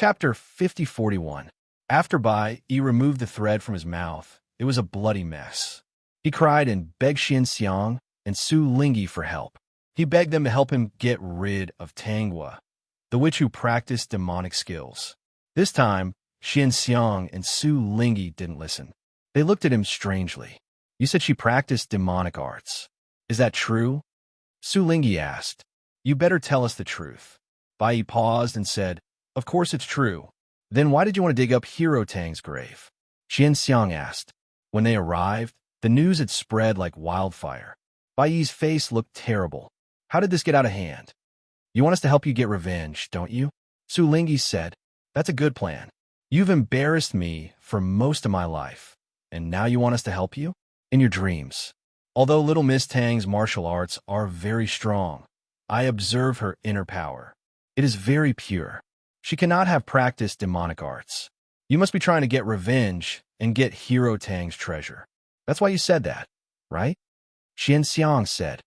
Chapter 5041. After Bai Yi removed the thread from his mouth, it was a bloody mess. He cried and begged Xian Xiang and Su Lingyi for help. He begged them to help him get rid of Tanghua, the witch who practiced demonic skills. This time, Xian Xiang and Su Lingyi didn't listen. They looked at him strangely. You said she practiced demonic arts. Is that true? Su Lingyi asked. You better tell us the truth. Bai Yi paused and said, Of course it's true. Then why did you want to dig up Hero Tang's grave? Xian Xiang asked. When they arrived, the news had spread like wildfire. Bai Yi's face looked terrible. How did this get out of hand? You want us to help you get revenge, don't you? Su Lingyi said. That's a good plan. You've embarrassed me for most of my life, and now you want us to help you? In your dreams. Although little Miss Tang's martial arts are very strong, I observe her inner power. It is very pure. She cannot have practiced demonic arts. You must be trying to get revenge and get Hero Tang's treasure. That's why you said that, right? Xian Xiang said.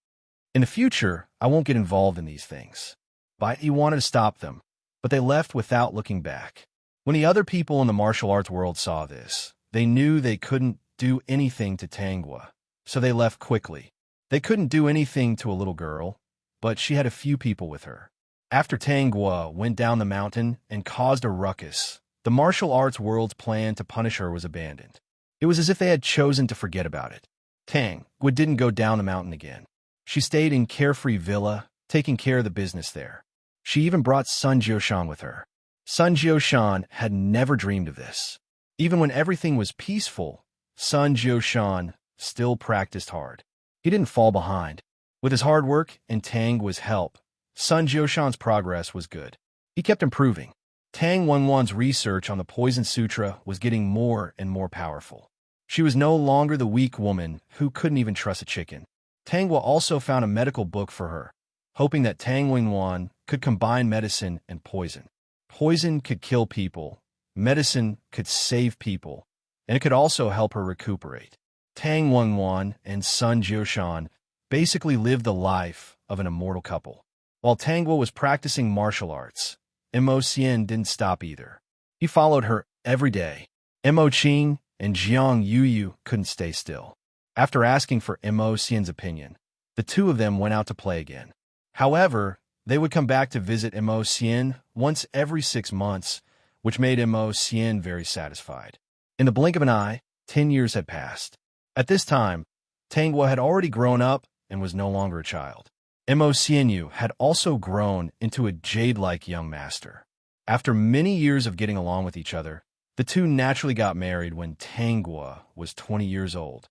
In the future, I won't get involved in these things. Bai Yi wanted to stop them, but they left without looking back. When the other people in the martial arts world saw this, they knew they couldn't do anything to Tanghua, so they left quickly. They couldn't do anything to a little girl, but she had a few people with her. After Tanghua went down the mountain and caused a ruckus, the martial arts world's plan to punish her was abandoned. It was as if they had chosen to forget about it. Tanghua didn't go down the mountain again. She stayed in Carefree Villa, taking care of the business there. She even brought Sun Jiushan with her. Sun Jiushan had never dreamed of this. Even when everything was peaceful, Sun Jiushan still practiced hard. He didn't fall behind. With his hard work and Tanghua's help, Sun Jiushan's progress was good. He kept improving. Tang Wenwan's research on the Poison Sutra was getting more and more powerful. She was no longer the weak woman who couldn't even trust a chicken. Tanghua also found a medical book for her, hoping that Tang Wenwan could combine medicine and poison. Poison could kill people, medicine could save people, and it could also help her recuperate. Tang Wenwan and Sun Jiushan basically lived the life of an immortal couple. While Tanghua was practicing martial arts, Mo Xian didn't stop either. He followed her every day. Mo Qing and Jiang Yuyu couldn't stay still. After asking for Mo Xian's opinion, the two of them went out to play again. However, they would come back to visit Mo Xian once every 6 months, which made Mo Xian very satisfied. In the blink of an eye, 10 years had passed. At this time, Tanghua had already grown up and was no longer a child. Mo Xianyu had also grown into a jade-like young master. After many years of getting along with each other, the two naturally got married when Tanghua was 20 years old.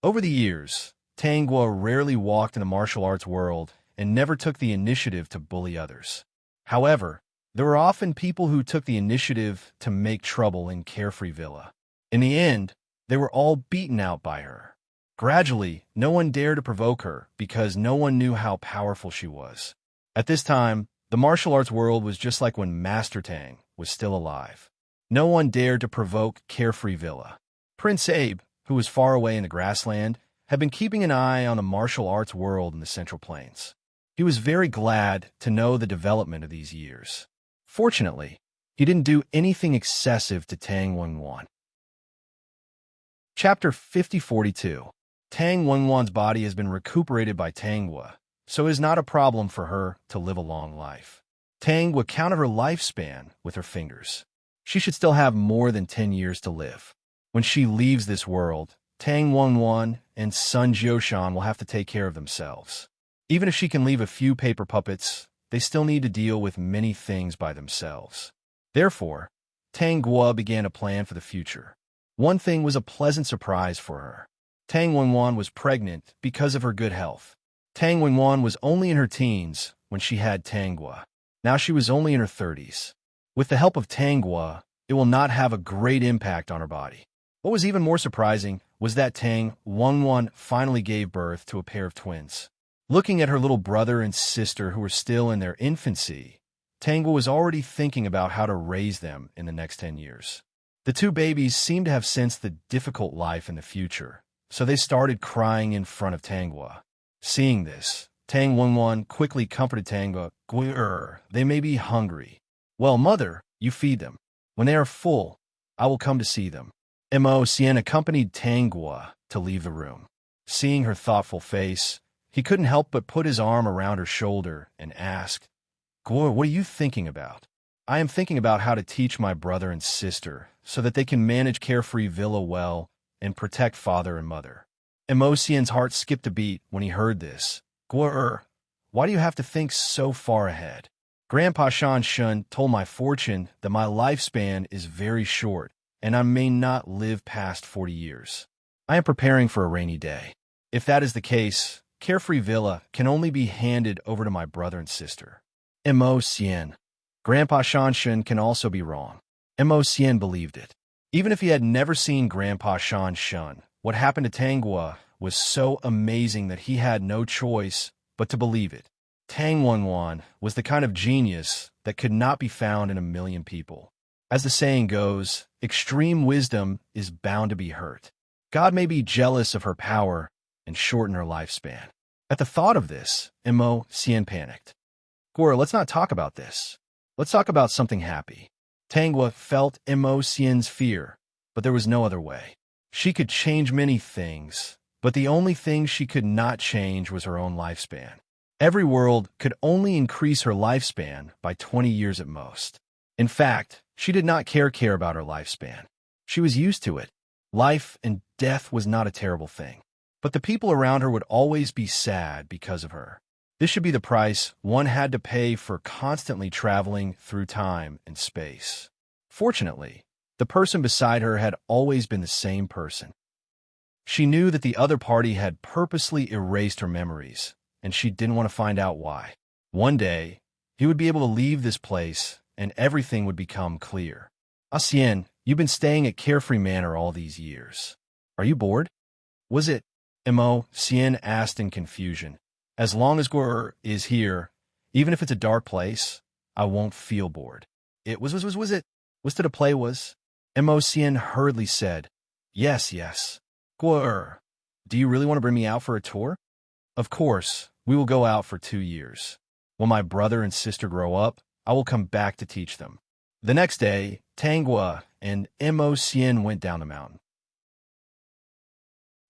Over the years, Tanghua rarely walked in the martial arts world and never took the initiative to bully others. However, there were often people who took the initiative to make trouble in Carefree Villa. In the end, they were all beaten out by her. Gradually, no one dared to provoke her because no one knew how powerful she was. At this time, the martial arts world was just like when Master Tang was still alive. No one dared to provoke Carefree Villa. Prince Abe, who was far away in the grassland, had been keeping an eye on the martial arts world in the Central Plains. He was very glad to know the development of these years. Fortunately, he didn't do anything excessive to Tang Wenwan. Chapter 5042. Tang Wenwan's body has been recuperated by Tanghua, so it is not a problem for her to live a long life. Tanghua counted her lifespan with her fingers. She should still have more than 10 years to live. When she leaves this world, Tang Wenwan and Sun Jiushan will have to take care of themselves. Even if she can leave a few paper puppets, they still need to deal with many things by themselves. Therefore, Tanghua began a plan for the future. One thing was a pleasant surprise for her. Tang Wenwan was pregnant because of her good health. Tang Wenwan was only in her teens when she had Tanghua. Now she was only in her 30s. With the help of Tanghua, it will not have a great impact on her body. What was even more surprising was that Tang Wenwan finally gave birth to a pair of twins. Looking at her little brother and sister who were still in their infancy, Tanghua was already thinking about how to raise them in the next 10 years. The two babies seemed to have sensed the difficult life in the future, so they started crying in front of Tanghua. Seeing this, Tang Wenwan quickly comforted Tanghua. They may be hungry. Well, mother, You feed them. When they are full, I will come to see them. Mo Sien accompanied Tang Gua to leave the room. Seeing her thoughtful face, he couldn't help but put his arm around her shoulder and asked, Gua, what are you thinking about? I am thinking about how to teach my brother and sister so that they can manage Carefree Villa well and protect father and mother. Mo Sien's heart skipped a beat when he heard this. Gua, why do you have to think so far ahead? Grandpa Shan Shun told my fortune that my lifespan is very short and I may not live past 40 years. I am preparing for a rainy day. If that is the case, Carefree Villa can only be handed over to my brother and sister. Mo Sien. Grandpa Shan Shun can also be wrong. Mo Sien believed it. Even if he had never seen Grandpa Shan Shun, what happened to Tang Gua was so amazing that he had no choice but to believe it. Tang Wanwan was the kind of genius that could not be found in a million people. As the saying goes, extreme wisdom is bound to be hurt. God may be jealous of her power and shorten her lifespan. At the thought of this, Mo Sien panicked. Gora, let's not talk about this. Let's talk about something happy. Tangwa felt Mo Sien's fear, but there was no other way. She could change many things, but the only thing she could not change was her own lifespan. Every world could only increase her lifespan by 20 years at most. In fact, she did not care about her lifespan. She was used to it. Life and death was not a terrible thing. But the people around her would always be sad because of her. This should be the price one had to pay for constantly traveling through time and space. Fortunately, the person beside her had always been the same person. She knew that the other party had purposely erased her memories, and she didn't want to find out why. One day, he would be able to leave this place, and everything would become clear. Sien, you've been staying at Carefree Manor all these years. Are you bored? Was it? Mo Sien asked in confusion. As long as Gor is here, even if it's a dark place, I won't feel bored. It was it? Was it a play was? Mo Sien hurriedly said, Yes. Gor, do you really want to bring me out for a tour? Of course, we will go out for 2 years. When my brother and sister grow up, I will come back to teach them. The next day, Tangwa and Mo Sien went down the mountain.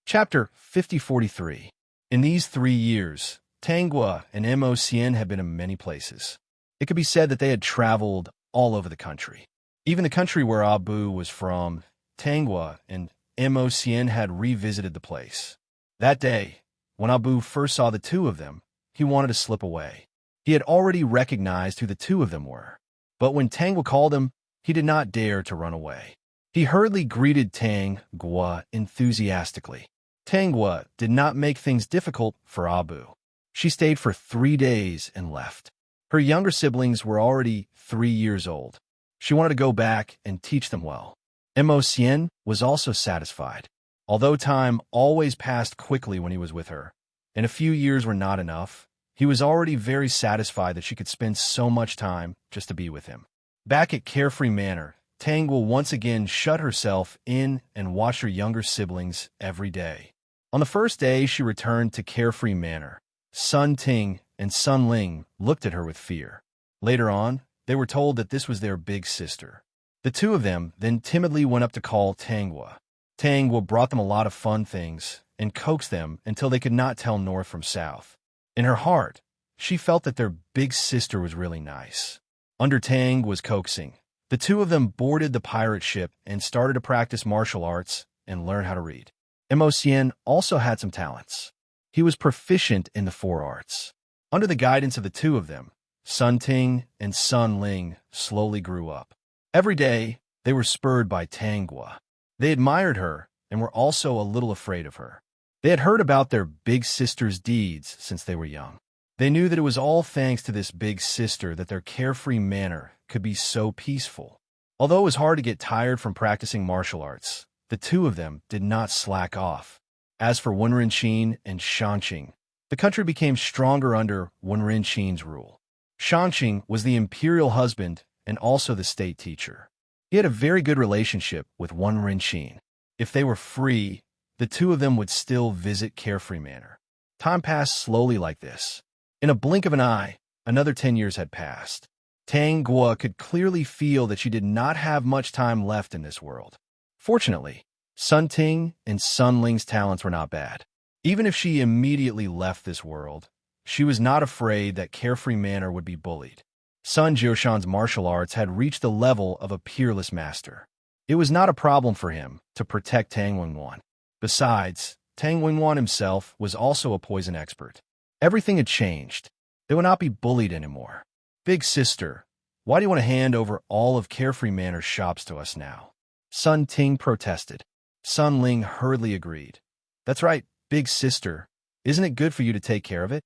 Chapter 5043. In these 3 years, Tangwa and Mo Sien had been in many places. It could be said that they had traveled all over the country. Even the country where Abu was from, Tangwa and Mo Sien had revisited the place. That day, when Abu first saw the two of them, he wanted to slip away. He had already recognized who the two of them were. But when Tangwa called him, he did not dare to run away. He hurriedly greeted Tang Gua enthusiastically. Tangwa did not make things difficult for Abu. She stayed for 3 days and left. Her younger siblings were already 3 years old. She wanted to go back and teach them well. Mo Sien was also satisfied. Although time always passed quickly when he was with her, and a few years were not enough, he was already very satisfied that she could spend so much time just to be with him. Back at Carefree Manor, Tangwa once again shut herself in and watched her younger siblings every day. On the first day she returned to Carefree Manor, Sun Ting and Sun Ling looked at her with fear. Later on, they were told that this was their big sister. The two of them then timidly went up to call Tangwa. Tangwa brought them a lot of fun things and coaxed them until they could not tell north from south. In her heart, she felt that their big sister was really nice. Under Tang was coaxing. The two of them boarded the pirate ship and started to practice martial arts and learn how to read. Mo Sien also had some talents. He was proficient in the 4 arts. Under the guidance of the two of them, Sun Ting and Sun Ling slowly grew up. Every day, they were spurred by Tangwa. They admired her and were also a little afraid of her. They had heard about their big sister's deeds since they were young. They knew that it was all thanks to this big sister that their Carefree Manor could be so peaceful. Although it was hard to get tired from practicing martial arts, the two of them did not slack off. As for Wenrinchin and Shanqing, the country became stronger under Wenrinchin's rule. Shanqing was the imperial husband and also the state teacher. He had a very good relationship with Wenrinchin. If they were free, the two of them would still visit Carefree Manor. Time passed slowly like this. In a blink of an eye, another 10 years had passed. Tang Guo could clearly feel that she did not have much time left in this world. Fortunately, Sun Ting and Sun Ling's talents were not bad. Even if she immediately left this world, she was not afraid that Carefree Manor would be bullied. Sun Jioshan's martial arts had reached the level of a peerless master. It was not a problem for him to protect Tang Wenwan. Besides, Tang Wenwan himself was also a poison expert. Everything had changed. They would not be bullied anymore. Big sister, why do you want to hand over all of Carefree Manor's shops to us now? Sun Ting protested. Sun Ling hurriedly agreed. That's right, big sister. Isn't it good for you to take care of it?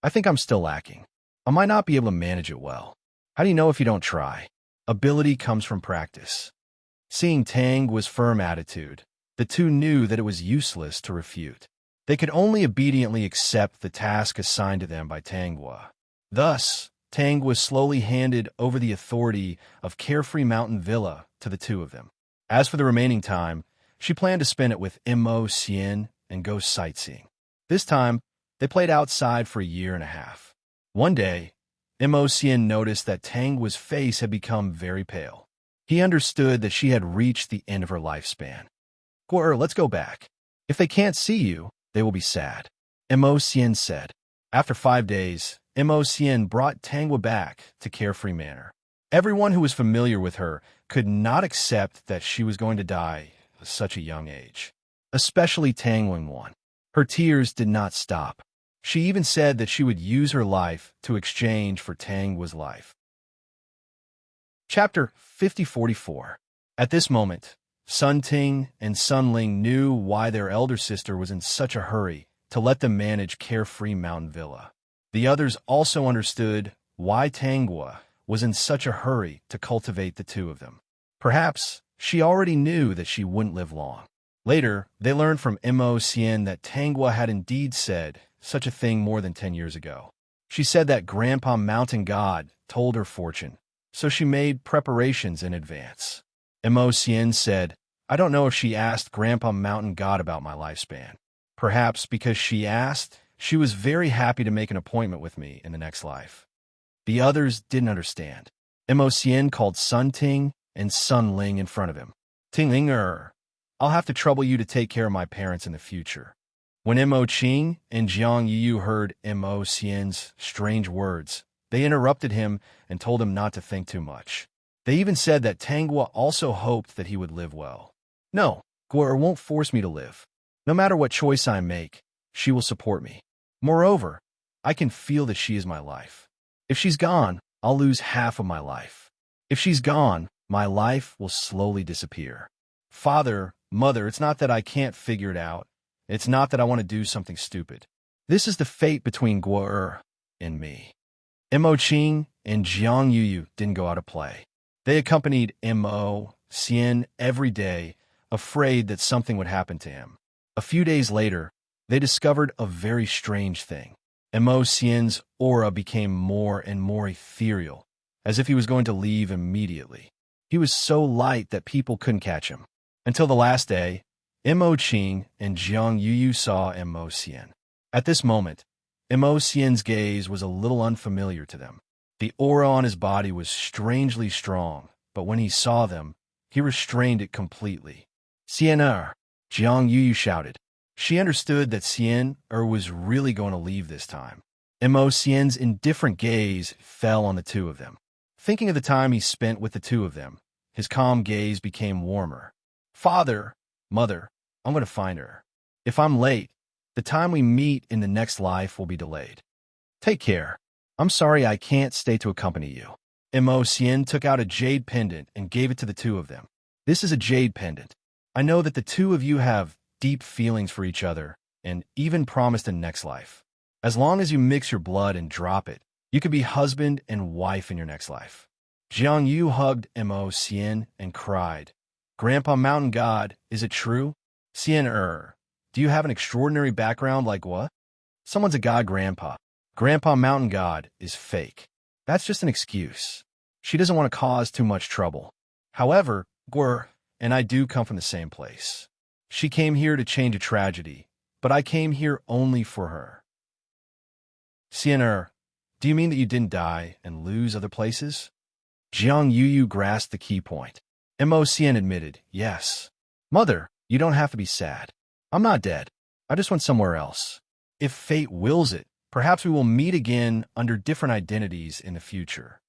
I think I'm still lacking. I might not be able to manage it well. How do you know if you don't try? Ability comes from practice. Seeing Tang Guo's firm attitude, the two knew that it was useless to refute. They could only obediently accept the task assigned to them by Tang Guo. Thus, Tang Guo slowly handed over the authority of Carefree Mountain Villa to the two of them. As for the remaining time, she planned to spend it with Immerse and go sightseeing. This time, they played outside for a year and a half. One day, Immerse noticed that Tang Guo's face had become very pale. He understood that she had reached the end of her lifespan. Guo, let's go back. If they can't see you, they will be sad. Immerse said. After 5 days, Immerse brought Tang Guo back to Carefree Manor. Everyone who was familiar with her could not accept that she was going to die at such a young age. Especially Tang Wenwan. Her tears did not stop. She even said that she would use her life to exchange for Tang Guo's life. Chapter 5044. At this moment, Sun Ting and Sun Ling knew why their elder sister was in such a hurry to let them manage Carefree Mountain Villa. The others also understood why Tang Guo was in such a hurry to cultivate the two of them. Perhaps she already knew that she wouldn't live long. Later, they learned from Immerse that Tang Guo had indeed said such a thing more than 10 years ago. She said that Grandpa Mountain God told her fortune, so she made preparations in advance. Immerse said, I don't know if she asked Grandpa Mountain God about my lifespan. Perhaps because she asked, she was very happy to make an appointment with me in the next life. The others didn't understand. Immerse called Sun Ting and Sun Ling in front of him. Ting Ling, I'll have to trouble you to take care of my parents in the future. When Mo Qing and Jiang Yu heard Immerse's strange words, they interrupted him and told him not to think too much. They even said that Tang Guo also hoped that he would live well. No, Guo won't force me to live. No matter what choice I make, she will support me. Moreover, I can feel that she is my life. If she's gone, I'll lose half of my life. If she's gone, my life will slowly disappear. Father, mother, it's not that I can't figure it out. It's not that I want to do something stupid. This is the fate between Guo and me. Mo Qing and Jiang Yu didn't go out to play. They accompanied Mo Xian every day, afraid that something would happen to him. A few days later, they discovered a very strange thing. Mo Xian's aura became more and more ethereal, as if he was going to leave immediately. He was so light that people couldn't catch him. Until the last day, Mo Qing and Jiang Yu saw Mo Xian. At this moment, Mo Xian's gaze was a little unfamiliar to them. The aura on his body was strangely strong, but when he saw them, he restrained it completely. Xian, Jiang Yu shouted. She understood that Xian was really going to leave this time. Mo Xian's indifferent gaze fell on the two of them. Thinking of the time he spent with the two of them, his calm gaze became warmer. Father, mother, I'm going to find her. If I'm late, the time we meet in the next life will be delayed. Take care. I'm sorry I can't stay to accompany you. Mo Xian took out a jade pendant and gave it to the two of them. This is a jade pendant. I know that the two of you have deep feelings for each other and even promised a next life. As long as you mix your blood and drop it, you could be husband and wife in your next life. Jiang Yu hugged Mo Xian and cried, Grandpa Mountain God, is it true? Xian, do you have an extraordinary background like what? Someone's a god grandpa. Grandpa Mountain God is fake. That's just an excuse. She doesn't want to cause too much trouble. However, Guo and I do come from the same place. She came here to change a tragedy, but I came here only for her. Xian, Do you mean that you didn't die and lose other places? Jiang Yuyu grasped the key point. Mo Xian admitted, yes. Mother, you don't have to be sad. I'm not dead. I just went somewhere else. If fate wills it, perhaps we will meet again under different identities in the future.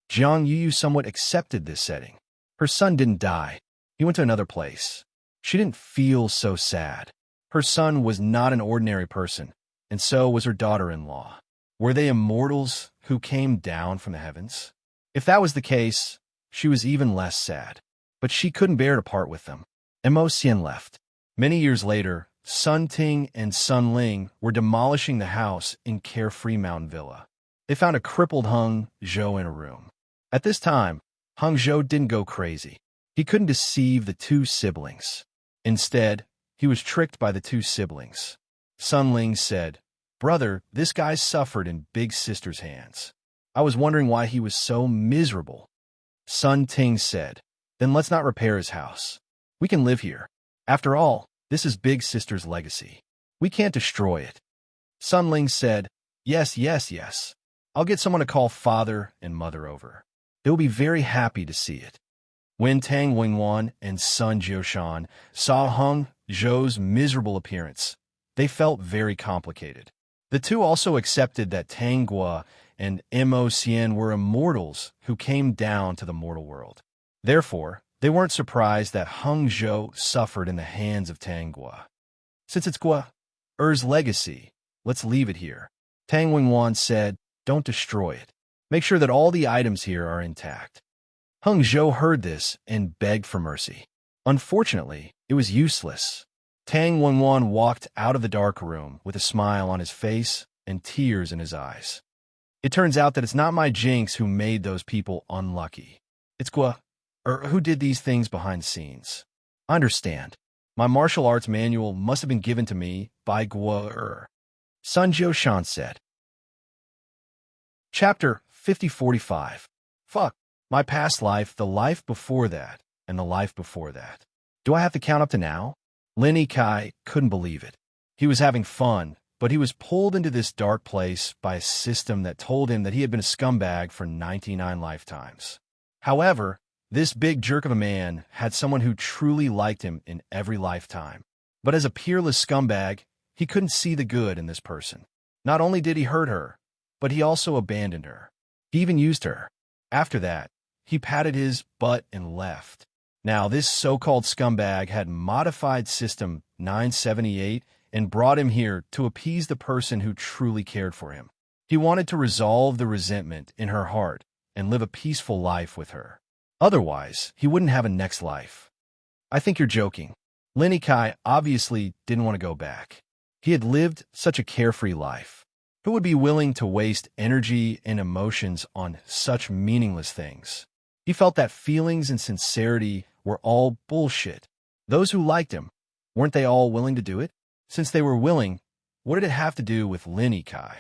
Jiang Yuyu somewhat accepted this setting. Her son didn't die. He went to another place. She didn't feel so sad. Her son was not an ordinary person, and so was her daughter-in-law. Were they immortals who came down from the heavens? If that was the case, she was even less sad. But she couldn't bear to part with them. Mo Xian left. Many years later, Sun Ting and Sun Ling were demolishing the house in Carefree Mountain Villa. They found a crippled Hung Zhou in a room. At this time, Hung Zhou didn't go crazy. He couldn't deceive the two siblings. Instead, he was tricked by the two siblings. Sun Ling said, "Brother, this guy suffered in Big Sister's hands. I was wondering why he was so miserable." Sun Ting said, "Then let's not repair his house. We can live here. After all, this is Big Sister's legacy. We can't destroy it." Sun Ling said, Yes. I'll get someone to call father and mother over. They will be very happy to see it." When Tang Wingwan and Sun Jioshan saw Hung Zhou's miserable appearance, they felt very complicated. The two also accepted that Tang Gua and Mo Xian were immortals who came down to the mortal world. Therefore, they weren't surprised that Hung Zhou suffered in the hands of Tang Gua. "Since it's Gua's legacy, let's leave it here." Tang Wingwan said, "Don't destroy it. Make sure that all the items here are intact." Hung Zhou heard this and begged for mercy. Unfortunately, it was useless. Tang Wingwan walked out of the dark room with a smile on his face and tears in his eyes. "It turns out that it's not my jinx who made those people unlucky. It's who did these things behind the scenes. I understand. My martial arts manual must have been given to me by Sun Jioshan said. Chapter 5045. Fuck. My past life, the life before that, and the life before that. Do I have to count up to now? Lin Yikai couldn't believe it. He was having fun, but he was pulled into this dark place by a system that told him that he had been a scumbag for 99 lifetimes. However, this big jerk of a man had someone who truly liked him in every lifetime. But as a peerless scumbag, he couldn't see the good in this person. Not only did he hurt her, but he also abandoned her. He even used her. After that, he patted his butt and left. Now, this so-called scumbag had modified System 978 and brought him here to appease the person who truly cared for him. He wanted to resolve the resentment in her heart and live a peaceful life with her. Otherwise, he wouldn't have a next life. I think you're joking. Lin Yikai obviously didn't want to go back. He had lived such a carefree life. Who would be willing to waste energy and emotions on such meaningless things? He felt that feelings and sincerity were all bullshit. Those who liked him, weren't they all willing to do it? Since they were willing, what did it have to do with Lin Yikai?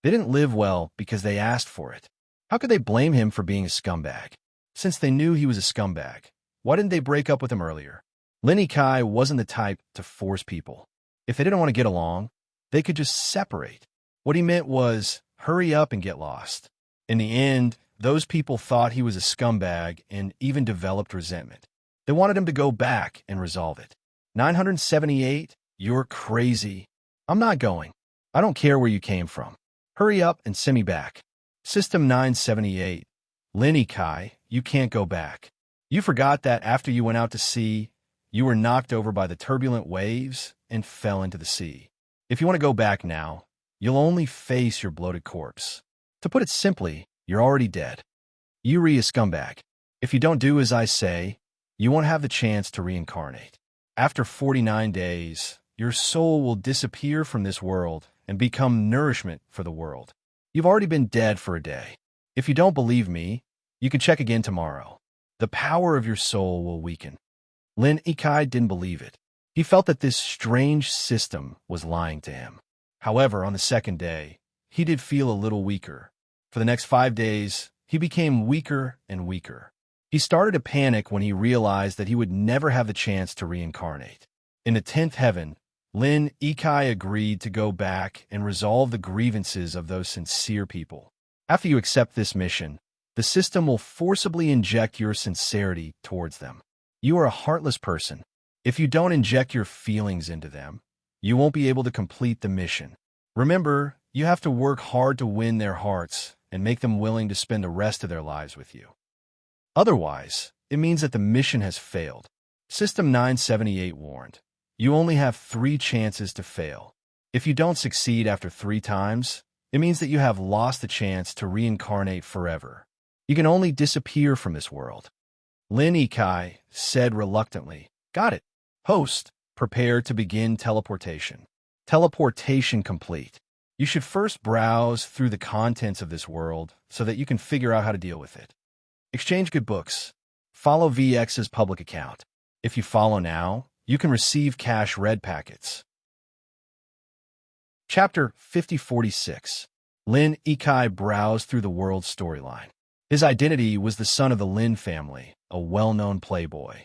They didn't live well because they asked for it. How could they blame him for being a scumbag? Since they knew he was a scumbag, why didn't they break up with him earlier? Lin Yikai wasn't the type to force people. If they didn't want to get along, they could just separate. What he meant was, hurry up and get lost. In the end, those people thought he was a scumbag and even developed resentment. They wanted him to go back and resolve it. 978, you're crazy. I'm not going. I don't care where you came from. Hurry up and send me back. System 978, Lin Yikai, you can't go back. You forgot that after you went out to sea, you were knocked over by the turbulent waves and fell into the sea. If you want to go back now, you'll only face your bloated corpse. To put it simply, you're already dead. You a scumbag. If you don't do as I say, you won't have the chance to reincarnate. After 49 days, your soul will disappear from this world and become nourishment for the world. You've already been dead for a day. If you don't believe me, you can check again tomorrow. The power of your soul will weaken. Lin Yikai didn't believe it. He felt that this strange system was lying to him. However, on the second day, he did feel a little weaker. For the next 5 days, he became weaker and weaker. He started to panic when he realized that he would never have the chance to reincarnate. In the 10th heaven, Lin Yikai agreed to go back and resolve the grievances of those sincere people. After you accept this mission, the system will forcibly inject your sincerity towards them. You are a heartless person. If you don't inject your feelings into them, you won't be able to complete the mission. Remember, you have to work hard to win their hearts and make them willing to spend the rest of their lives with you. Otherwise, it means that the mission has failed. System 978 warned, you only have 3 chances to fail. If you don't succeed after 3 times, it means that you have lost the chance to reincarnate forever. You can only disappear from this world. Lin Ikai said reluctantly, got it. Host, prepare to begin teleportation. Teleportation complete. You should first browse through the contents of this world so that you can figure out how to deal with it. Exchange good books. Follow VX's public account. If you follow now, you can receive cash red packets. Chapter 5046. Lin Ikai browsed through the world's storyline. His identity was the son of the Lin family, a well-known playboy.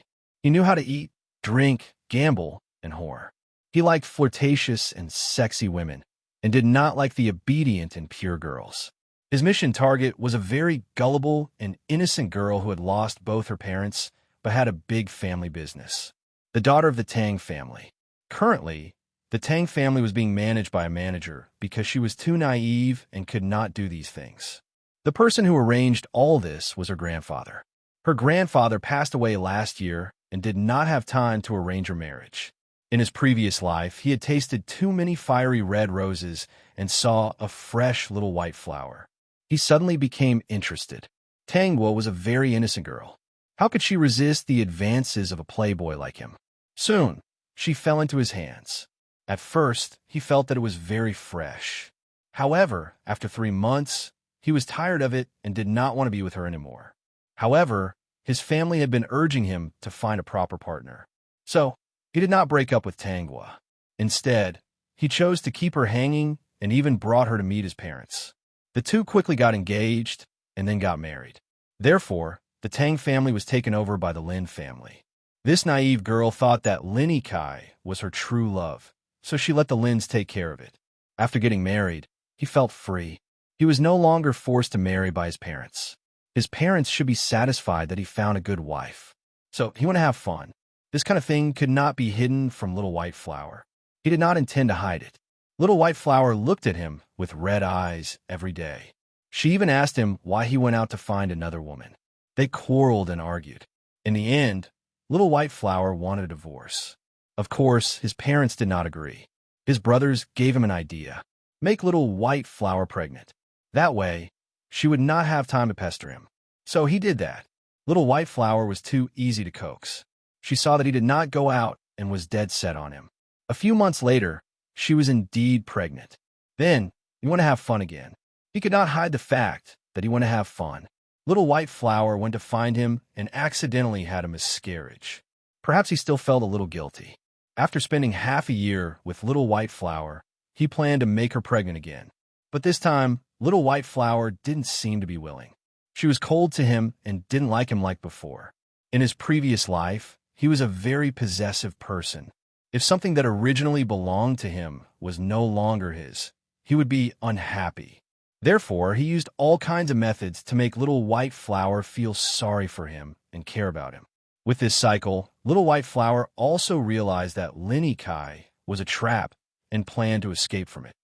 He knew how to eat, drink, gamble, and whore. He liked flirtatious and sexy women, and did not like the obedient and pure girls. His mission target was a very gullible and innocent girl who had lost both her parents, but had a big family business. The daughter of the Tang family. Currently, the Tang family was being managed by a manager because she was too naive and could not do these things. The person who arranged all this was her grandfather. Her grandfather passed away last year and did not have time to arrange her marriage. In his previous life, he had tasted too many fiery red roses and saw a fresh little white flower. He suddenly became interested. Tangwa was a very innocent girl. How could she resist the advances of a playboy like him? Soon, she fell into his hands. At first, he felt that it was very fresh. However, after 3 months, he was tired of it and did not want to be with her anymore. However, his family had been urging him to find a proper partner. So, he did not break up with Tangwa. Instead, he chose to keep her hanging and even brought her to meet his parents. The two quickly got engaged and then got married. Therefore, the Tang family was taken over by the Lin family. This naive girl thought that Lin Ikai was her true love, so she let the Lins take care of it. After getting married, he felt free. He was no longer forced to marry by his parents. His parents should be satisfied that he found a good wife. So he wanted to have fun. This kind of thing could not be hidden from Little White Flower. He did not intend to hide it. Little White Flower looked at him with red eyes every day. She even asked him why he went out to find another woman. They quarreled and argued. In the end, Little White Flower wanted a divorce. Of course, his parents did not agree. His brothers gave him an idea. Make Little White Flower pregnant. That way, she would not have time to pester him. So he did that. Little White Flower was too easy to coax. She saw that he did not go out and was dead set on him. A few months later, she was indeed pregnant. Then, he wanted to have fun again. He could not hide the fact that he wanted to have fun. Little White Flower went to find him and accidentally had a miscarriage. Perhaps he still felt a little guilty. After spending half a year with Little White Flower, he planned to make her pregnant again. But this time, Little White Flower didn't seem to be willing. She was cold to him and didn't like him like before. In his previous life, he was a very possessive person. If something that originally belonged to him was no longer his, he would be unhappy. Therefore, he used all kinds of methods to make Little White Flower feel sorry for him and care about him. With this cycle, Little White Flower also realized that Lin Ikai was a trap and planned to escape from it.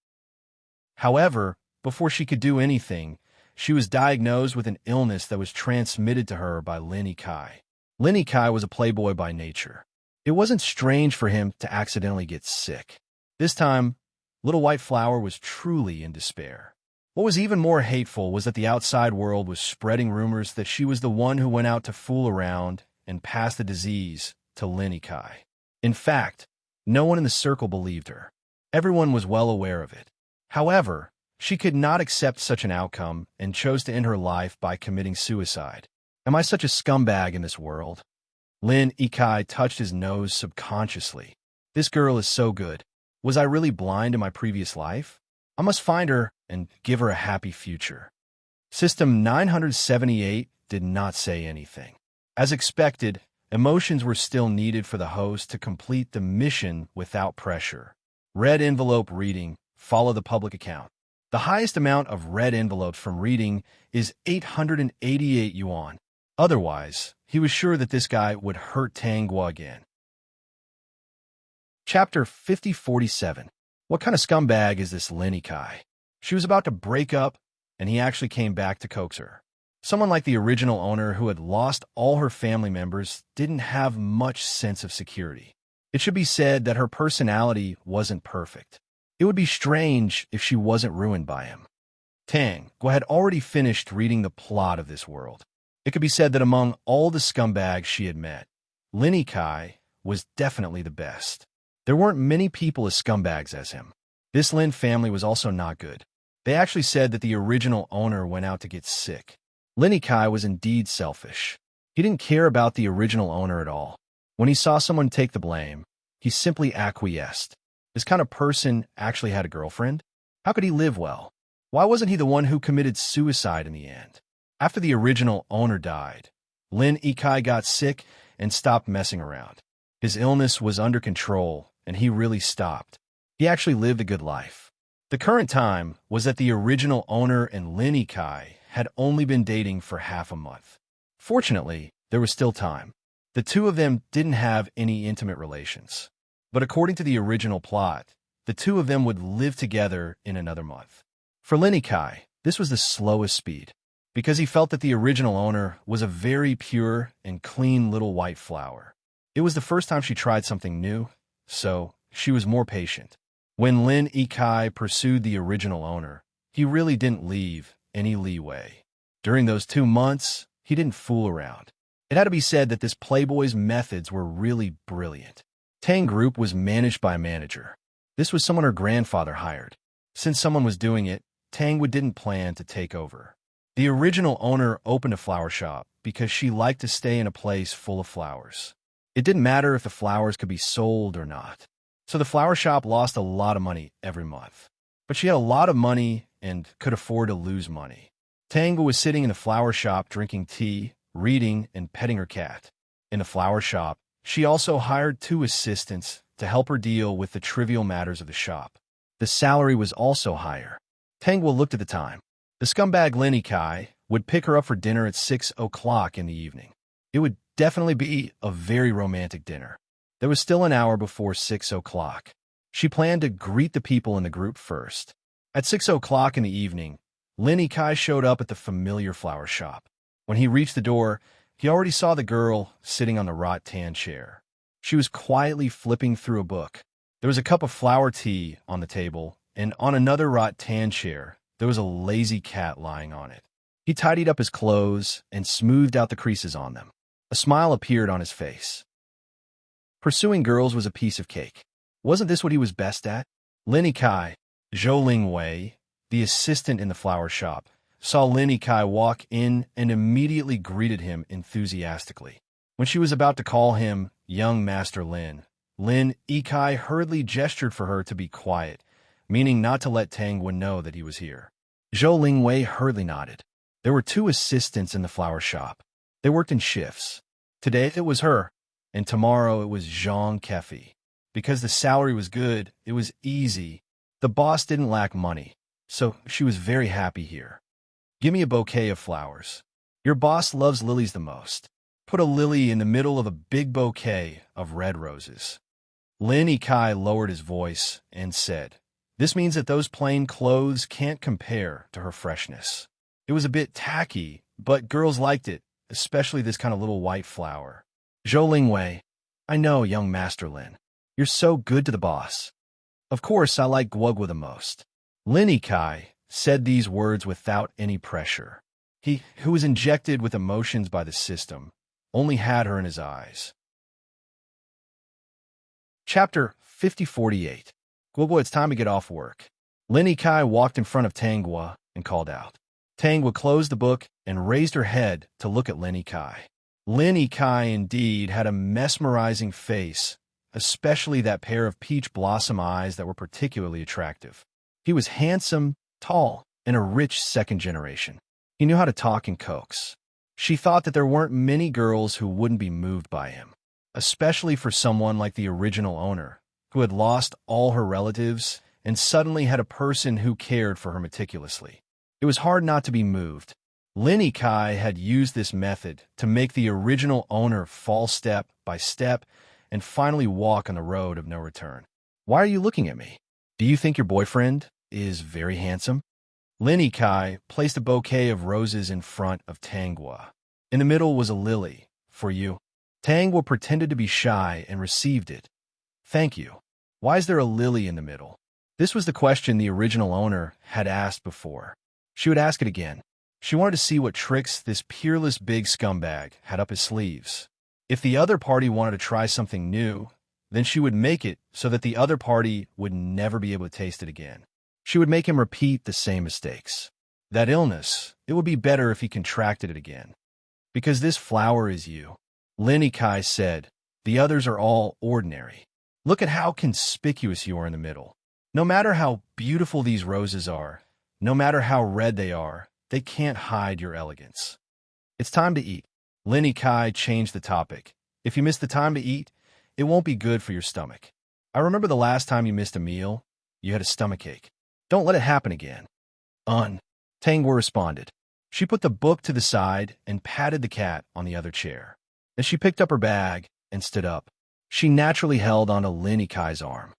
However, before she could do anything, she was diagnosed with an illness that was transmitted to her by Lin Ikai. Lin Ikai was a playboy by nature. It wasn't strange for him to accidentally get sick. This time, Little White Flower was truly in despair. What was even more hateful was that the outside world was spreading rumors that she was the one who went out to fool around and pass the disease to Lin Ikai. In fact, no one in the circle believed her. Everyone was well aware of it. However, she could not accept such an outcome and chose to end her life by committing suicide. Am I such a scumbag in this world? Lin Ikai touched his nose subconsciously. This girl is so good. Was I really blind in my previous life? I must find her and give her a happy future. System 978 did not say anything. As expected, emotions were still needed for the host to complete the mission without pressure. Red envelope reading, follow the public account. The highest amount of red envelopes from reading is 888 yuan. Otherwise, he was sure that this guy would hurt Tangwa again. Chapter 5047. What kind of scumbag is this Lin Kai? She was about to break up, and he actually came back to coax her. Someone like the original owner who had lost all her family members didn't have much sense of security. It should be said that her personality wasn't perfect. It would be strange if she wasn't ruined by him. Tangwa had already finished reading the plot of this world. It could be said that among all the scumbags she had met, Lin Kai was definitely the best. There weren't many people as scumbags as him. This Lin family was also not good. They actually said that the original owner went out to get sick. Lin Kai was indeed selfish. He didn't care about the original owner at all. When he saw someone take the blame, he simply acquiesced. This kind of person actually had a girlfriend? How could he live well? Why wasn't he the one who committed suicide in the end? After the original owner died, Lin Kai got sick and stopped messing around. His illness was under control, and he really stopped. He actually lived a good life. The current time was that the original owner and Lin Kai had only been dating for half a month. Fortunately, there was still time. The two of them didn't have any intimate relations. But according to the original plot, the two of them would live together in another month. For Lin Kai, this was the slowest speed, because he felt that the original owner was a very pure and clean little white flower. It was the first time she tried something new, so she was more patient. When Lin Kai pursued the original owner, he really didn't leave any leeway. During those 2 months, he didn't fool around. It had to be said that this playboy's methods were really brilliant. Tang Group was managed by a manager. This was someone her grandfather hired. Since someone was doing it, Tangwa didn't plan to take over. The original owner opened a flower shop because she liked to stay in a place full of flowers. It didn't matter if the flowers could be sold or not. So the flower shop lost a lot of money every month. But she had a lot of money and could afford to lose money. Tangwa was sitting in the flower shop drinking tea, reading, and petting her cat. In the flower shop, she also hired 2 assistants to help her deal with the trivial matters of the shop. The salary was also higher. Tangwa looked at the time. The scumbag Lin Kai would pick her up for dinner at 6 o'clock in the evening. It would definitely be a very romantic dinner. There was still an hour before 6 o'clock. She planned to greet the people in the group first. At 6 o'clock in the evening, Lin Kai showed up at the familiar flower shop. When he reached the door, he already saw the girl sitting on the rattan chair. She was quietly flipping through a book. There was a cup of flower tea on the table, and on another rattan chair, there was a lazy cat lying on it. He tidied up his clothes and smoothed out the creases on them. A smile appeared on his face. Pursuing girls was a piece of cake. Wasn't this what he was best at? Lin Kai, Zhou Lingwei, the assistant in the flower shop, saw Lin Kai walk in and immediately greeted him enthusiastically. When she was about to call him young Master Lin, Lin Kai hurriedly gestured for her to be quiet, meaning not to let Tangwa know that he was here. Zhou Lingwei hurriedly nodded. There were 2 assistants in the flower shop. They worked in shifts. Today it was her, and tomorrow it was Zhang Kefi. Because the salary was good, it was easy. The boss didn't lack money, so she was very happy here. Give me a bouquet of flowers. Your boss loves lilies the most. Put a lily in the middle of a big bouquet of red roses. Lin Kai lowered his voice and said, "This means that those plain clothes can't compare to her freshness." It was a bit tacky, but girls liked it, especially this kind of little white flower. Zhou Lingwei, I know, young Master Lin. You're so good to the boss. Of course, I like Guogwa the most. Lin Kai said these words without any pressure. He, who was injected with emotions by the system, only had her in his eyes. Chapter 5048. Guogwa, it's time to get off work. Lin Kai walked in front of Tangwa and called out. Tangwa closed the book and raised her head to look at Lin Kai. Lin Kai indeed had a mesmerizing face, especially that pair of peach blossom eyes that were particularly attractive. He was handsome, tall, and a rich second generation. He knew how to talk and coax. She thought that there weren't many girls who wouldn't be moved by him, especially for someone like the original owner, who had lost all her relatives and suddenly had a person who cared for her meticulously. It was hard not to be moved. Lin Kai had used this method to make the original owner fall step by step and finally walk on the road of no return. Why are you looking at me? Do you think your boyfriend is very handsome? Lin Kai placed a bouquet of roses in front of Tanghua. In the middle was a lily, for you. Tanghua pretended to be shy and received it. Thank you. Why is there a lily in the middle? This was the question the original owner had asked before. She would ask it again. She wanted to see what tricks this peerless big scumbag had up his sleeves. If the other party wanted to try something new, then she would make it so that the other party would never be able to taste it again. She would make him repeat the same mistakes. That illness, it would be better if he contracted it again. Because this flower is you. Lin Kai said, the others are all ordinary. Look at how conspicuous you are in the middle. No matter how beautiful these roses are, no matter how red they can't hide your elegance. It's time to eat. Lin Kai changed the topic. If you miss the time to eat, it won't be good for your stomach. I remember the last time you missed a meal, you had a stomachache. Don't let it happen again. Tanghua responded. She put the book to the side and patted the cat on the other chair. Then she picked up her bag and stood up. She naturally held onto Lin Kai's arm.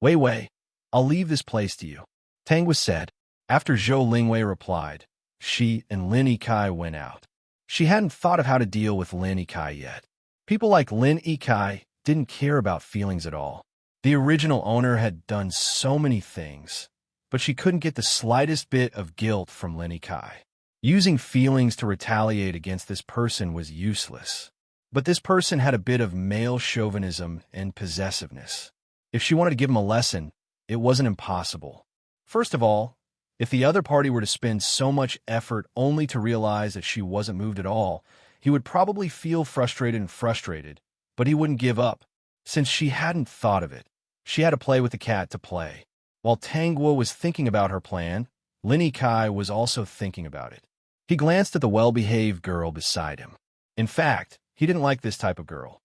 Wei, I'll leave this place to you, Tanghua said. After Zhou Lingwei replied, she and Lin Kai went out. She hadn't thought of how to deal with Lin Kai yet. People like Lin Kai didn't care about feelings at all. The original owner had done so many things, but she couldn't get the slightest bit of guilt from Lin Kai. Using feelings to retaliate against this person was useless. But this person had a bit of male chauvinism and possessiveness. If she wanted to give him a lesson, it wasn't impossible. First of all, if the other party were to spend so much effort only to realize that she wasn't moved at all, he would probably feel frustrated, but he wouldn't give up. Since she hadn't thought of it, she had to play with the cat to play. While Tanghua was thinking about her plan, Lin Kai was also thinking about it. He glanced at the well-behaved girl beside him. In fact, he didn't like this type of girl.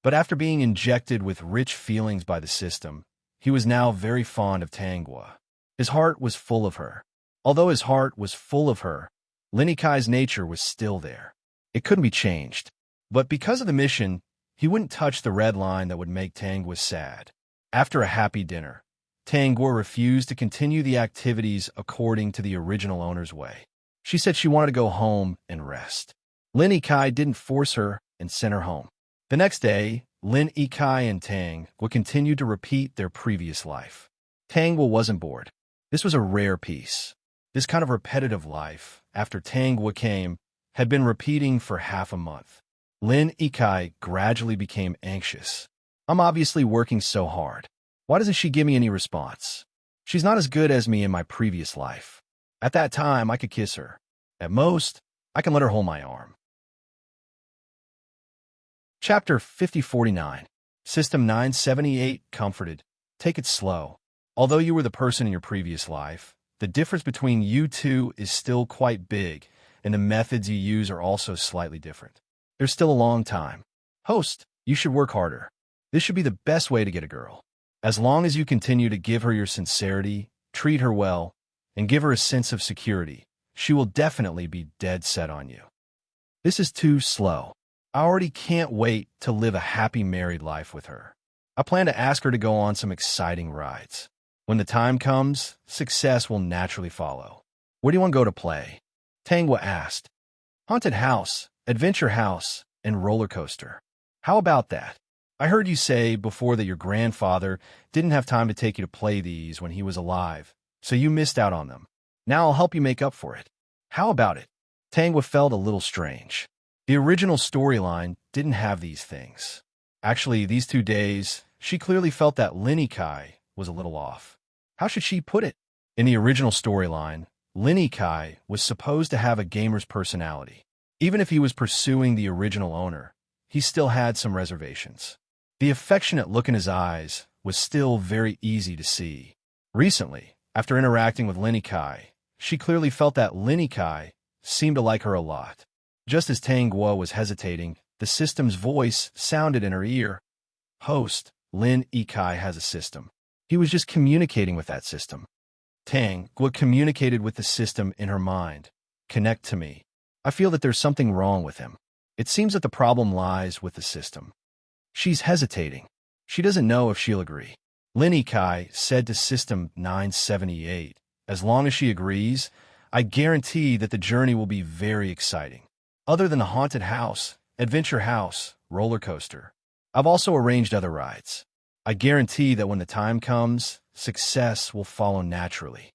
But after being injected with rich feelings by the system, he was now very fond of Tanghua. His heart was full of her. Although his heart was full of her, Lin Kai's nature was still there. It couldn't be changed. But because of the mission, he wouldn't touch the red line that would make Tanghua sad. After a happy dinner, Tanghua refused to continue the activities according to the original owner's way. She said she wanted to go home and rest. Lin Kai didn't force her and sent her home. The next day, Lin Kai and Tanghua continued to repeat their previous life. Tanghua wasn't bored. This was a rare piece. This kind of repetitive life, after Tanghua came, had been repeating for half a month. Lin Kai gradually became anxious. I'm obviously working so hard. Why doesn't she give me any response? She's not as good as me in my previous life. At that time, I could kiss her. At most, I can let her hold my arm. Chapter 5049. System 978 Comforted. Take it slow. Although you were the person in your previous life, the difference between you two is still quite big, and the methods you use are also slightly different. There's still a long time. Host, you should work harder. This should be the best way to get a girl. As long as you continue to give her your sincerity, treat her well, and give her a sense of security, she will definitely be dead set on you. This is too slow. I already can't wait to live a happy married life with her. I plan to ask her to go on some exciting rides. When the time comes, success will naturally follow. Where do you want to go to play? Tanghua asked. Haunted house, adventure house, and roller coaster. How about that? I heard you say before that your grandfather didn't have time to take you to play these when he was alive, so you missed out on them. Now I'll help you make up for it. How about it? Tanghua felt a little strange. The original storyline didn't have these things. Actually, these 2 days, she clearly felt that Lin Kai was a little off. How should she put it? In the original storyline, Lin Kai was supposed to have a gamer's personality. Even if he was pursuing the original owner, he still had some reservations. The affectionate look in his eyes was still very easy to see. Recently, after interacting with Lin Kai, she clearly felt that Lin Kai seemed to like her a lot. Just as Tanghua was hesitating, the system's voice sounded in her ear. Host, Lin Kai has a system. He was just communicating with that system. Tang communicated with the system in her mind. Connect to me. I feel that there's something wrong with him. It seems that the problem lies with the system. She's hesitating. She doesn't know if she'll agree. Lin Kai said to System 978, as long as she agrees, I guarantee that the journey will be very exciting. Other than the haunted house, adventure house, roller coaster, I've also arranged other rides. I guarantee that when the time comes, success will follow naturally.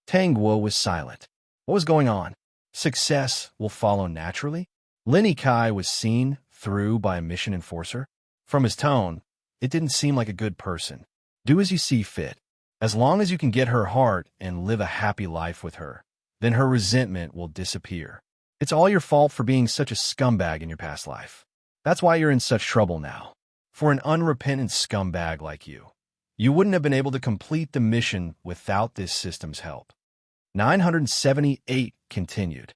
Tang Guo was silent. What was going on? Success will follow naturally? Lin Kai was seen through by a mission enforcer. From his tone, it didn't seem like a good person. Do as you see fit. As long as you can get her heart and live a happy life with her, then her resentment will disappear. It's all your fault for being such a scumbag in your past life. That's why you're in such trouble now. For an unrepentant scumbag like you, you wouldn't have been able to complete the mission without this system's help. 978 continued.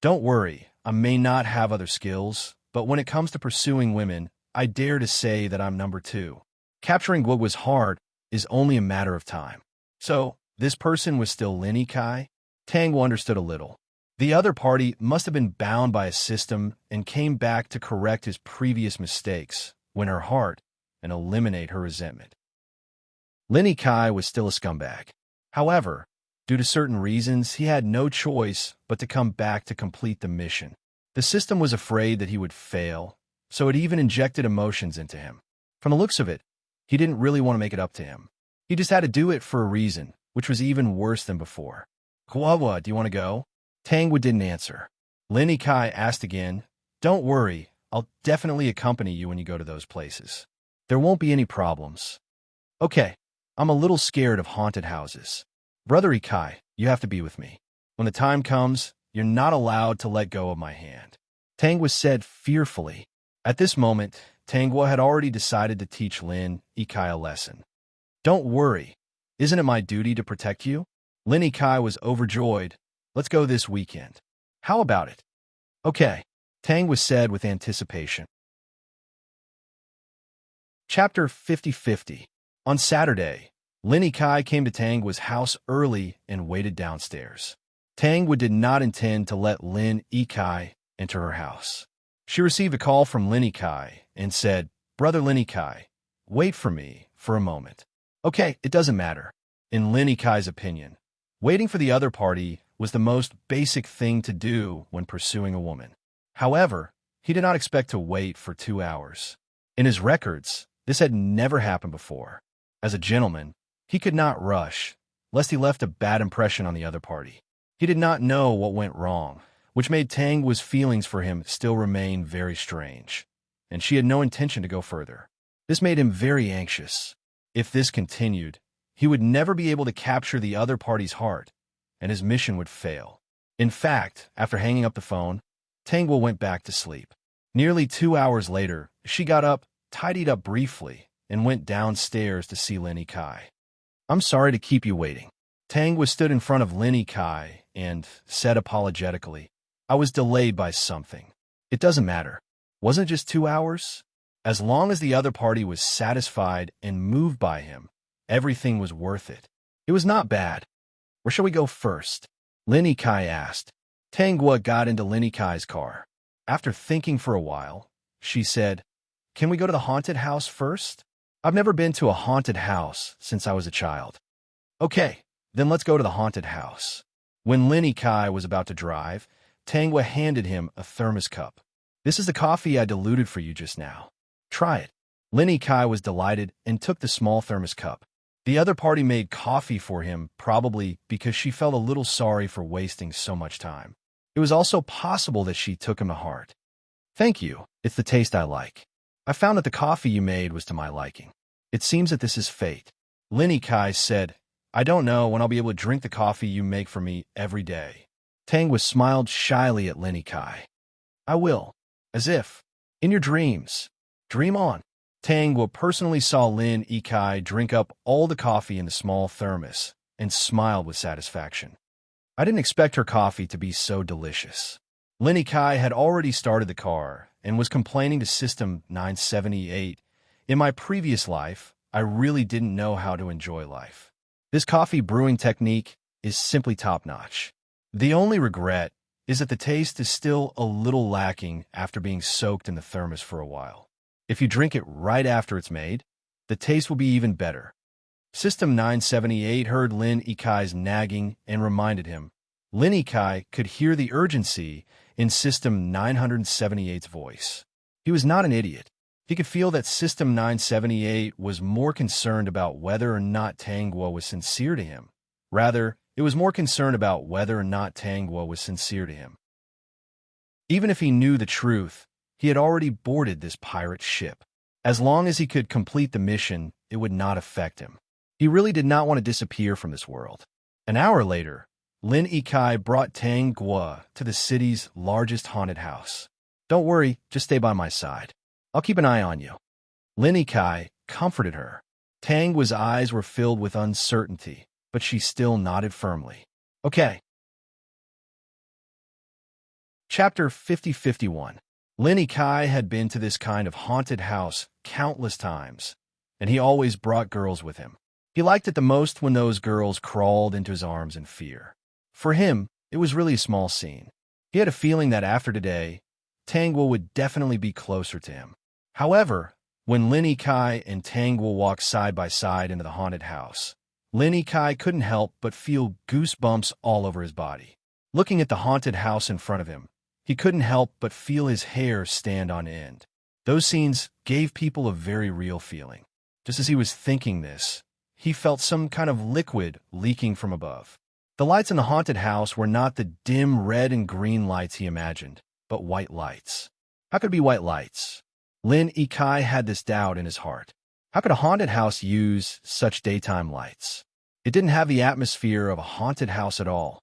Don't worry, I may not have other skills, but when it comes to pursuing women, I dare to say that I'm number 2. Capturing what was hard is only a matter of time. So, this person was still Lin Kai? Tang understood a little. The other party must have been bound by a system and came back to correct his previous mistakes, win her heart, and eliminate her resentment. Lin Kai was still a scumbag. However, due to certain reasons, he had no choice but to come back to complete the mission. The system was afraid that he would fail, so it even injected emotions into him. From the looks of it, he didn't really want to make it up to him. He just had to do it for a reason, which was even worse than before. Kawawa, do you want to go? Tangwa didn't answer. Lin Kai asked again, Don't worry, I'll definitely accompany you when you go to those places. There won't be any problems. Okay, I'm a little scared of haunted houses. Brother Ikai, you have to be with me. When the time comes, you're not allowed to let go of my hand. Tangwa said fearfully. At this moment, Tangwa had already decided to teach Lin Ikai a lesson. Don't worry. Isn't it my duty to protect you? Lin Ikai was overjoyed. Let's go this weekend. How about it? Okay, Tangwa said with anticipation. Chapter 50-50. On Saturday, Lin Ikai came to Tangwa's house early and waited downstairs. Tangwa did not intend to let Lin Ikai enter her house. She received a call from Lin Ikai and said, Brother Lin Ikai, wait for me for a moment. Okay, it doesn't matter. In Lin Ikai's opinion, waiting for the other party was the most basic thing to do when pursuing a woman. However, he did not expect to wait for 2 hours. In his records, this had never happened before. As a gentleman, he could not rush, lest he left a bad impression on the other party. He did not know what went wrong, which made Tangwa's feelings for him still remain very strange, and she had no intention to go further. This made him very anxious. If this continued, he would never be able to capture the other party's heart, and his mission would fail. In fact, after hanging up the phone, Tangwa went back to sleep. Nearly 2 hours later, she got up, tidied up briefly, and went downstairs to see Lin Ikai. I'm sorry to keep you waiting. Tangwa stood in front of Lin Ikai and said apologetically, I was delayed by something. It doesn't matter. Wasn't it just 2 hours? As long as the other party was satisfied and moved by him, everything was worth it. It was not bad. Where shall we go first? Lin Ikai asked. Tangwa got into Lin Ikai's car. After thinking for a while, she said, Can we go to the haunted house first? I've never been to a haunted house since I was a child. Okay, then let's go to the haunted house. When Lin Ikai was about to drive, Tangwa handed him a thermos cup. This is the coffee I diluted for you just now. Try it. Lin Ikai was delighted and took the small thermos cup. The other party made coffee for him, probably because she felt a little sorry for wasting so much time. It was also possible that she took him to heart. Thank you. It's the taste I like. I found that the coffee you made was to my liking. It seems that this is fate. Lin Ikai said, I don't know when I'll be able to drink the coffee you make for me every day. Tangwa smiled shyly at Lin Ikai. I will. As if. In your dreams. Dream on. Tangwa personally saw Lin Ikai drink up all the coffee in the small thermos and smiled with satisfaction. I didn't expect her coffee to be so delicious. Lin Ikai had already started the car and was complaining to System 978, In my previous life, I really didn't know how to enjoy life. This coffee brewing technique is simply top-notch. The only regret is that the taste is still a little lacking after being soaked in the thermos for a while. If you drink it right after it's made, the taste will be even better. System 978 heard Lin Ikai's nagging and reminded him. Lin Ikai could hear the urgency in System 978's voice. He was not an idiot. He could feel that System 978 was more concerned about whether or not Tang Guo was sincere to him. Rather, it was more concerned about whether or not Tang Guo was sincere to him. Even if he knew the truth, he had already boarded this pirate ship. As long as he could complete the mission, it would not affect him. He really did not want to disappear from this world. An hour later, Lin Ikai brought Tang Guo to the city's largest haunted house. Don't worry, just stay by my side. I'll keep an eye on you. Lin Ikai comforted her. Tang Guo's eyes were filled with uncertainty, but she still nodded firmly. Okay. Chapter 50-51. Lin Ikai had been to this kind of haunted house countless times, and he always brought girls with him. He liked it the most when those girls crawled into his arms in fear. For him, it was really a small scene. He had a feeling that after today, Tang Guo would definitely be closer to him. However, when Lin Ikai and Tang Guo walked side by side into the haunted house, Lin Ikai couldn't help but feel goosebumps all over his body. Looking at the haunted house in front of him, he couldn't help but feel his hair stand on end. Those scenes gave people a very real feeling. Just as he was thinking this, he felt some kind of liquid leaking from above. The lights in the haunted house were not the dim red and green lights he imagined, but white lights. How could it be white lights? Lin Ikai had this doubt in his heart. How could a haunted house use such daytime lights? It didn't have the atmosphere of a haunted house at all.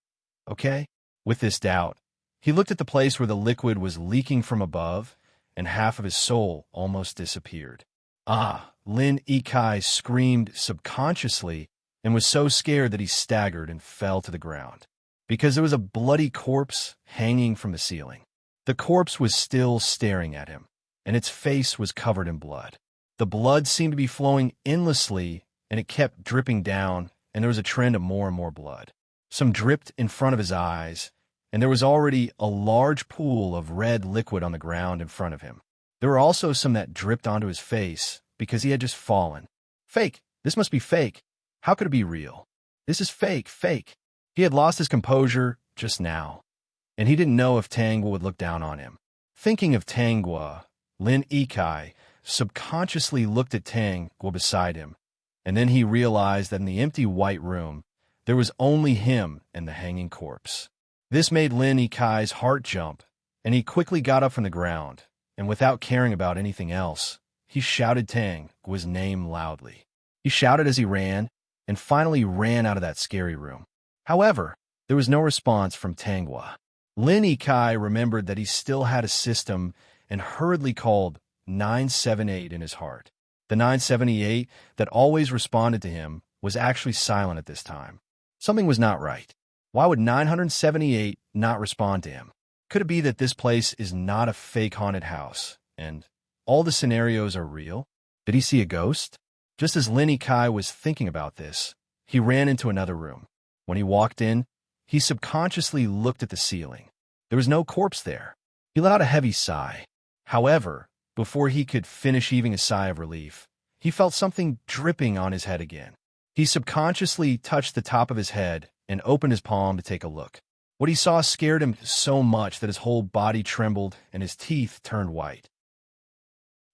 Okay? With this doubt, he looked at the place where the liquid was leaking from above, and half of his soul almost disappeared. Ah! Lin Ikai screamed subconsciously and was so scared that he staggered and fell to the ground. Because there was a bloody corpse hanging from the ceiling. The corpse was still staring at him, and its face was covered in blood. The blood seemed to be flowing endlessly, and it kept dripping down, and there was a trend of more and more blood. Some dripped in front of his eyes, and there was already a large pool of red liquid on the ground in front of him. There were also some that dripped onto his face because he had just fallen. Fake! This must be fake. How could it be real? This is fake, fake. He had lost his composure just now, and he didn't know if Tang Guo would look down on him. Thinking of Tang Guo, Lin Ikai subconsciously looked at Tang Guo beside him, and then he realized that in the empty white room, there was only him and the hanging corpse. This made Lin Ikai's heart jump, and he quickly got up from the ground, and without caring about anything else, he shouted Tang Guo's name loudly. He shouted as he ran, and finally ran out of that scary room. However, there was no response from Tang Guo. Lin Ikai remembered that he still had a system and hurriedly called 978 in his heart. The 978 that always responded to him was actually silent at this time. Something was not right. Why would 978 not respond to him? Could it be that this place is not a fake haunted house, and all the scenarios are real? Did he see a ghost? Just as Lin Ikai was thinking about this, he ran into another room. When he walked in, he subconsciously looked at the ceiling. There was no corpse there. He let out a heavy sigh. However, before he could finish heaving a sigh of relief, he felt something dripping on his head again. He subconsciously touched the top of his head and opened his palm to take a look. What he saw scared him so much that his whole body trembled and his teeth turned white.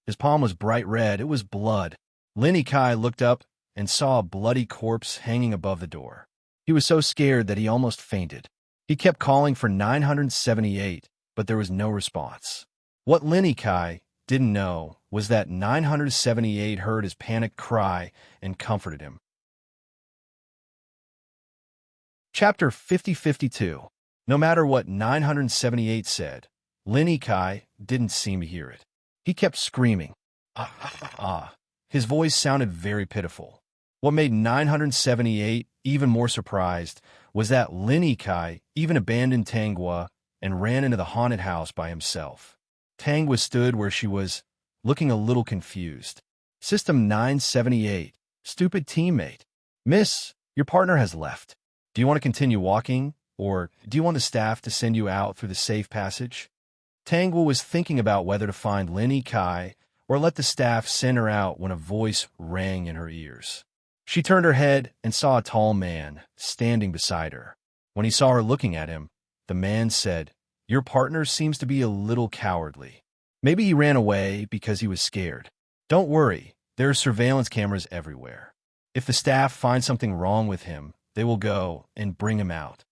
His palm was bright red. It was blood. Lin Ikai looked up and saw a bloody corpse hanging above the door. He was so scared that he almost fainted. He kept calling for 978, but there was no response. What Lin Ikai didn't know was that 978 heard his panicked cry and comforted him. Chapter 50-52. No matter what 978 said, Lin Ikai didn't seem to hear it. He kept screaming, "Ah, ah, ah." His voice sounded very pitiful. What made 978 even more surprised was that Lin Ikai even abandoned Tang Guo and ran into the haunted house by himself. Tang Guo stood where she was, looking a little confused. System 978. Stupid teammate. Miss, your partner has left. Do you want to continue walking, or do you want the staff to send you out through the safe passage? Tangwa was thinking about whether to find Lin Yikai or let the staff send her out when a voice rang in her ears. She turned her head and saw a tall man standing beside her. When he saw her looking at him, the man said, "Your partner seems to be a little cowardly. Maybe he ran away because he was scared. Don't worry, there are surveillance cameras everywhere. If the staff find something wrong with him, they will go and bring him out."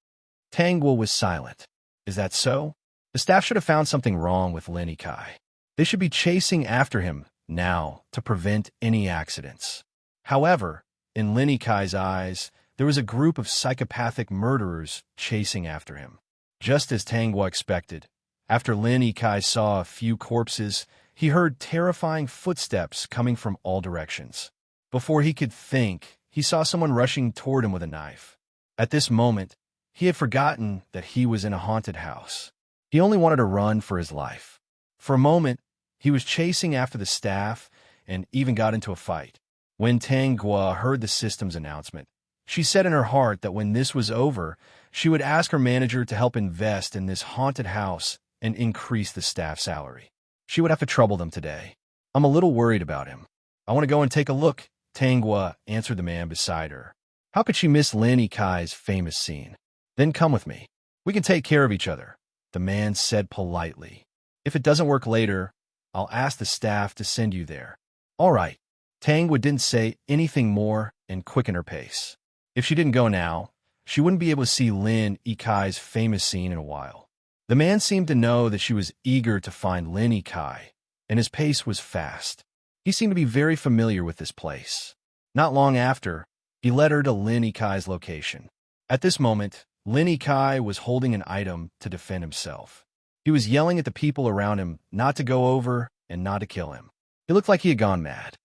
Tangwa was silent. Is that so? The staff should have found something wrong with Lin Yikai. They should be chasing after him now to prevent any accidents. However, in Lin Yikai's eyes, there was a group of psychopathic murderers chasing after him. Just as Tangwa expected, after Lin Yikai saw a few corpses, he heard terrifying footsteps coming from all directions. Before he could think, he saw someone rushing toward him with a knife. At this moment, he had forgotten that he was in a haunted house. He only wanted to run for his life. For a moment, he was chasing after the staff and even got into a fight. When Tangwa heard the system's announcement, she said in her heart that when this was over, she would ask her manager to help invest in this haunted house and increase the staff salary. She would have to trouble them today. I'm a little worried about him. I want to go and take a look, Tangwa answered the man beside her. How could she miss Lin Yikai's famous scene? Then come with me. We can take care of each other, the man said politely. If it doesn't work later, I'll ask the staff to send you there. All right. Tangwa didn't say anything more and quickened her pace. If she didn't go now, she wouldn't be able to see Lin Yikai's famous scene in a while. The man seemed to know that she was eager to find Lin Yikai, and his pace was fast. He seemed to be very familiar with this place. Not long after, he led her to Lin Yikai's location. At this moment, Lin Yikai was holding an item to defend himself. He was yelling at the people around him not to go over and not to kill him. He looked like he had gone mad.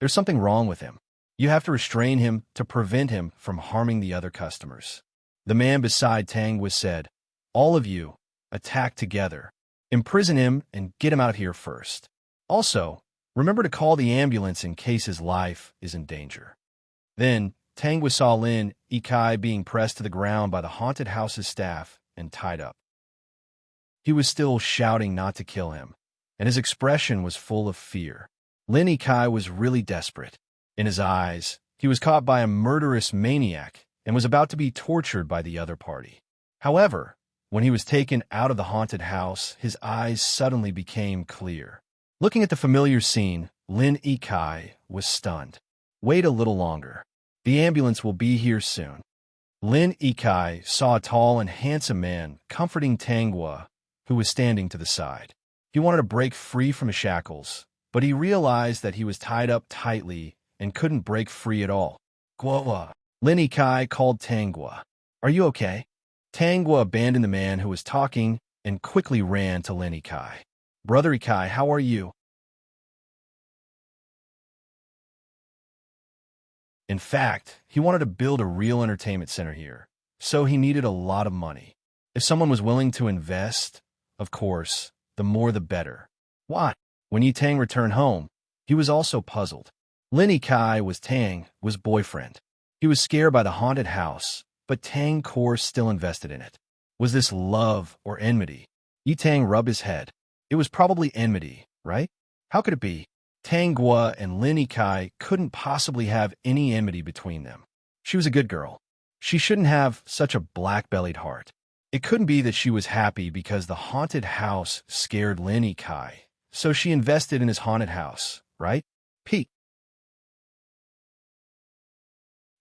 There's something wrong with him. You have to restrain him to prevent him from harming the other customers. The man beside Tangwa said, all of you, attack together. Imprison him and get him out here first. Also, remember to call the ambulance in case his life is in danger. Then, Tangwa saw Lin Yikai being pressed to the ground by the haunted house's staff and tied up. He was still shouting not to kill him, and his expression was full of fear. Lin Yikai was really desperate. In his eyes, he was caught by a murderous maniac and was about to be tortured by the other party. However, when he was taken out of the haunted house, his eyes suddenly became clear. Looking at the familiar scene, Lin Yikai was stunned. Wait a little longer. The ambulance will be here soon. Lin Yikai saw a tall and handsome man comforting Tangwa, who was standing to the side. He wanted to break free from his shackles, but he realized that he was tied up tightly and couldn't break free at all. Guo, Lin Yikai called Tangwa. Are you okay? Tangwa abandoned the man who was talking and quickly ran to Lin Yikai. Brother Yikai, how are you? In fact, he wanted to build a real entertainment center here, so he needed a lot of money. If someone was willing to invest, of course, the more the better. Why? When Yitang returned home, he was also puzzled. Lin Yikai was Tang's boyfriend. He was scared by the haunted house, but Tang Core still invested in it. Was this love or enmity? Yitang rubbed his head. It was probably enmity, right? How could it be? Tangwa and Lin Yikai couldn't possibly have any enmity between them. She was a good girl. She shouldn't have such a black-bellied heart. It couldn't be that she was happy because the haunted house scared Lin Yikai, so she invested in his haunted house, right? Pete.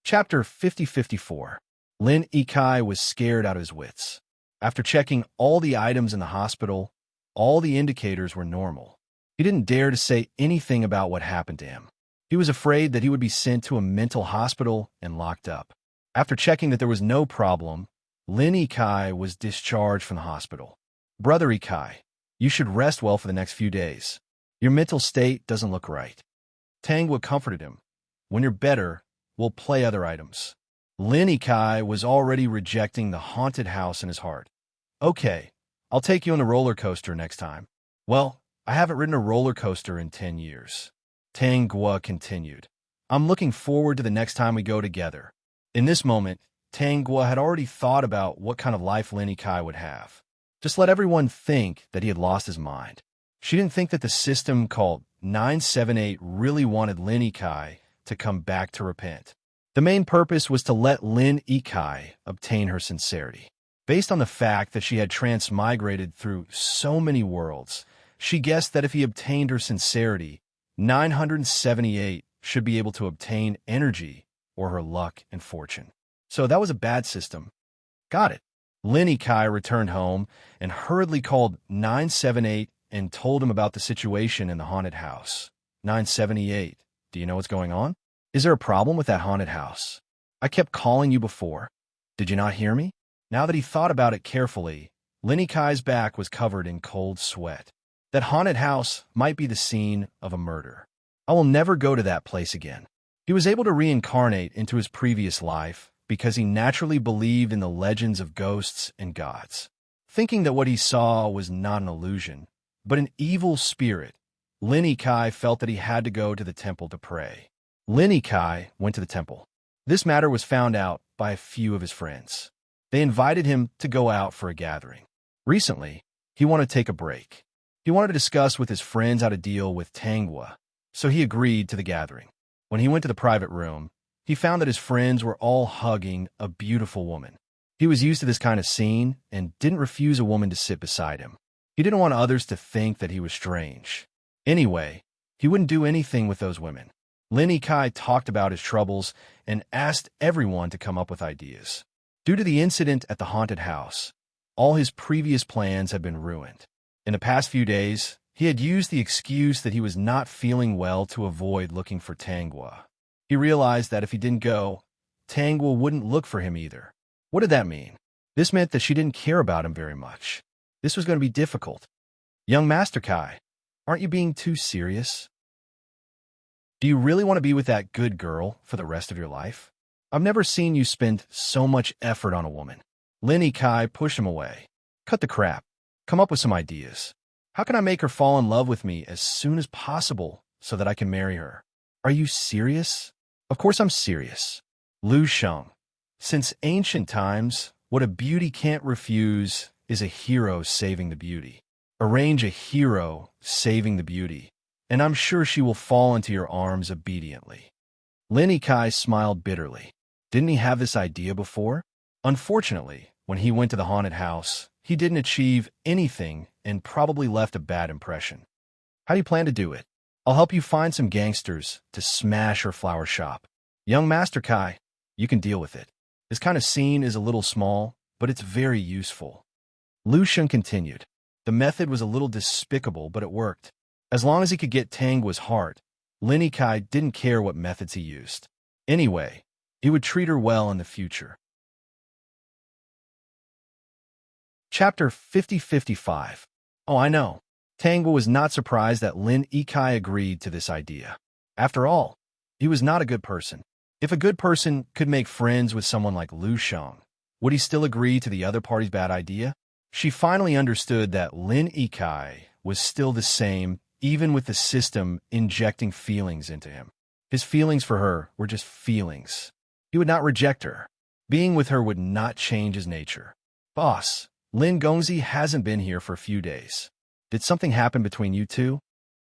Chapter 50-54. Lin Yikai was scared out of his wits. After checking all the items in the hospital, all the indicators were normal. He didn't dare to say anything about what happened to him. He was afraid that he would be sent to a mental hospital and locked up. After checking that there was no problem, Lin Yikai was discharged from the hospital. Brother Yikai, you should rest well for the next few days. Your mental state doesn't look right. Tangwa comforted him. When you're better, we'll play other items. Lin Yikai was already rejecting the haunted house in his heart. Okay, I'll take you on the roller coaster next time. Well, I haven't ridden a roller coaster in 10 years. Tang Gua continued. I'm looking forward to the next time we go together. In this moment, Tang Gua had already thought about what kind of life Lin Kai would have. Just let everyone think that he had lost his mind. She didn't think that the system called 978 really wanted Lin Kai to come back to repent. The main purpose was to let Lin Kai obtain her sincerity. Based on the fact that she had transmigrated through so many worlds, she guessed that if he obtained her sincerity, 978 should be able to obtain energy or her luck and fortune. So that was a bad system. Got it. Lin Kai returned home and hurriedly called 978 and told him about the situation in the haunted house. 978, do you know what's going on? Is there a problem with that haunted house? I kept calling you before. Did you not hear me? Now that he thought about it carefully, Lin Kai's back was covered in cold sweat. That haunted house might be the scene of a murder. I will never go to that place again. He was able to reincarnate into his previous life because he naturally believed in the legends of ghosts and gods. Thinking that what he saw was not an illusion, but an evil spirit, Lin Kai felt that he had to go to the temple to pray. Lin Kai went to the temple. This matter was found out by a few of his friends. They invited him to go out for a gathering. Recently, he wanted to take a break. He wanted to discuss with his friends how to deal with Tang Gua, so he agreed to the gathering. When he went to the private room, he found that his friends were all hugging a beautiful woman. He was used to this kind of scene and didn't refuse a woman to sit beside him. He didn't want others to think that he was strange. Anyway, he wouldn't do anything with those women. Lin Kai talked about his troubles and asked everyone to come up with ideas. Due to the incident at the haunted house, all his previous plans had been ruined. In the past few days, he had used the excuse that he was not feeling well to avoid looking for Tang Gua. He realized that if he didn't go, Tang Gua wouldn't look for him either. What did that mean? This meant that she didn't care about him very much. This was going to be difficult. Young Master Kai, aren't you being too serious? Do you really want to be with that good girl for the rest of your life? I've never seen you spend so much effort on a woman. Lin Kai pushed him away. Cut the crap. Come up with some ideas. How can I make her fall in love with me as soon as possible so that I can marry her? Are you serious? Of course I'm serious. Lu Sheng. Since ancient times, what a beauty can't refuse is a hero saving the beauty. Arrange a hero saving the beauty, and I'm sure she will fall into your arms obediently. Lin Kai smiled bitterly. Didn't he have this idea before? Unfortunately, when he went to the haunted house, he didn't achieve anything and probably left a bad impression. How do you plan to do it? I'll help you find some gangsters to smash her flower shop. Young Master Kai, you can deal with it. This kind of scene is a little small, but it's very useful. Lu Sheng continued. The method was a little despicable, but it worked. As long as he could get Tang Gua's heart, Lin Kai didn't care what methods he used. Anyway, he would treat her well in the future. Chapter 50-55. Oh, I know. Tang Gua was not surprised that Lin Kai agreed to this idea. After all, he was not a good person. If a good person could make friends with someone like Lu Sheng, would he still agree to the other party's bad idea? She finally understood that Lin Kai was still the same, even with the system injecting feelings into him. His feelings for her were just feelings. He would not reject her. Being with her would not change his nature. Boss, Lin Gongzi hasn't been here for a few days. Did something happen between you two?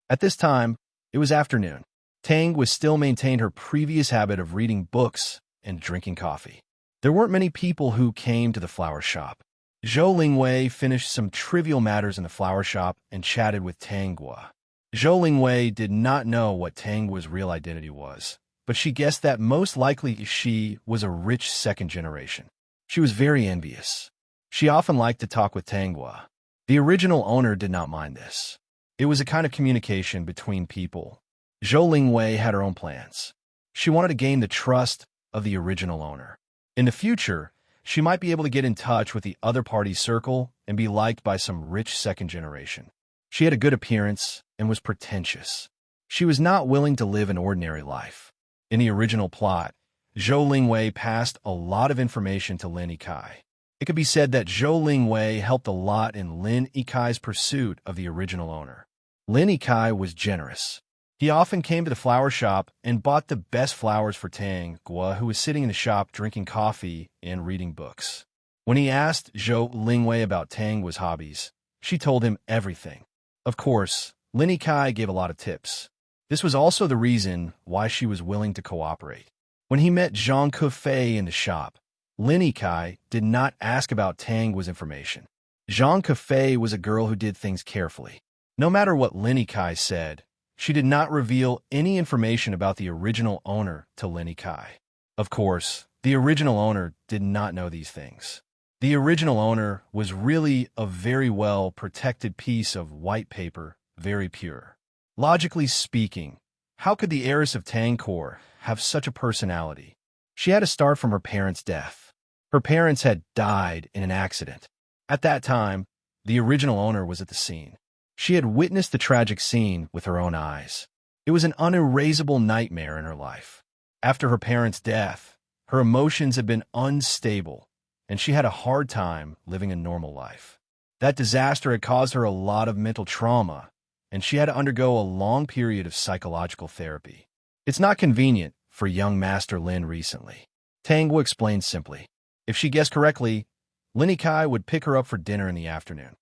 At this time, it was afternoon. Tang was still maintained her previous habit of reading books and drinking coffee. There weren't many people who came to the flower shop. Zhou Lingwei finished some trivial matters in the flower shop and chatted with Tang Gua. Zhou Lingwei did not know what Tang Gua's real identity was, but she guessed that most likely she was a rich second generation. She was very envious. She often liked to talk with Tang Gua. The original owner did not mind this. It was a kind of communication between people. Zhou Lingwei had her own plans. She wanted to gain the trust of the original owner. In the future, she might be able to get in touch with the other party's circle and be liked by some rich second generation. She had a good appearance and was pretentious. She was not willing to live an ordinary life. In the original plot, Zhou Lingwei passed a lot of information to Lin Kai. It could be said that Zhou Lingwei helped a lot in Lin Kai's pursuit of the original owner. Lin Kai was generous. He often came to the flower shop and bought the best flowers for Tang Gua, who was sitting in the shop drinking coffee and reading books. When he asked Zhou Lingwei about Tang Gua's hobbies, she told him everything. Of course, Lin Kai gave a lot of tips. This was also the reason why she was willing to cooperate. When he met Zhang Kefei in the shop, Lin Kai did not ask about Tang Gua's information. Zhang Kefei was a girl who did things carefully. No matter what Lin Kai said, she did not reveal any information about the original owner to Lin Kai. Of course, the original owner did not know these things. The original owner was really a very well-protected piece of white paper, very pure. Logically speaking, how could the heiress of Tangkor have such a personality? She had to start from her parents' death. Her parents had died in an accident. At that time, the original owner was at the scene. She had witnessed the tragic scene with her own eyes. It was an unerasable nightmare in her life. After her parents' death, her emotions had been unstable, and she had a hard time living a normal life. That disaster had caused her a lot of mental trauma, and she had to undergo a long period of psychological therapy. It's not convenient for young Master Lin recently. Tang Wu explained simply. If she guessed correctly, Lin Kai would pick her up for dinner in the afternoon.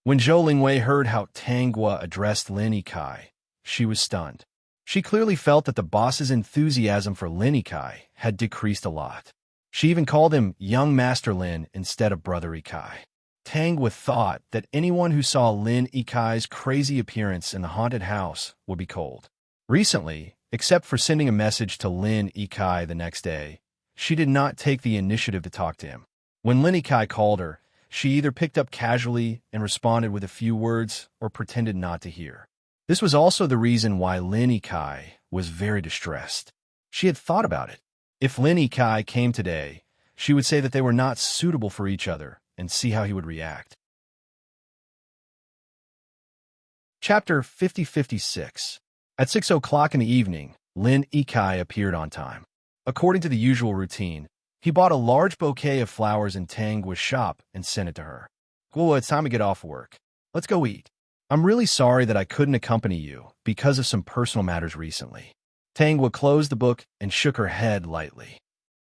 When Zhou Lingwei heard how Tang Guo addressed Lin Kai, she was stunned. She clearly felt that the boss's enthusiasm for Lin Kai had decreased a lot. She even called him young Master Lin instead of Brother Ikai. Tang Guo thought that anyone who saw Lin Ikai's crazy appearance in the haunted house would be cold. Recently, except for sending a message to Lin Ikai the next day, she did not take the initiative to talk to him. When Lin Ikai called her, she either picked up casually and responded with a few words or pretended not to hear. This was also the reason why Lin Ikai was very distressed. She had thought about it. If Lin Ikai came today, she would say that they were not suitable for each other and see how he would react. Chapter 50-56. At 6 o'clock in the evening, Lin Ikai appeared on time. According to the usual routine, he bought a large bouquet of flowers in Tang Guo's shop and sent it to her. Guo, it's time to get off work. Let's go eat. I'm really sorry that I couldn't accompany you because of some personal matters recently. Tang Guo closed the book and shook her head lightly.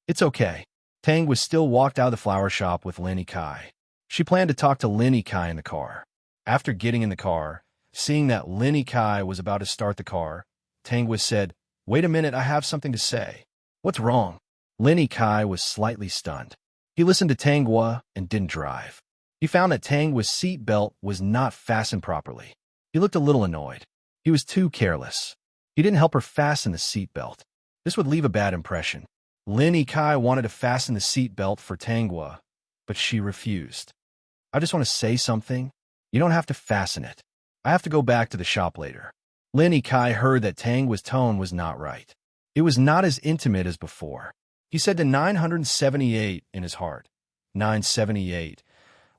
It's okay. Tang Guo still walked out of the flower shop with Lin Kai. She planned to talk to Lin Kai in the car. After getting in the car, seeing that Lin Kai was about to start the car, Tang Guo said, "Wait a minute, I have something to say." "What's wrong?" Lin Kai was slightly stunned. He listened to Tang Guo and didn't drive. He found that Tang Guo's seat belt was not fastened properly. He looked a little annoyed. He was too careless. He didn't help her fasten the seat belt. This would leave a bad impression. Lin Kai wanted to fasten the seat belt for Tang Guo, but she refused. "I just want to say something. You don't have to fasten it. I have to go back to the shop later." Lin Kai heard that Tang Guo's tone was not right. It was not as intimate as before. He said to 978 in his heart, 978,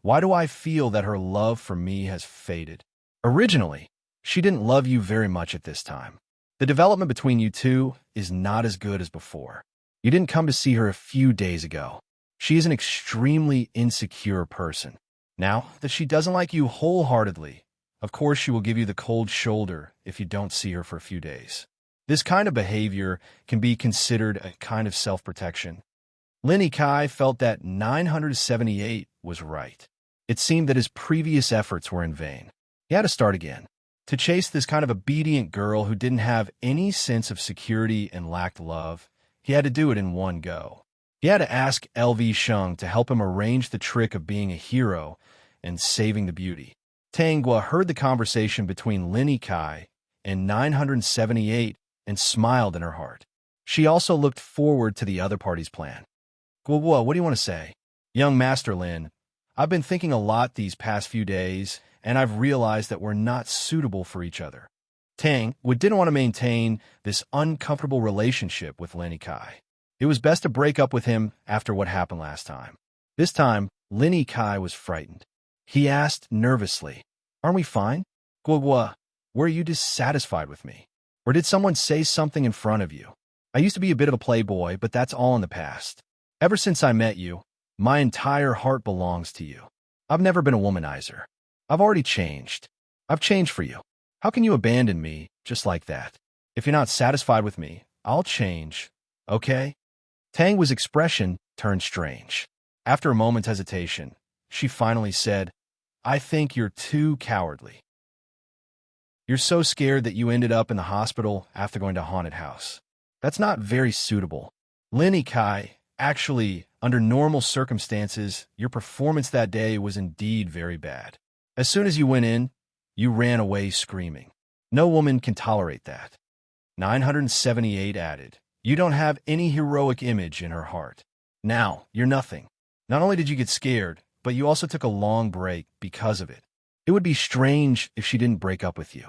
why do I feel that her love for me has faded? Originally, she didn't love you very much at this time. The development between you two is not as good as before. You didn't come to see her a few days ago. She is an extremely insecure person. Now that she doesn't like you wholeheartedly, of course she will give you the cold shoulder if you don't see her for a few days. This kind of behavior can be considered a kind of self-protection. Lin Kai felt that 978 was right. It seemed that his previous efforts were in vain. He had to start again. To chase this kind of obedient girl who didn't have any sense of security and lacked love, he had to do it in one go. He had to ask LV Sheng to help him arrange the trick of being a hero and saving the beauty. Tang Guo heard the conversation between Lin Kai and 978 and smiled in her heart. She also looked forward to the other party's plan. "Guo, what do you want to say?" "Young Master Lin, I've been thinking a lot these past few days, and I've realized that we're not suitable for each other." Tang didn't want to maintain this uncomfortable relationship with Lin Kai. It was best to break up with him after what happened last time. This time, Lin Kai was frightened. He asked nervously, "Aren't we fine? Guo, were you dissatisfied with me? Or did someone say something in front of you? I used to be a bit of a playboy, but that's all in the past. Ever since I met you, my entire heart belongs to you. I've never been a womanizer. I've already changed. I've changed for you. How can you abandon me just like that? If you're not satisfied with me, I'll change, okay? Tang's expression turned strange. After a moment's hesitation, she finally said, I think you're too cowardly. You're so scared that you ended up in the hospital after going to a haunted house. That's not very suitable. Lin Kai, actually, under normal circumstances, your performance that day was indeed very bad. As soon as you went in, you ran away screaming. No woman can tolerate that. 978 added, you don't have any heroic image in her heart. Now, you're nothing. Not only did you get scared, but you also took a long break because of it. It would be strange if she didn't break up with you.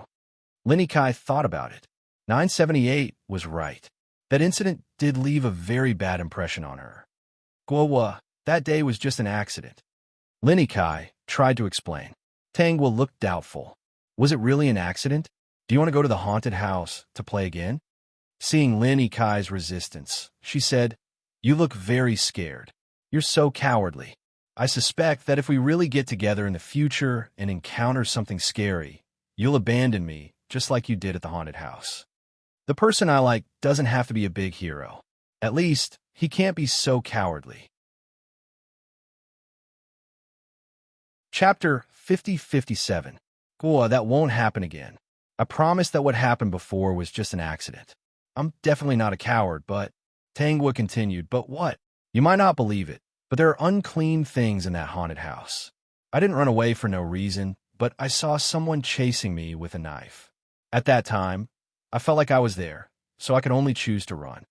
Lin Kai thought about it. 978 was right. That incident did leave a very bad impression on her. Guowa, that day was just an accident. Lin Kai tried to explain. Tangwa looked doubtful. Was it really an accident? Do you want to go to the haunted house to play again? Seeing Lin Kai's resistance, she said, you look very scared. You're so cowardly. I suspect that if we really get together in the future and encounter something scary, you'll abandon me just like you did at the haunted house. The person I like doesn't have to be a big hero. At least, he can't be so cowardly. Chapter 50-57. Gua, that won't happen again. I promise that what happened before was just an accident. I'm definitely not a coward, but... Tangwa continued, but what? You might not believe it, but there are unclean things in that haunted house. I didn't run away for no reason, but I saw someone chasing me with a knife. At that time, I felt like I was there, so I could only choose to run.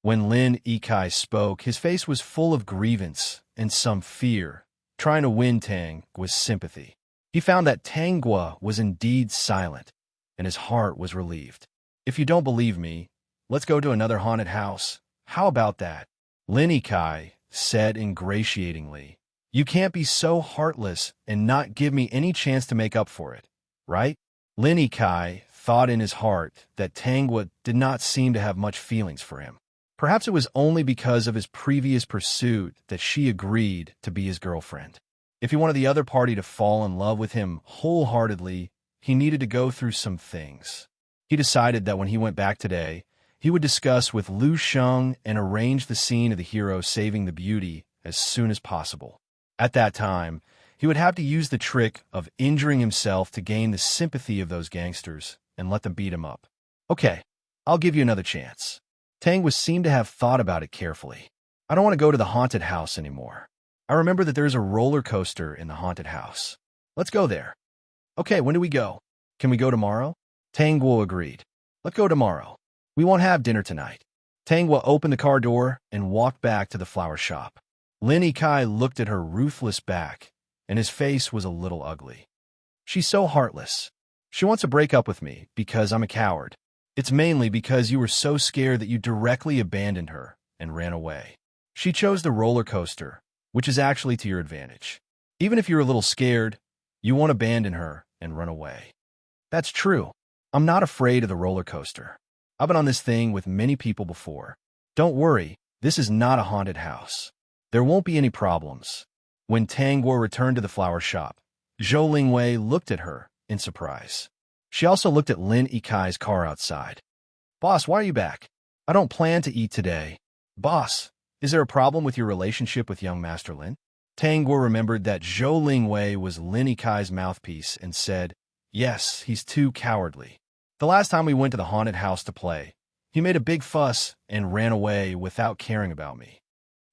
When Lin Kai spoke, his face was full of grievance and some fear, trying to win Tangwa's sympathy. He found that Tangwa was indeed silent, and his heart was relieved. If you don't believe me, let's go to another haunted house. How about that? Lin Kai said ingratiatingly. You can't be so heartless and not give me any chance to make up for it, right? Lin Kai thought in his heart that Tangwa did not seem to have much feelings for him. Perhaps it was only because of his previous pursuit that she agreed to be his girlfriend. If he wanted the other party to fall in love with him wholeheartedly, he needed to go through some things. He decided that when he went back today, he would discuss with Lu Sheng and arrange the scene of the hero saving the beauty as soon as possible. At that time, he would have to use the trick of injuring himself to gain the sympathy of those gangsters and let them beat him up. Okay, I'll give you another chance. Tangwa seemed to have thought about it carefully. I don't want to go to the haunted house anymore. I remember that there's a roller coaster in the haunted house. Let's go there. Okay, when do we go? Can we go tomorrow? Tangwa agreed. Let's go tomorrow. We won't have dinner tonight. Tangwa opened the car door and walked back to the flower shop. Lin Kai looked at her ruthless back, and his face was a little ugly. She's so heartless. She wants to break up with me because I'm a coward. It's mainly because you were so scared that you directly abandoned her and ran away. She chose the roller coaster, which is actually to your advantage. Even if you're a little scared, you won't abandon her and run away. That's true. I'm not afraid of the roller coaster. I've been on this thing with many people before. Don't worry, this is not a haunted house. There won't be any problems. When Tangwa returned to the flower shop, Zhou Lingwei looked at her in surprise. She also looked at Lin Kai's car outside. Boss, why are you back? I don't plan to eat today. Boss, is there a problem with your relationship with young Master Lin? Tangwa remembered that Zhou Lingwei was Lin Kai's mouthpiece and said, yes, he's too cowardly. The last time we went to the haunted house to play, he made a big fuss and ran away without caring about me.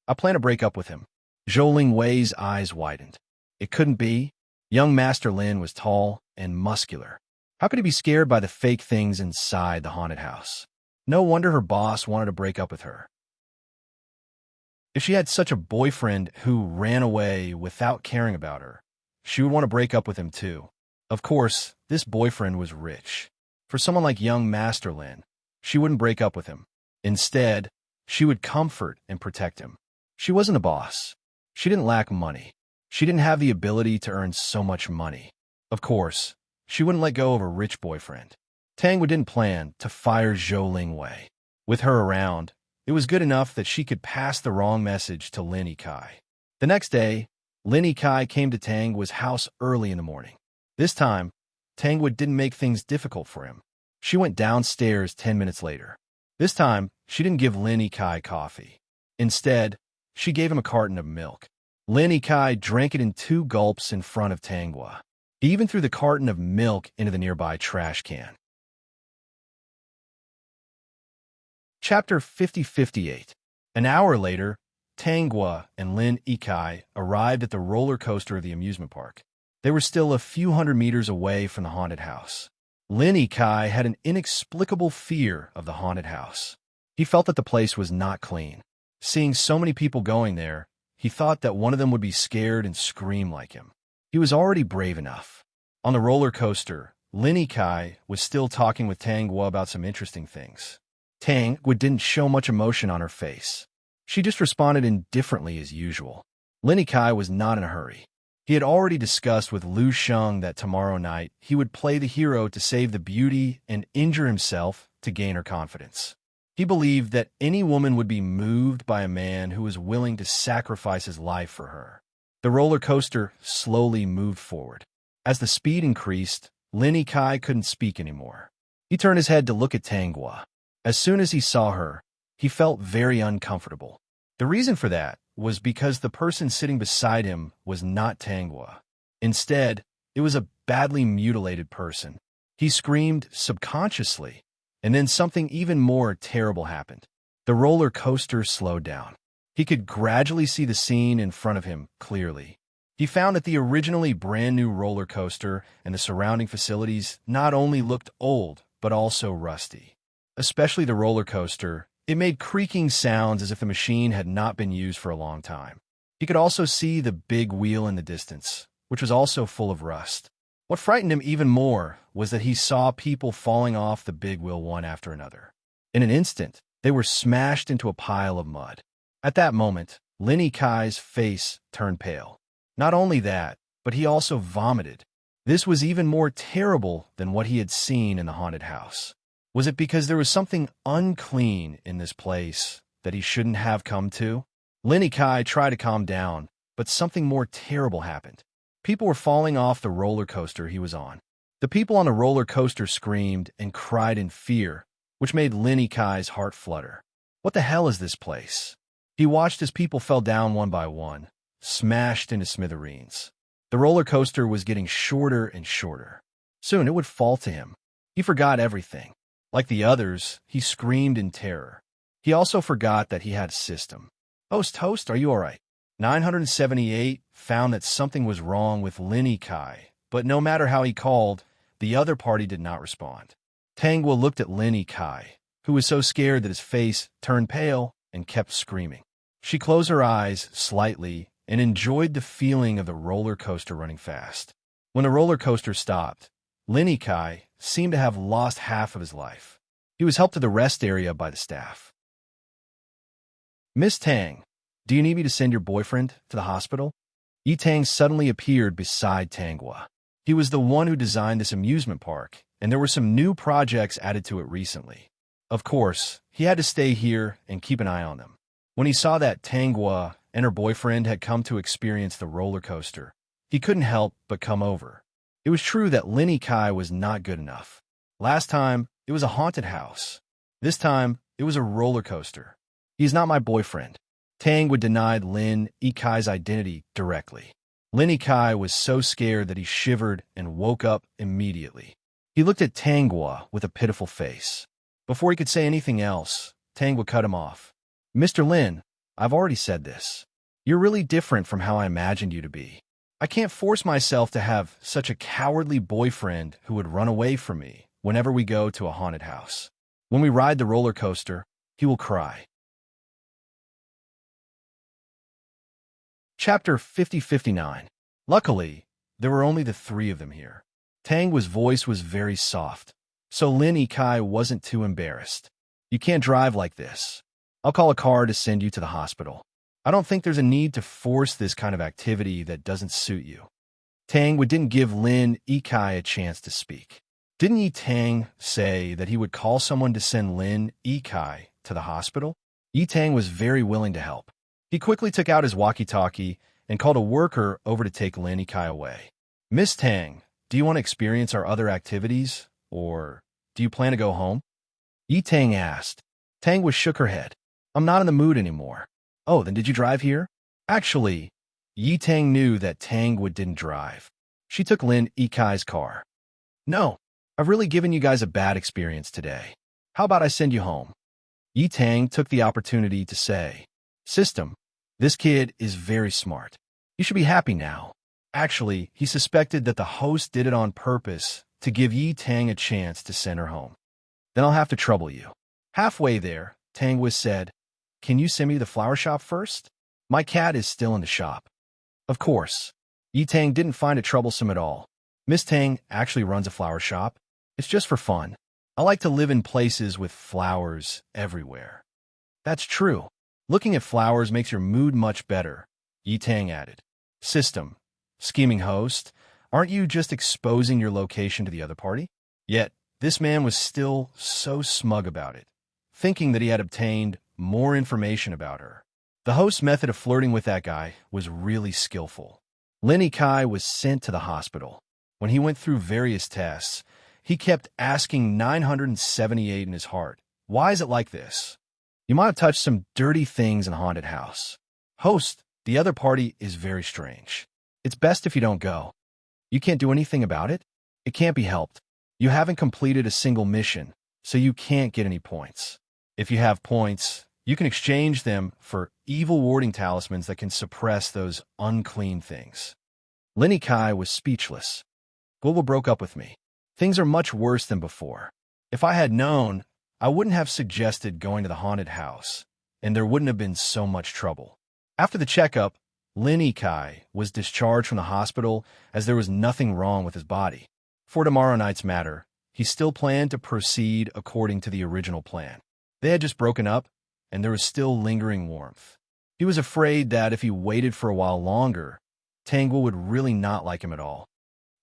I plan to break up with him. Zhou Lingwei's eyes widened. It couldn't be. Young Master Lin was tall and muscular. How could he be scared by the fake things inside the haunted house? No wonder her boss wanted to break up with her. If she had such a boyfriend who ran away without caring about her, she would want to break up with him too. Of course, this boyfriend was rich. For someone like young Master Lin, she wouldn't break up with him. Instead, she would comfort and protect him. She wasn't a boss. She didn't lack money. She didn't have the ability to earn so much money. Of course, she wouldn't let go of a rich boyfriend. Tangwa didn't plan to fire Zhou Lingwei. With her around, it was good enough that she could pass the wrong message to Lin Kai. The next day, Lin Kai came to Tangwa's house early in the morning. This time, Tangwa didn't make things difficult for him. She went downstairs 10 minutes later. This time, she didn't give Lin Ikai coffee. Instead, she gave him a carton of milk. Lin Ikai drank it in 2 gulps in front of Tangwa. He even threw the carton of milk into the nearby trash can. Chapter 50-58. An hour later, Tangwa and Lin Ikai arrived at the roller coaster of the amusement park. They were still a few hundred meters away from the haunted house. Lin Ikai had an inexplicable fear of the haunted house. He felt that the place was not clean. Seeing so many people going there, he thought that one of them would be scared and scream like him. He was already brave enough. On the roller coaster, Lin Ikai was still talking with Tangwa about some interesting things. Tangwa didn't show much emotion on her face. She just responded indifferently as usual. Lin Ikai was not in a hurry. He had already discussed with Lu Sheng that tomorrow night he would play the hero to save the beauty and injure himself to gain her confidence. He believed that any woman would be moved by a man who was willing to sacrifice his life for her. The roller coaster slowly moved forward. As the speed increased, Lin Ikai couldn't speak anymore. He turned his head to look at Tangwa. As soon as he saw her, he felt very uncomfortable. The reason for that was because the person sitting beside him was not Tangwa. Instead, it was a badly mutilated person. He screamed subconsciously, and then something even more terrible happened. The roller coaster slowed down. He could gradually see the scene in front of him clearly. He found that the originally brand new roller coaster and the surrounding facilities not only looked old, but also rusty. Especially the roller coaster, it made creaking sounds as if the machine had not been used for a long time. He could also see the big wheel in the distance, which was also full of rust. What frightened him even more was that he saw people falling off the big wheel one after another. In an instant, they were smashed into a pile of mud. At that moment, Lin Ikai's face turned pale. Not only that, but he also vomited. This was even more terrible than what he had seen in the haunted house. Was it because there was something unclean in this place that he shouldn't have come to? Lin Ikai tried to calm down, but something more terrible happened. People were falling off the roller coaster he was on. The people on the roller coaster screamed and cried in fear, which made Lin Ikai's heart flutter. What the hell is this place? He watched as people fell down one by one, smashed into smithereens. The roller coaster was getting shorter and shorter. Soon it would fall to him. He forgot everything. Like the others, he screamed in terror. He also forgot that he had a system. Host, are you all right? 978 found that something was wrong with Lin Ikai, but no matter how he called, the other party did not respond. Tangwa looked at Lin Ikai, who was so scared that his face turned pale and kept screaming. She closed her eyes slightly and enjoyed the feeling of the roller coaster running fast. When the roller coaster stopped, Lin Ikai seemed to have lost half of his life. He was helped to the rest area by the staff. Miss Tang, do you need me to send your boyfriend to the hospital? Yi Tang suddenly appeared beside Tangwa. He was the one who designed this amusement park, and there were some new projects added to it recently. Of course, he had to stay here and keep an eye on them. When he saw that Tangwa and her boyfriend had come to experience the roller coaster, he couldn't help but come over. It was true that Lin Ikai was not good enough. Last time, it was a haunted house. This time, it was a roller coaster. He's not my boyfriend. Tangwa denied Lin Ikai's identity directly. Lin Ikai was so scared that he shivered and woke up immediately. He looked at Tangwa with a pitiful face. Before he could say anything else, Tangwa cut him off. Mr. Lin, I've already said this. You're really different from how I imagined you to be. I can't force myself to have such a cowardly boyfriend who would run away from me whenever we go to a haunted house. When we ride the roller coaster, he will cry. Chapter 50-59. Luckily, there were only the 3 of them here. Tangwa's voice was very soft, so Lin Ikai wasn't too embarrassed. You can't drive like this. I'll call a car to send you to the hospital. I don't think there's a need to force this kind of activity that doesn't suit you. Tangwa didn't give Lin Ikai a chance to speak. Didn't Yi Tang say that he would call someone to send Lin Ikai to the hospital? Yi Tang was very willing to help. He quickly took out his walkie-talkie and called a worker over to take Lin Ikai away. Miss Tang, do you want to experience our other activities, or do you plan to go home? Yi Tang asked. Tang was shook her head. I'm not in the mood anymore. Oh, then did you drive here? Actually, Yi Tang knew that Tangwa didn't drive. She took Lin Yikai's car. No, I've really given you guys a bad experience today. How about I send you home? Yi Tang took the opportunity to say, System, this kid is very smart. You should be happy now. Actually, he suspected that the host did it on purpose to give Yi Tang a chance to send her home. Then I'll have to trouble you. Halfway there, Tangwa said, Can you send me to the flower shop first? My cat is still in the shop. Of course. Yi Tang didn't find it troublesome at all. Miss Tang actually runs a flower shop. It's just for fun. I like to live in places with flowers everywhere. That's true. Looking at flowers makes your mood much better, Yi Tang added. System, scheming host, aren't you just exposing your location to the other party? Yet, this man was still so smug about it, thinking that he had obtained more information about her. The host's method of flirting with that guy was really skillful. Lin Kai was sent to the hospital. When he went through various tests, he kept asking 978 in his heart, Why is it like this? You might have touched some dirty things in a haunted house. Host, the other party is very strange. It's best if you don't go. You can't do anything about it? It can't be helped. You haven't completed a single mission, so you can't get any points. If you have points, you can exchange them for evil warding talismans that can suppress those unclean things. Lin Kai was speechless. Global broke up with me. Things are much worse than before. If I had known, I wouldn't have suggested going to the haunted house, and there wouldn't have been so much trouble. After the checkup, Lin Kai was discharged from the hospital as there was nothing wrong with his body. For tomorrow night's matter, he still planned to proceed according to the original plan. They had just broken up, and there was still lingering warmth. He was afraid that if he waited for a while longer, Tangwa would really not like him at all.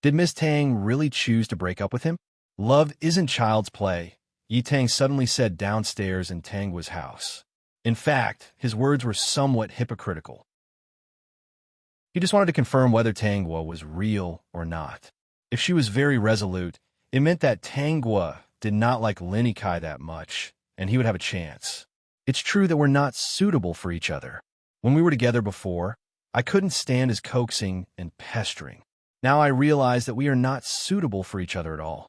Did Miss Tang really choose to break up with him? Love isn't child's play, Yi Tang suddenly said downstairs in Tangwa's house. In fact, his words were somewhat hypocritical. He just wanted to confirm whether Tangwa was real or not. If she was very resolute, it meant that Tangwa did not like Lin Kai that much, and he would have a chance. It's true that we're not suitable for each other. When we were together before, I couldn't stand his coaxing and pestering. Now I realize that we are not suitable for each other at all.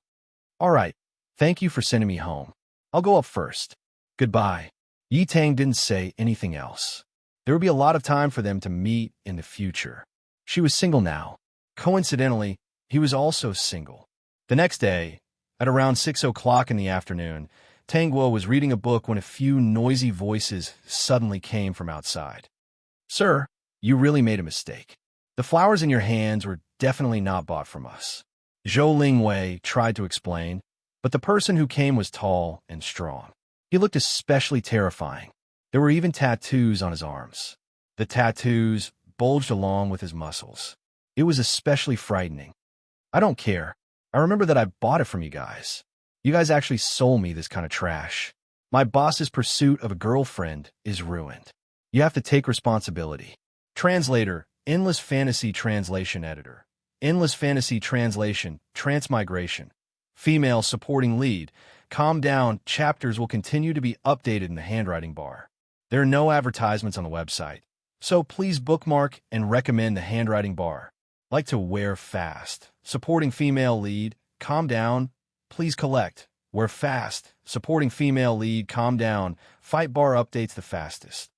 All right, thank you for sending me home. I'll go up first. Goodbye. Yi Tang didn't say anything else. There would be a lot of time for them to meet in the future. She was single now. Coincidentally, he was also single. The next day, at around 6 o'clock in the afternoon, Tangwa was reading a book when a few noisy voices suddenly came from outside. Sir, you really made a mistake. The flowers in your hands were definitely not bought from us. Zhou Lingwei tried to explain, but the person who came was tall and strong. He looked especially terrifying. There were even tattoos on his arms. The tattoos bulged along with his muscles. It was especially frightening. I don't care. I remember that I bought it from you guys. You guys actually sold me this kind of trash. My boss's pursuit of a girlfriend is ruined. You have to take responsibility. Translator, Endless Fantasy Translation Editor. Endless Fantasy Translation, Transmigration. Female supporting lead. Calm down, chapters will continue to be updated in the handwriting bar. There are no advertisements on the website, so please bookmark and recommend the handwriting bar. Like to wear fast. Supporting female lead. Calm down. Please collect. Wear fast. Supporting female lead. Calm down. Fight bar updates the fastest.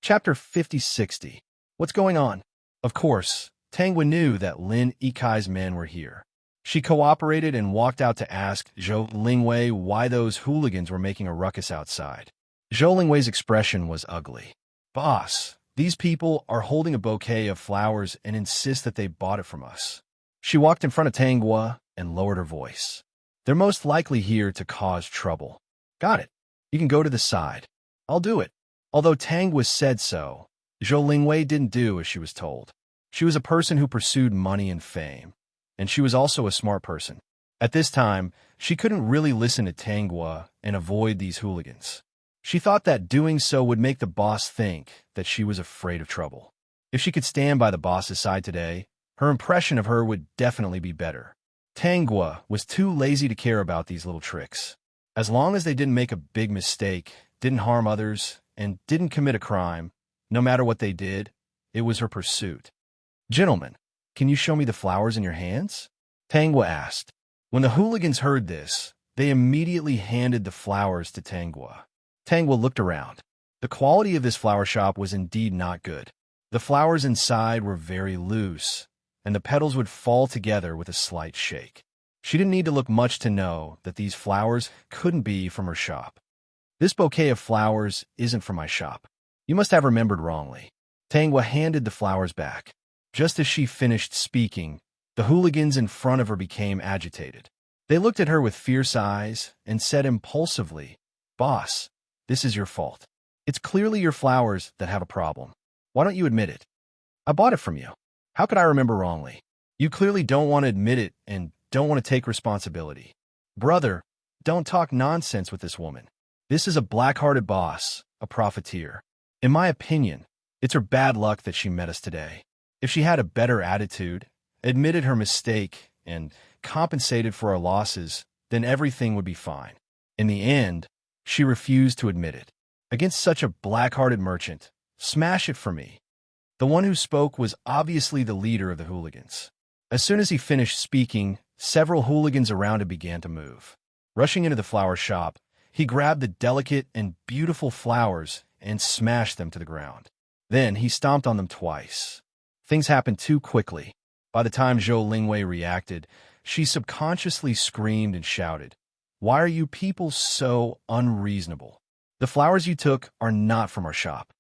Chapter 5060. What's going on? Of course, Tangwa knew that Lin Yikai's men were here. She cooperated and walked out to ask Zhou Lingwei why those hooligans were making a ruckus outside. Zhou Lingwei's expression was ugly. Boss, these people are holding a bouquet of flowers and insist that they bought it from us. She walked in front of Tangwa and lowered her voice. They're most likely here to cause trouble. Got it. You can go to the side. I'll do it. Although Tangwa said so, Zhou Lingwei didn't do as she was told. She was a person who pursued money and fame, and she was also a smart person. At this time, she couldn't really listen to Tangwa and avoid these hooligans. She thought that doing so would make the boss think that she was afraid of trouble. If she could stand by the boss's side today, her impression of her would definitely be better. Tangua was too lazy to care about these little tricks. As long as they didn't make a big mistake, didn't harm others, and didn't commit a crime, no matter what they did, it was her pursuit. "Gentlemen, can you show me the flowers in your hands?" Tangua asked. When the hooligans heard this, they immediately handed the flowers to Tangua. Tangua looked around. The quality of this flower shop was indeed not good. The flowers inside were very loose, and the petals would fall together with a slight shake. She didn't need to look much to know that these flowers couldn't be from her shop. "This bouquet of flowers isn't from my shop. You must have remembered wrongly." Tangua handed the flowers back. Just as she finished speaking, the hooligans in front of her became agitated. They looked at her with fierce eyes and said impulsively, "Boss, this is your fault. It's clearly your flowers that have a problem. Why don't you admit it? I bought it from you. How could I remember wrongly? You clearly don't want to admit it and don't want to take responsibility. Brother, don't talk nonsense with this woman. This is a black-hearted boss, a profiteer. In my opinion, it's her bad luck that she met us today. If she had a better attitude, admitted her mistake, and compensated for her losses, then everything would be fine. In the end, she refused to admit it. Against such a black-hearted merchant, smash it for me." The one who spoke was obviously the leader of the hooligans. As soon as he finished speaking, several hooligans around him began to move. Rushing into the flower shop, he grabbed the delicate and beautiful flowers and smashed them to the ground. Then he stomped on them twice. Things happened too quickly. By the time Zhou Lingwei reacted, she subconsciously screamed and shouted, "Why are you people so unreasonable? The flowers you took are not from our shop.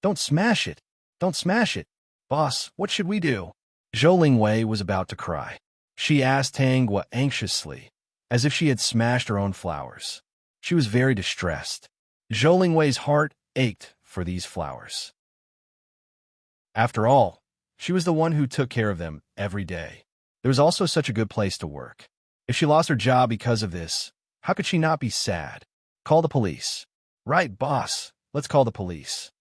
Don't smash it! Don't smash it! Boss, what should we do?" Zhou Lingwei was about to cry. She asked Tangua anxiously, as if she had smashed her own flowers. She was very distressed. Zhou Lingwei's heart ached for these flowers. After all, she was the one who took care of them every day. There was also such a good place to work. If she lost her job because of this, how could she not be sad? "Call the police." "Right, boss. Let's call the police."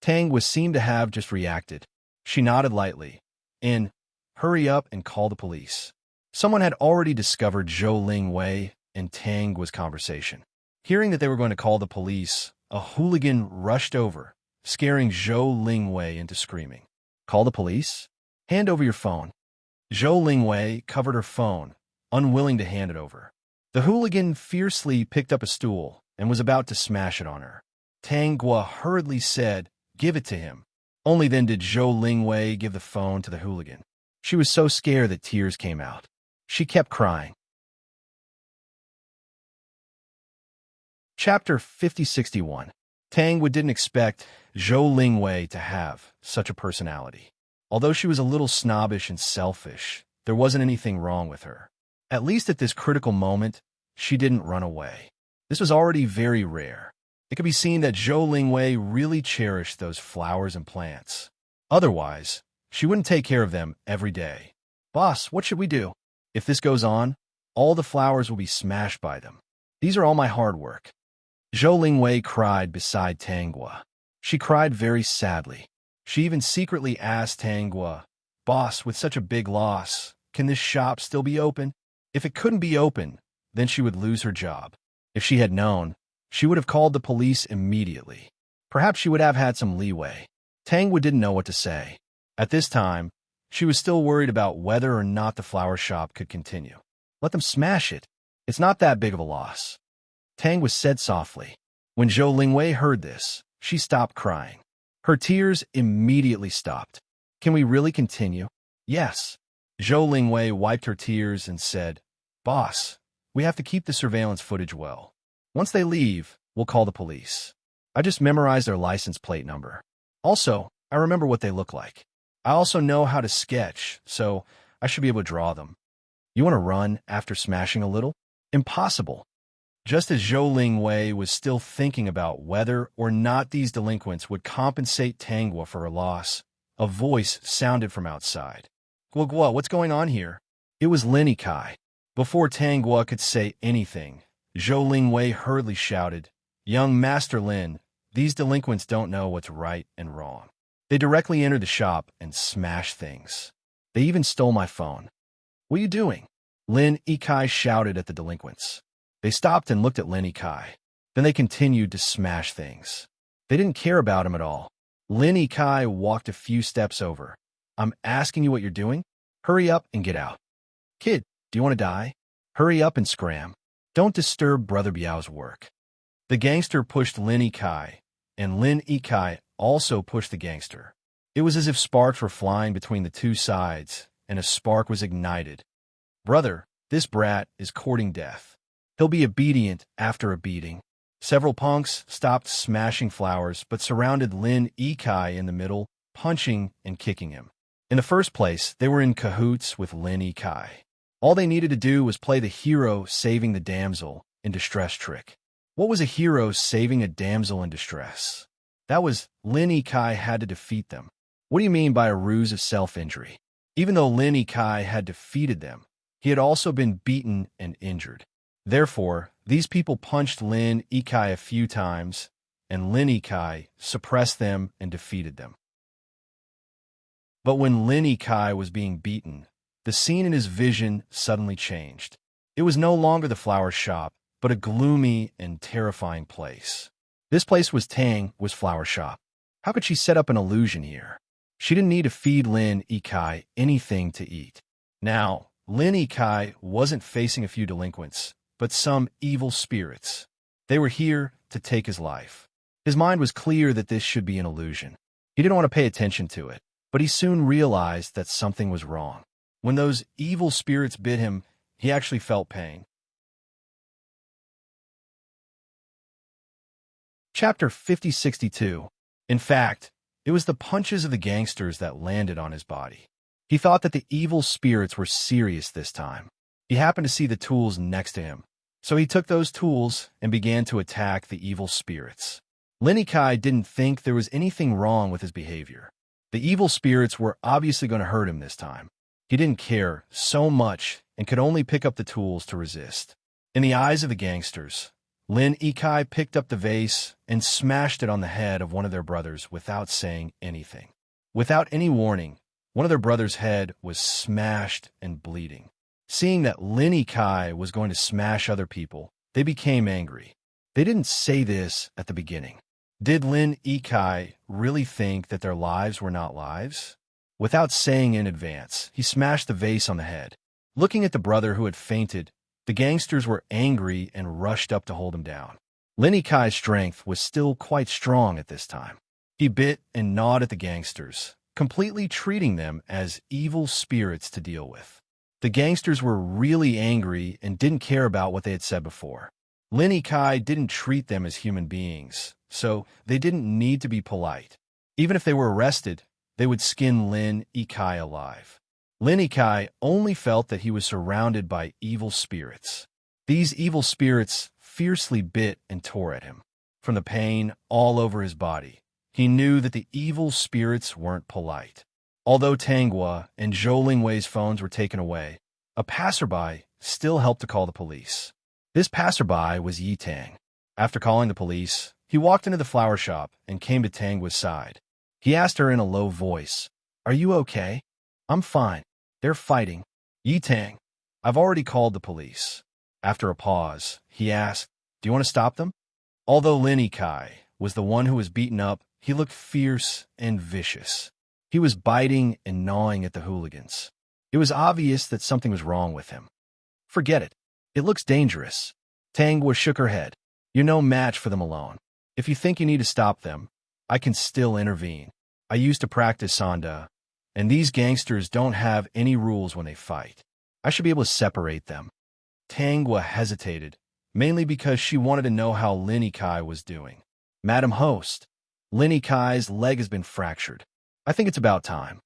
Tangua seemed to have just reacted. She nodded lightly. And, "Hurry up and call the police." Someone had already discovered Zhou Lingwei and Tangua's conversation. Hearing that they were going to call the police, a hooligan rushed over, scaring Zhou Lingwei into screaming. "Call the police? Hand over your phone." Zhou Lingwei covered her phone, unwilling to hand it over. The hooligan fiercely picked up a stool and was about to smash it on her. Tangua hurriedly said, "Give it to him." Only then did Zhou Lingwei give the phone to the hooligan. She was so scared that tears came out. She kept crying. Chapter 5061. Tangua didn't expect Zhou Lingwei to have such a personality. Although she was a little snobbish and selfish, there wasn't anything wrong with her. At least at this critical moment, she didn't run away. This was already very rare. It could be seen that Zhou Lingwei really cherished those flowers and plants. Otherwise, she wouldn't take care of them every day. "Boss, what should we do? If this goes on, all the flowers will be smashed by them. These are all my hard work." Zhou Lingwei cried beside Tangua. She cried very sadly. She even secretly asked Tangua, "Boss, with such a big loss, can this shop still be open?" If it couldn't be open, then she would lose her job. If she had known, she would have called the police immediately. Perhaps she would have had some leeway. Tangua didn't know what to say. At this time, she was still worried about whether or not the flower shop could continue. "Let them smash it. It's not that big of a loss," Tangua said softly. When Zhou Lingwei heard this, she stopped crying. Her tears immediately stopped. "Can we really continue?" "Yes." Zhou Lingwei wiped her tears and said, "Boss, we have to keep the surveillance footage well. Once they leave, we'll call the police. I just memorized their license plate number. Also, I remember what they look like. I also know how to sketch, so I should be able to draw them. You want to run after smashing a little? Impossible." Just as Zhou Lingwei was still thinking about whether or not these delinquents would compensate Tangua for her loss, a voice sounded from outside. "Guo, what's going on here?" It was Lin Kai. Before Tangua could say anything, Zhou Lingwei hurriedly shouted, "Young Master Lin, these delinquents don't know what's right and wrong. They directly entered the shop and smashed things. They even stole my phone. What are you doing? Lin Ikai shouted at the delinquents. They stopped and looked at Lin Ikai. Then they continued to smash things. They didn't care about him at all. Lin Ikai walked a few steps over. I'm asking you what you're doing? Hurry up and get out. Kid, do you want to die? Hurry up and scram. Don't disturb Brother Biao's work. The gangster pushed Lin Ikai, and Lin Ikai also pushed the gangster. It was as if sparks were flying between the two sides, and a spark was ignited. Brother, this brat is courting death. He'll be obedient after a beating. Several punks stopped smashing flowers but surrounded Lin Ikai in the middle, punching and kicking him. In the first place, they were in cahoots with Lin Ikai. All they needed to do was play the hero saving the damsel in distress trick. What was a hero saving a damsel in distress? That was Lin Ikai had to defeat them. What do you mean by a ruse of self-injury? Even though Lin Ikai had defeated them, he had also been beaten and injured. Therefore, these people punched Lin Ikai a few times, and Lin Ikai suppressed them and defeated them. But when Lin Ikai was being beaten, the scene in his vision suddenly changed. It was no longer the flower shop, but a gloomy and terrifying place. This place was Tang's flower shop. How could she set up an illusion here? She didn't need to feed Lin Ikai anything to eat. Now, Lin Ikai wasn't facing a few delinquents, but some evil spirits. They were here to take his life. His mind was clear that this should be an illusion. He didn't want to pay attention to it, but he soon realized that something was wrong. When those evil spirits bit him, he actually felt pain. Chapter 5062. In fact, it was the punches of the gangsters that landed on his body. He thought that the evil spirits were serious this time. He happened to see the tools next to him, so he took those tools and began to attack the evil spirits. Lin Ikai didn't think there was anything wrong with his behavior. The evil spirits were obviously going to hurt him this time. He didn't care so much and could only pick up the tools to resist. In the eyes of the gangsters, Lin Ikai picked up the vase and smashed it on the head of one of their brothers without saying anything. Without any warning, one of their brothers' head was smashed and bleeding. Seeing that Lin Ikai was going to smash other people, they became angry. They didn't say this at the beginning. Did Lin Ikai really think that their lives were not lives? Without saying in advance, he smashed the vase on the head. Looking at the brother who had fainted, the gangsters were angry and rushed up to hold him down. Lin Ikai's strength was still quite strong at this time. He bit and gnawed at the gangsters, completely treating them as evil spirits to deal with. The gangsters were really angry and didn't care about what they had said before. Lin Ikai didn't treat them as human beings, so they didn't need to be polite. Even if they were arrested, they would skin Lin Ikai alive. Lin Ikai only felt that he was surrounded by evil spirits. These evil spirits fiercely bit and tore at him. From the pain all over his body, he knew that the evil spirits weren't polite. Although Tanghua and Zhou Lingwei's phones were taken away, a passerby still helped to call the police. This passerby was Yi Tang. After calling the police, he walked into the flower shop and came to Tanghua's side. He asked her in a low voice, "Are you okay?" "I'm fine. They're fighting." "Yi Tang, I've already called the police." After a pause, he asked, "Do you want to stop them?" Although Lin Ikai was the one who was beaten up, he looked fierce and vicious. He was biting and gnawing at the hooligans. It was obvious that something was wrong with him. "Forget it. It looks dangerous." Tanghua shook her head. "You're no match for them alone. If you think you need to stop them, I can still intervene. I used to practice Sanda, and these gangsters don't have any rules when they fight. I should be able to separate them." Tanghua hesitated, mainly because she wanted to know how Lin Ikai was doing. "Madam Host, Lin Ikai's leg has been fractured. I think it's about time.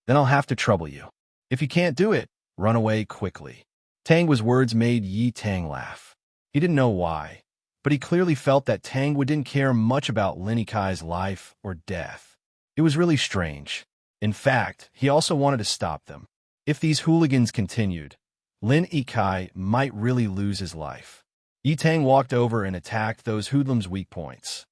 Then I'll have to trouble you. If you can't do it, run away quickly." Tanghua's words made Yi Tang laugh. He didn't know why, but he clearly felt that Tanghua didn't care much about Lin Ikai's life or death. It was really strange. In fact, he also wanted to stop them. If these hooligans continued, Lin Ikai might really lose his life. Yi Tang walked over and attacked those hoodlums' weak points.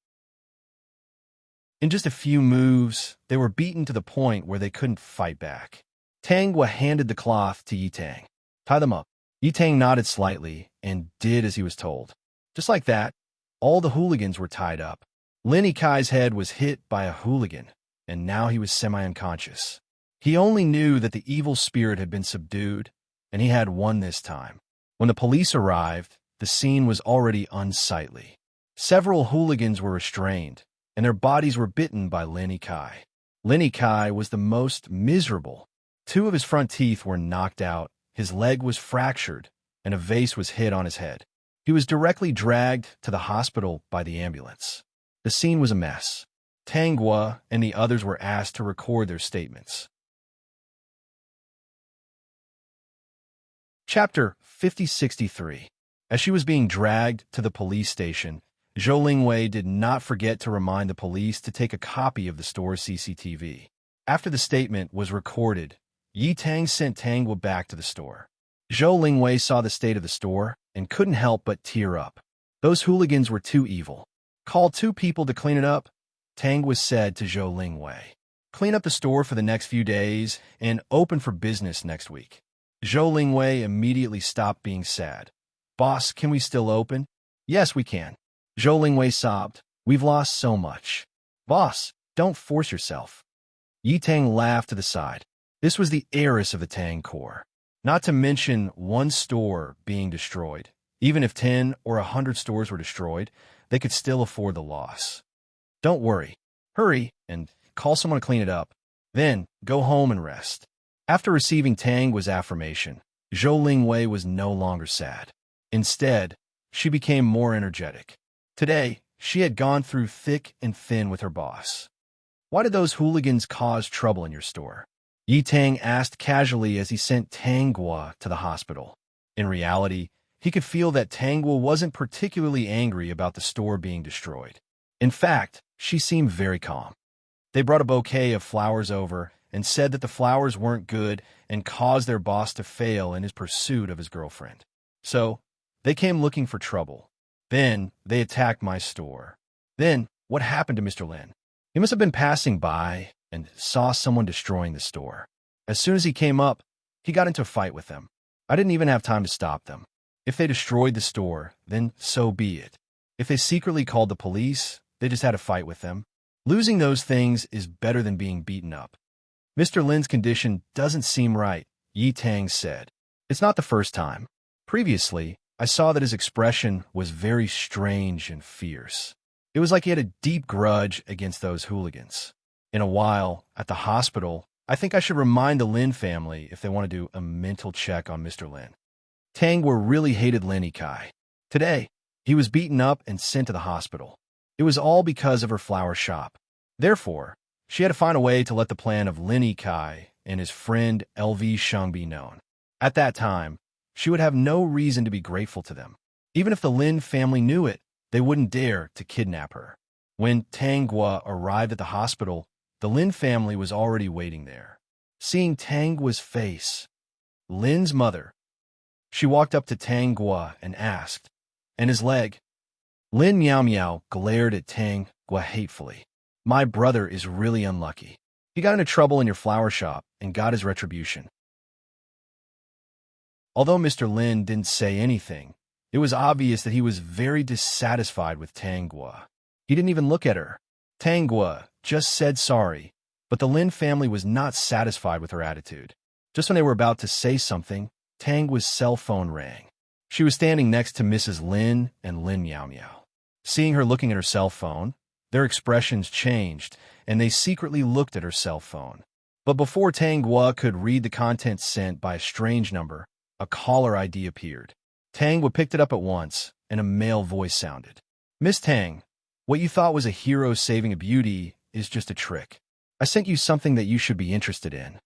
In just a few moves, they were beaten to the point where they couldn't fight back. Tang Gua handed the cloth to Yi Tang. Tie them up. Yi Tang nodded slightly and did as he was told. Just like that, all the hooligans were tied up. Lin Yikai's head was hit by a hooligan, and now he was semi-unconscious. He only knew that the evil spirit had been subdued, and he had won this time. When the police arrived, the scene was already unsightly. Several hooligans were restrained, and their bodies were bitten by Lin Yikai. Lin Yikai was the most miserable. 2 of his front teeth were knocked out, his leg was fractured, and a vase was hit on his head. He was directly dragged to the hospital by the ambulance. The scene was a mess. Tang Gua and the others were asked to record their statements. Chapter 5063. As she was being dragged to the police station, Zhou Lingwei did not forget to remind the police to take a copy of the store's CCTV. After the statement was recorded, Yi Tang sent Tang Gua back to the store. Zhou Lingwei saw the state of the store and couldn't help but tear up. Those hooligans were too evil. Call 2 people to clean it up, Tang Gua said to Zhou Lingwei. Clean up the store for the next few days and open for business next week. Zhou Lingwei immediately stopped being sad. Boss, can we still open? Yes, we can. Zhou Lingwei sobbed. We've lost so much. Boss, don't force yourself. Yi Tang laughed to the side. This was the heiress of the Tang Corps. Not to mention 1 store being destroyed. Even if 10 or 100 stores were destroyed, they could still afford the loss. Don't worry. Hurry and call someone to clean it up. Then go home and rest. After receiving Tang Gua's affirmation, Zhou Lingwei was no longer sad. Instead, she became more energetic. Today, she had gone through thick and thin with her boss. Why did those hooligans cause trouble in your store? Yi Tang asked casually as he sent Tang Gua to the hospital. In reality, he could feel that Tang Gua wasn't particularly angry about the store being destroyed. In fact, she seemed very calm. They brought a bouquet of flowers over and said that the flowers weren't good and caused their boss to fail in his pursuit of his girlfriend. So, they came looking for trouble. Then, they attacked my store. Then, what happened to Mr. Lin? He must have been passing by and saw someone destroying the store. As soon as he came up, he got into a fight with them. I didn't even have time to stop them. If they destroyed the store, then so be it. If they secretly called the police, they just had a fight with them. Losing those things is better than being beaten up. Mr. Lin's condition doesn't seem right, Yi Tang said. It's not the first time. Previously, I saw that his expression was very strange and fierce. It was like he had a deep grudge against those hooligans. In a while, at the hospital, I think I should remind the Lin family if they want to do a mental check on Mr. Lin. Tang Gua really hated Lin Yikai. Today, he was beaten up and sent to the hospital. It was all because of her flower shop. Therefore, she had to find a way to let the plan of Lin Yikai and his friend LV Sheng be known. At that time, she would have no reason to be grateful to them. Even if the Lin family knew it, they wouldn't dare to kidnap her. When Tang Gua arrived at the hospital, the Lin family was already waiting there. Seeing Tang Gua's face, Lin's mother, she walked up to Tang Gua and asked, "And his leg?" Lin Miao Miao glared at Tang Gua hatefully. "My brother is really unlucky. He got into trouble in your flower shop and got his retribution." Although Mr. Lin didn't say anything, it was obvious that he was very dissatisfied with Tang Gua. He didn't even look at her. Tang Gua just said sorry, but the Lin family was not satisfied with her attitude. Just when they were about to say something, Tang Gua's cell phone rang. She was standing next to Mrs. Lin and Lin Miao Miao. Seeing her looking at her cell phone, their expressions changed, and they secretly looked at her cell phone. But before Tang Gua could read the contents sent by a strange number, a caller ID appeared. Tang Gua picked it up at once, and a male voice sounded. "Miss Tang, what you thought was a hero saving a beauty is just a trick. I sent you something that you should be interested in."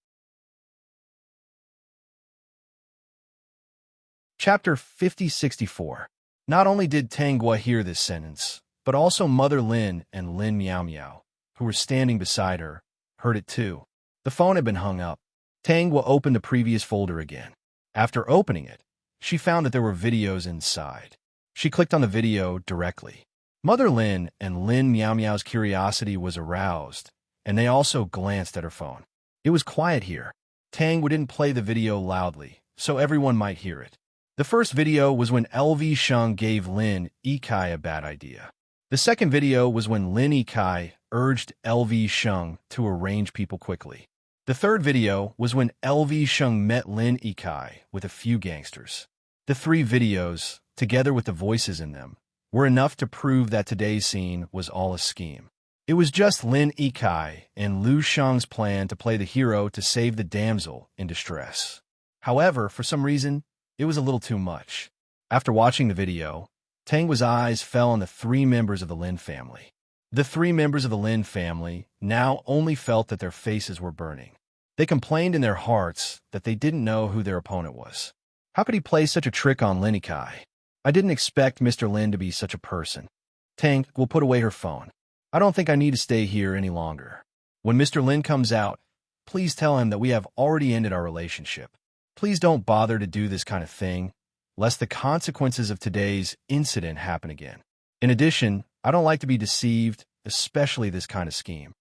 Chapter 5064. Not only did Tang Gua hear this sentence, but also Mother Lin and Lin Miao Miao, who were standing beside her, heard it too. The phone had been hung up. Tang Gua opened the previous folder again. After opening it, she found that there were videos inside. She clicked on the video directly. Mother Lin and Lin Meow Meow's curiosity was aroused, and they also glanced at her phone. It was quiet here. Tang didn't play the video loudly, so everyone might hear it. The first video was when LV Sheng gave Lin Yikai a bad idea. The second video was when Lin Yikai urged LV Sheng to arrange people quickly. The third video was when LV Sheng met Lin Yikai with a few gangsters. The three videos, together with the voices in them, were enough to prove that today's scene was all a scheme. It was just Lin Yikai and Lu Sheng's plan to play the hero to save the damsel in distress. However, for some reason, it was a little too much. After watching the video, Tang's eyes fell on the three members of the Lin family. The three members of the Lin family now only felt that their faces were burning. They complained in their hearts that they didn't know who their opponent was. How could he play such a trick on Lin Yikai? I didn't expect Mr. Lin to be such a person. Tang will put away her phone. I don't think I need to stay here any longer. When Mr. Lin comes out, please tell him that we have already ended our relationship. Please don't bother to do this kind of thing, lest the consequences of today's incident happen again. In addition, I don't like to be deceived, especially this kind of scheme.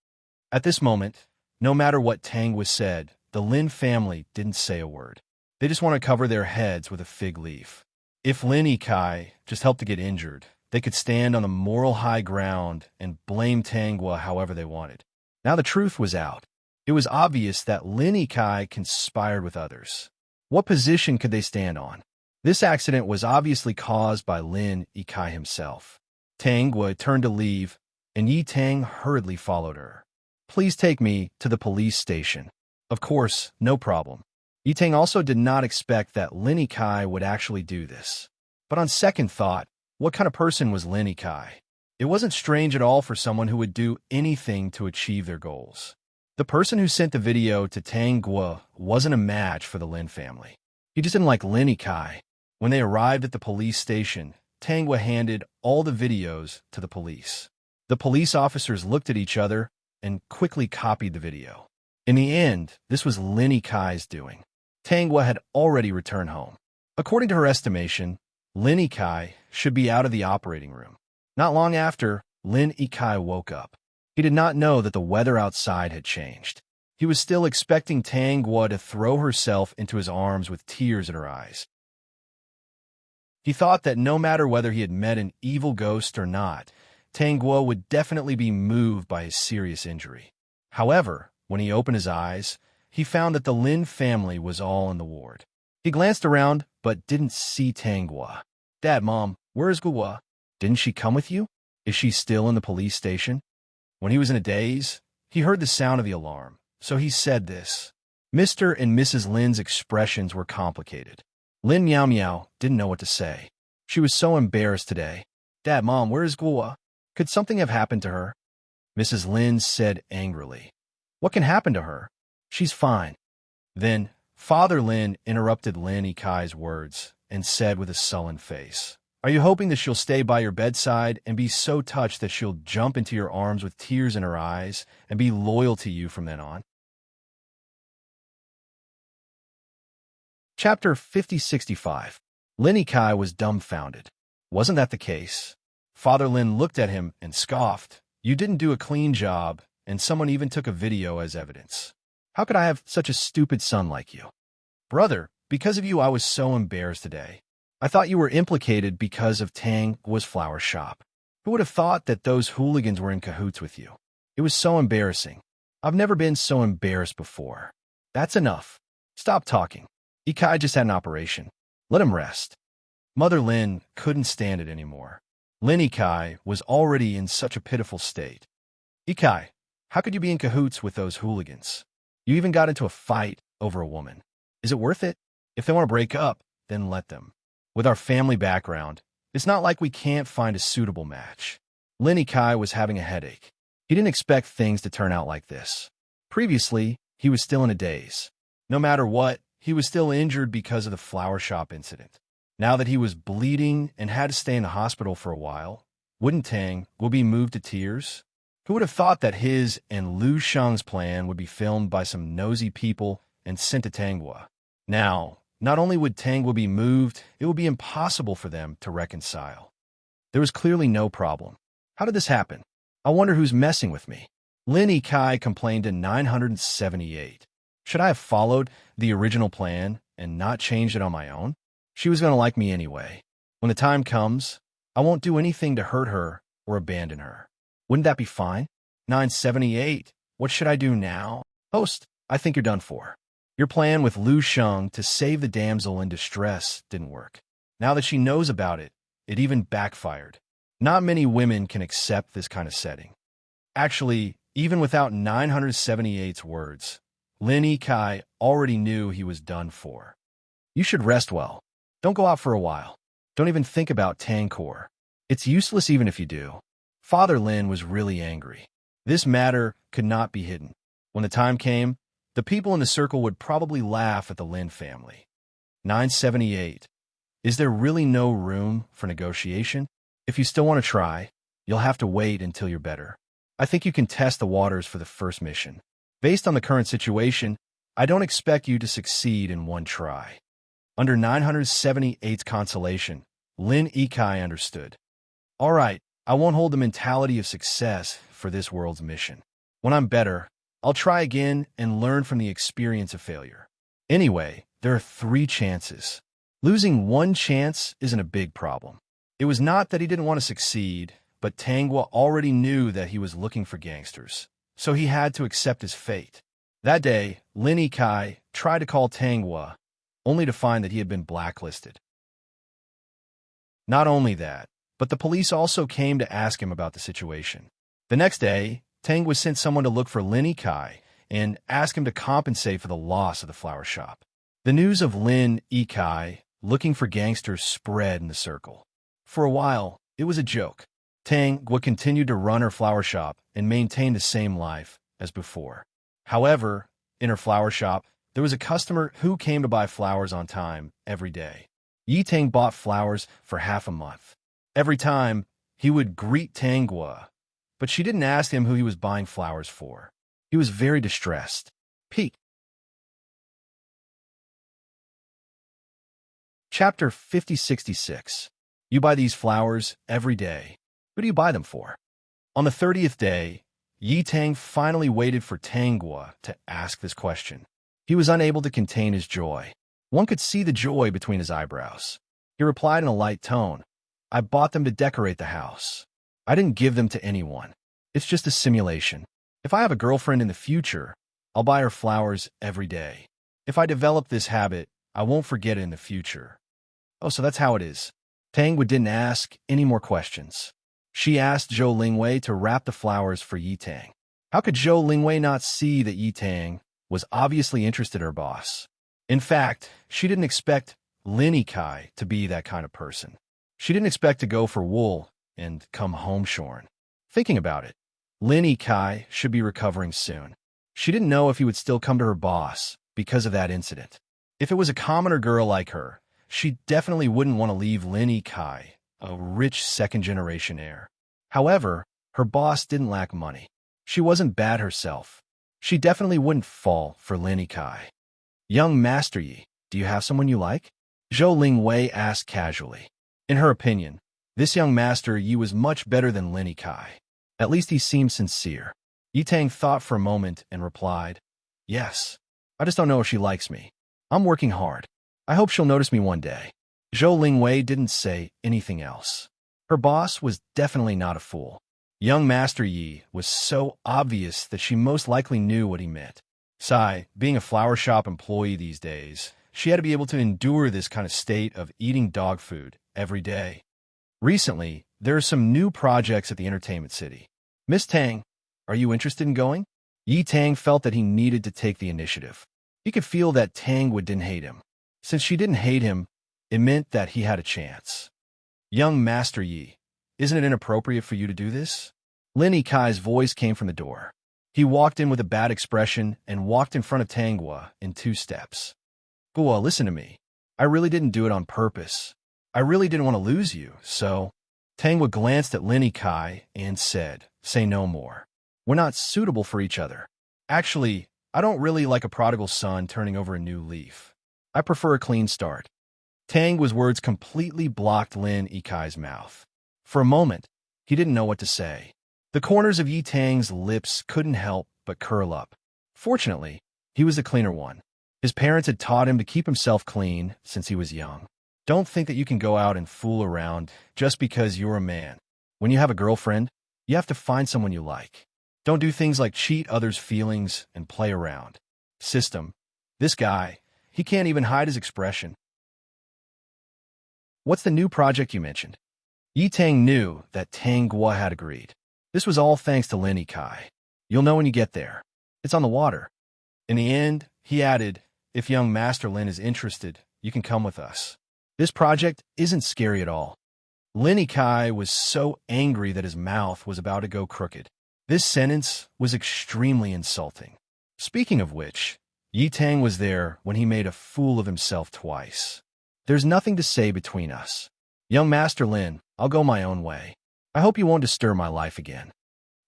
At this moment, no matter what Tang was said, the Lin family didn't say a word. They just want to cover their heads with a fig leaf. If Lin Yikai just helped to get injured, they could stand on the moral high ground and blame Tangwa however they wanted. Now the truth was out. It was obvious that Lin Yikai conspired with others. What position could they stand on? This accident was obviously caused by Lin Yikai himself. Tangwa turned to leave, and Yi Tang hurriedly followed her. Please take me to the police station. Of course, no problem. Yi Tang also did not expect that Lin Yikai would actually do this. But on second thought, what kind of person was Lin Yikai? It wasn't strange at all for someone who would do anything to achieve their goals. The person who sent the video to Tang Guo wasn't a match for the Lin family. He just didn't like Lin Yikai. When they arrived at the police station, Tang Guo handed all the videos to the police. The police officers looked at each other and quickly copied the video. In the end, this was Lin Yikai's doing. Tang Guo had already returned home. According to her estimation, Lin Yikai should be out of the operating room. Not long after, Lin Yikai woke up. He did not know that the weather outside had changed. He was still expecting Tang Guo to throw herself into his arms with tears in her eyes. He thought that no matter whether he had met an evil ghost or not, Tang Guo would definitely be moved by his serious injury. However, when he opened his eyes, he found that the Lin family was all in the ward. He glanced around, but didn't see Tang Guo. Dad, Mom, where is Guo? Didn't she come with you? Is she still in the police station? When he was in a daze, he heard the sound of the alarm, so he said this. Mr. and Mrs. Lin's expressions were complicated. Lin Meow Meow didn't know what to say. She was so embarrassed today. Dad, Mom, where is Guo? Could something have happened to her? Mrs. Lin said angrily. What can happen to her? She's fine. Then, Father Lin interrupted Lin Yikai's words and said with a sullen face, Are you hoping that she'll stay by your bedside and be so touched that she'll jump into your arms with tears in her eyes and be loyal to you from then on? Chapter 5065. Lin Yikai was dumbfounded. Wasn't that the case? Father Lin looked at him and scoffed. You didn't do a clean job, and someone even took a video as evidence. How could I have such a stupid son like you? Brother, because of you I was so embarrassed today. I thought you were implicated because of Tang Guo's flower shop. Who would have thought that those hooligans were in cahoots with you? It was so embarrassing. I've never been so embarrassed before. That's enough. Stop talking. Yikai just had an operation. Let him rest. Mother Lin couldn't stand it anymore. Lin Yikai was already in such a pitiful state. Yikai, how could you be in cahoots with those hooligans? You even got into a fight over a woman. Is it worth it? If they want to break up, then let them. With our family background, it's not like we can't find a suitable match. Lin Yikai was having a headache. He didn't expect things to turn out like this. Previously, he was still in a daze. No matter what, he was still injured because of the flower shop incident. Now that he was bleeding and had to stay in the hospital for a while, wouldn't Tang will be moved to tears? Who would have thought that his and Lu Sheng's plan would be filmed by some nosy people and sent to Tang Guo? Now, not only would Tang Guo be moved, it would be impossible for them to reconcile. There was clearly no problem. How did this happen? I wonder who's messing with me. Lin Yikai complained in 978. Should I have followed the original plan and not changed it on my own? She was going to like me anyway. When the time comes, I won't do anything to hurt her or abandon her. Wouldn't that be fine? 978. What should I do now? Host, I think you're done for. Your plan with Lu Sheng to save the damsel in distress didn't work. Now that she knows about it, it even backfired. Not many women can accept this kind of setting. Actually, even without 978's words, Lin Yikai already knew he was done for. You should rest well. Don't go out for a while. Don't even think about Tangkor. It's useless even if you do. Father Lin was really angry. This matter could not be hidden. When the time came, the people in the circle would probably laugh at the Lin family. 978. Is there really no room for negotiation? If you still want to try, you'll have to wait until you're better. I think you can test the waters for the first mission. Based on the current situation, I don't expect you to succeed in one try. Under 978's consolation, Lin Yikai understood. All right, I won't hold the mentality of success for this world's mission. When I'm better, I'll try again and learn from the experience of failure. Anyway, there are 3 chances. Losing one chance isn't a big problem. It was not that he didn't want to succeed, but Tanghua already knew that he was looking for gangsters, so he had to accept his fate. That day, Lin Yikai tried to call Tanghua, only to find that he had been blacklisted. Not only that, but the police also came to ask him about the situation. The next day, Tanghua sent someone to look for Lin Yikai and ask him to compensate for the loss of the flower shop. The news of Lin Yikai looking for gangsters spread in the circle. For a while, it was a joke. Tanghua continued to run her flower shop and maintain the same life as before. However, in her flower shop, there was a customer who came to buy flowers on time every day. Yi Tang bought flowers for half a month. Every time, he would greet Tanghua, but she didn't ask him who he was buying flowers for. He was very distressed. Pete. Chapter 5066. You buy these flowers every day. Who do you buy them for? On the 30th day, Yi Tang finally waited for Tanghua to ask this question. He was unable to contain his joy. One could see the joy between his eyebrows. He replied in a light tone, I bought them to decorate the house. I didn't give them to anyone. It's just a simulation. If I have a girlfriend in the future, I'll buy her flowers every day. If I develop this habit, I won't forget it in the future. Oh, so that's how it is. Tanghua didn't ask any more questions. She asked Zhou Lingwei to wrap the flowers for Yi Tang. How could Zhou Lingwei not see that Yi Tang was obviously interested in her boss? In fact, she didn't expect Lin Yikai to be that kind of person. She didn't expect to go for wool and come home shorn. Thinking about it, Lin Yikai should be recovering soon. She didn't know if he would still come to her boss because of that incident. If it was a commoner girl like her, she definitely wouldn't want to leave Lin Yikai, a rich second-generation heir. However, her boss didn't lack money. She wasn't bad herself. She definitely wouldn't fall for Lin Yikai. Young Master Yi, do you have someone you like? Zhou Lingwei asked casually. In her opinion, this young Master Yi was much better than Lin Yikai. At least he seemed sincere. Yi Tang thought for a moment and replied, Yes. I just don't know if she likes me. I'm working hard. I hope she'll notice me one day. Zhou Lingwei didn't say anything else. Her boss was definitely not a fool. Young Master Yi was so obvious that she most likely knew what he meant. Besides, being a flower shop employee these days, she had to be able to endure this kind of state of eating dog food every day. Recently, there are some new projects at the entertainment city. Miss Tang, are you interested in going? Yi Tang felt that he needed to take the initiative. He could feel that Tanghua didn't hate him. Since she didn't hate him, it meant that he had a chance. Young Master Yi, isn't it inappropriate for you to do this? Lin Yikai's voice came from the door. He walked in with a bad expression and walked in front of Tanghua in 2 steps. Gua, listen to me. I really didn't do it on purpose. I really didn't want to lose you, so... Tanghua glanced at Lin Yikai and said, Say no more. We're not suitable for each other. Actually, I don't really like a prodigal son turning over a new leaf. I prefer a clean start. Tanghua's words completely blocked Lin Yikai's mouth. For a moment, He didn't know what to say. The corners of Yi Tang's lips couldn't help but curl up. Fortunately, he was the cleaner one. His parents had taught him to keep himself clean since he was young. Don't think that you can go out and fool around just because you're a man. When you have a girlfriend, you have to find someone you like. Don't do things like cheat others' feelings and play around. System. This guy, he can't even hide his expression. What's the new project you mentioned? Yi Tang knew that Tang Guo had agreed. This was all thanks to Lin Kai. You'll know when you get there. It's on the water. In the end, he added, if young Master Lin is interested, you can come with us. This project isn't scary at all. Lin Kai was so angry that his mouth was about to go crooked. This sentence was extremely insulting. Speaking of which, Yi Tang was there when he made a fool of himself twice. There's nothing to say between us. Young Master Lin, I'll go my own way. I hope you won't disturb my life again.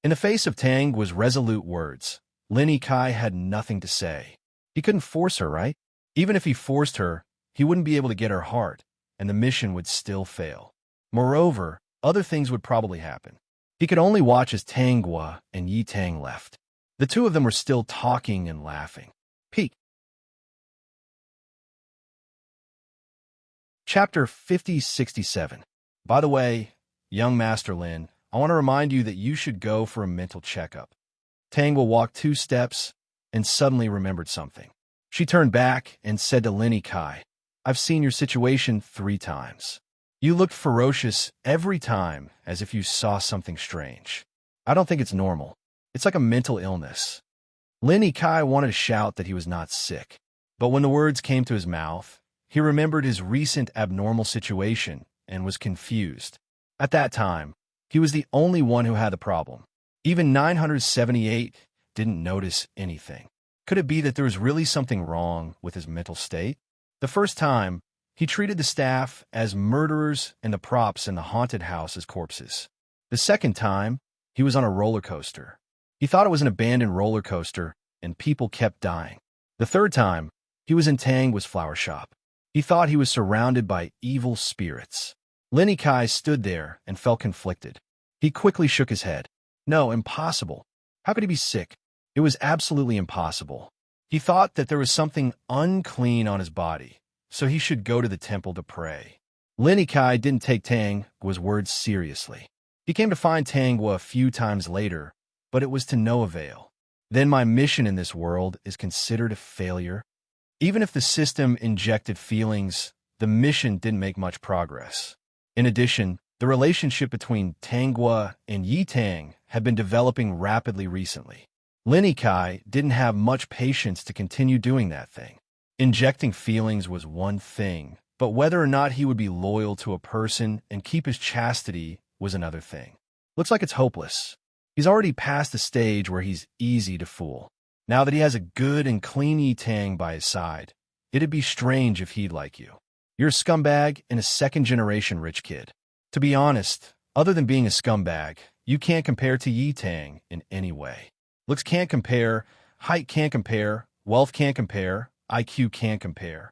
In the face of Tang Guo's resolute words, Lin Kai had nothing to say. He couldn't force her, right? Even if he forced her, he wouldn't be able to get her heart, and the mission would still fail. Moreover, other things would probably happen. He could only watch as Tang Guo and Yi Tang left. The two of them were still talking and laughing. Peak. Chapter 5067. By the way, young Master Lin, I want to remind you that you should go for a mental checkup. Tang Guo walked 2 steps and suddenly remembered something. She turned back and said to Lin Kai, I've seen your situation 3 times. You looked ferocious every time as if you saw something strange. I don't think it's normal. It's like a mental illness. Lin Kai wanted to shout that he was not sick, but when the words came to his mouth, he remembered his recent abnormal situation and was confused. At that time, he was the only one who had the problem. Even 978 didn't notice anything. Could it be that there was really something wrong with his mental state? The first time, he treated the staff as murderers and the props in the haunted house as corpses. The second time, he was on a roller coaster. He thought it was an abandoned roller coaster, and people kept dying. The third time, he was in Tang Guo's flower shop. He thought he was surrounded by evil spirits. Lin Kai stood there and felt conflicted. He quickly shook his head. No, impossible. How could he be sick? It was absolutely impossible. He thought that there was something unclean on his body, so he should go to the temple to pray. Lin Kai didn't take Tang Guo's words seriously. He came to find Tang Guo a few times later, but it was to no avail. Then my mission in this world is considered a failure. Even if the system injected feelings, the mission didn't make much progress. In addition, the relationship between Tang Guo and Yi Tang had been developing rapidly recently. Lin Kai didn't have much patience to continue doing that thing. Injecting feelings was one thing, but whether or not he would be loyal to a person and keep his chastity was another thing. Looks like it's hopeless. He's already past the stage where he's easy to fool. Now that he has a good and clean Yi Tang by his side, it'd be strange if he'd like you. You're a scumbag and a second-generation rich kid. To be honest, other than being a scumbag, you can't compare to Yi Tang in any way. Looks can't compare, height can't compare, wealth can't compare, IQ can't compare.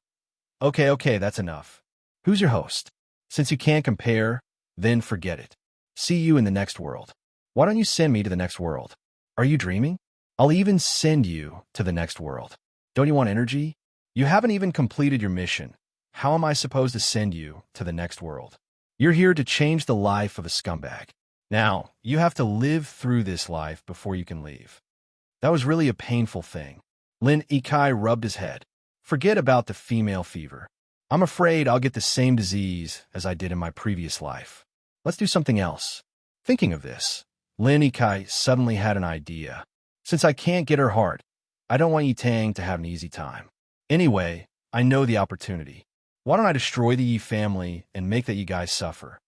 Okay, that's enough. Who's your host? Since you can't compare, then forget it. See you in the next world. Why don't you send me to the next world? Are you dreaming? I'll even send you to the next world. Don't you want energy? You haven't even completed your mission. How am I supposed to send you to the next world? You're here to change the life of a scumbag. Now, you have to live through this life before you can leave. That was really a painful thing. Lin Kai rubbed his head. Forget about the female fever. I'm afraid I'll get the same disease as I did in my previous life. Let's do something else. Thinking of this, Lin Kai suddenly had an idea. Since I can't get her heart, I don't want Yi Tang to have an easy time. Anyway, I know the opportunity. Why don't I destroy the Yi family and make that you guys suffer?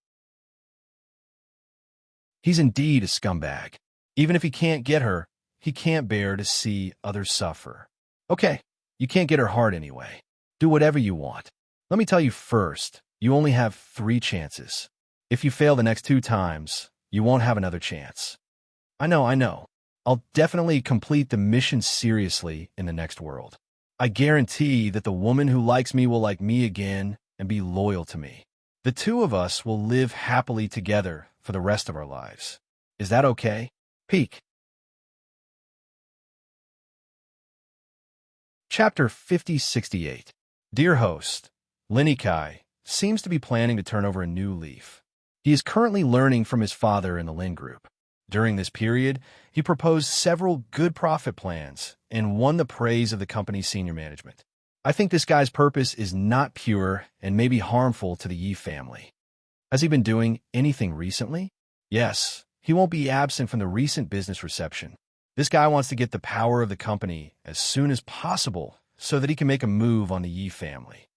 He's indeed a scumbag. Even if he can't get her, he can't bear to see others suffer. Okay, you can't get her heart anyway. Do whatever you want. Let me tell you first, you only have 3 chances. If you fail the next 2 times, you won't have another chance. I know. I'll definitely complete the mission seriously in the next world. I guarantee that the woman who likes me will like me again and be loyal to me. The 2 of us will live happily together for the rest of our lives. Is that okay? Peek. Chapter 5068. Dear host, Lenny Kai seems to be planning to turn over a new leaf. He is currently learning from his father in the Lin Group. During this period, he proposed several good profit plans and won the praise of the company's senior management. I think this guy's purpose is not pure and may be harmful to the Yi family. Has he been doing anything recently? Yes, he won't be absent from the recent business reception. This guy wants to get the power of the company as soon as possible so that he can make a move on the Yi family.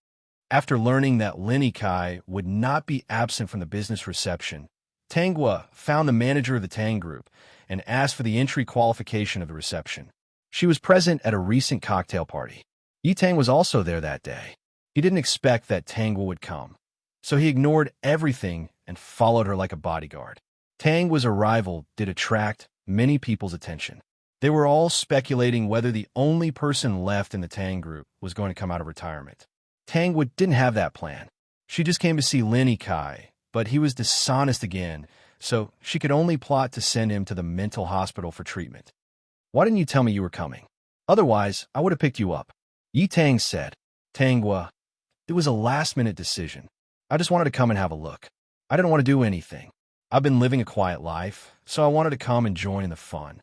After learning that Lenny Kai would not be absent from the business reception, Tanghua found the manager of the Tang Group and asked for the entry qualification of the reception. She was present at a recent cocktail party. Yi Tang was also there that day. He didn't expect that Tanghua would come, so he ignored everything and followed her like a bodyguard. Tangua's arrival did attract many people's attention. They were all speculating whether the only person left in the Tang Group was going to come out of retirement. Tanghua didn't have that plan. She just came to see Lenny Kai, but he was dishonest again, so she could only plot to send him to the mental hospital for treatment. Why didn't you tell me you were coming? Otherwise, I would have picked you up. Yi Tang said. Tanghua, it was a last-minute decision. I just wanted to come and have a look. I didn't want to do anything. I've been living a quiet life, so I wanted to come and join in the fun.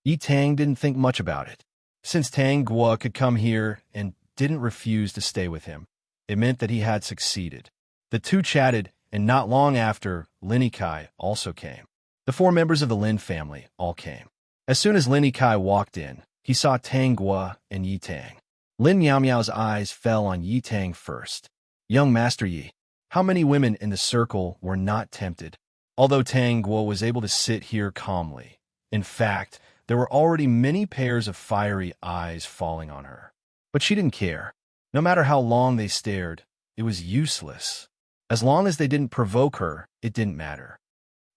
Yi Tang didn't think much about it. Since Tanghua could come here and didn't refuse to stay with him, it meant that he had succeeded. The two chatted, and not long after, Lenny Kai also came. The four members of the Lin family all came. As soon as Lenny Kai walked in, he saw Tanghua and Yi Tang. Lin Miao's eyes fell on Yi Tang first. Young Master Yi, how many women in the circle were not tempted? Although Tanghua was able to sit here calmly. In fact, there were already many pairs of fiery eyes falling on her. But she didn't care. No matter how long they stared, it was useless. As long as they didn't provoke her, it didn't matter.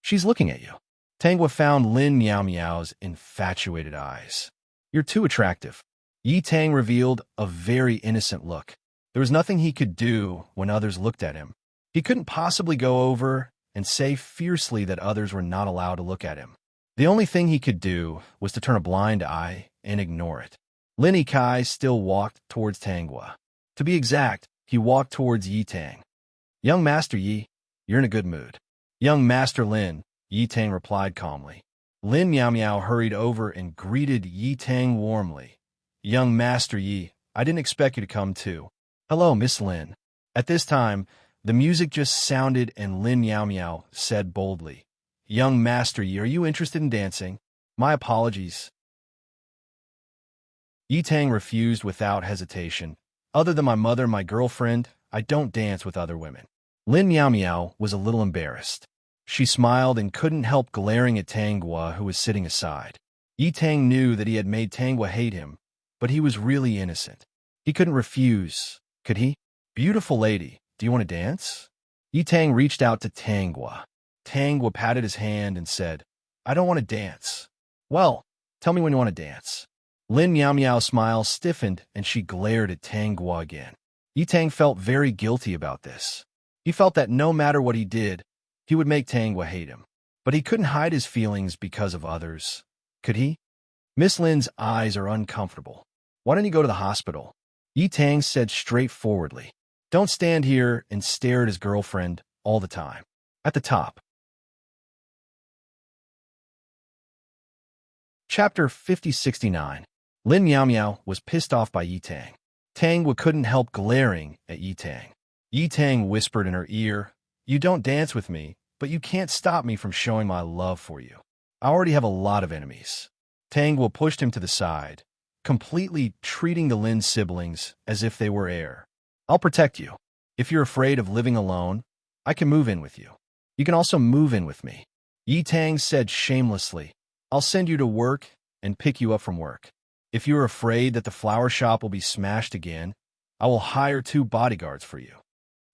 She's looking at you. Tanghua found Lin Miao's infatuated eyes. You're too attractive. Yi Tang revealed a very innocent look. There was nothing he could do when others looked at him. He couldn't possibly go over and say fiercely that others were not allowed to look at him. The only thing he could do was to turn a blind eye and ignore it. Lenny Kai still walked towards Tanghua. To be exact, he walked towards Yi Tang. Young Master Yi, you're in a good mood. Young Master Lin, Yi Tang replied calmly. Lin Miao hurried over and greeted Yi Tang warmly. Young Master Yi, I didn't expect you to come too. Hello, Miss Lin. At this time, the music just sounded and Lin Miao said boldly, Young Master Yi, are you interested in dancing? My apologies. Yi Tang refused without hesitation. Other than my mother, my girlfriend, I don't dance with other women. Lin Miao was a little embarrassed. She smiled and couldn't help glaring at Tanghua, who was sitting aside. Yi Tang knew that he had made Tanghua hate him, but he was really innocent. He couldn't refuse, could he? Beautiful lady, do you want to dance? Yi Tang reached out to Tanghua. Tanghua patted his hand and said, I don't want to dance. Well, tell me when you want to dance. Lin Miao's smile stiffened and she glared at Tanghua again. Yi Tang felt very guilty about this. He felt that no matter what he did, he would make Tanghua hate him. But he couldn't hide his feelings because of others. Could he? Miss Lin's eyes are uncomfortable. Why don't you go to the hospital? Yi Tang said straightforwardly. Don't stand here and stare at his girlfriend all the time. At the top. Chapter 5069. Lin Miao was pissed off by Yi Tang. Tanghua couldn't help glaring at Yi Tang. Yi Tang whispered in her ear, You don't dance with me, but you can't stop me from showing my love for you. I already have a lot of enemies. Tanghua pushed him to the side, completely treating the Lin siblings as if they were heir. I'll protect you. If you're afraid of living alone, I can move in with you. You can also move in with me. Yi Tang said shamelessly, I'll send you to work and pick you up from work. If you're afraid that the flower shop will be smashed again, I will hire 2 bodyguards for you.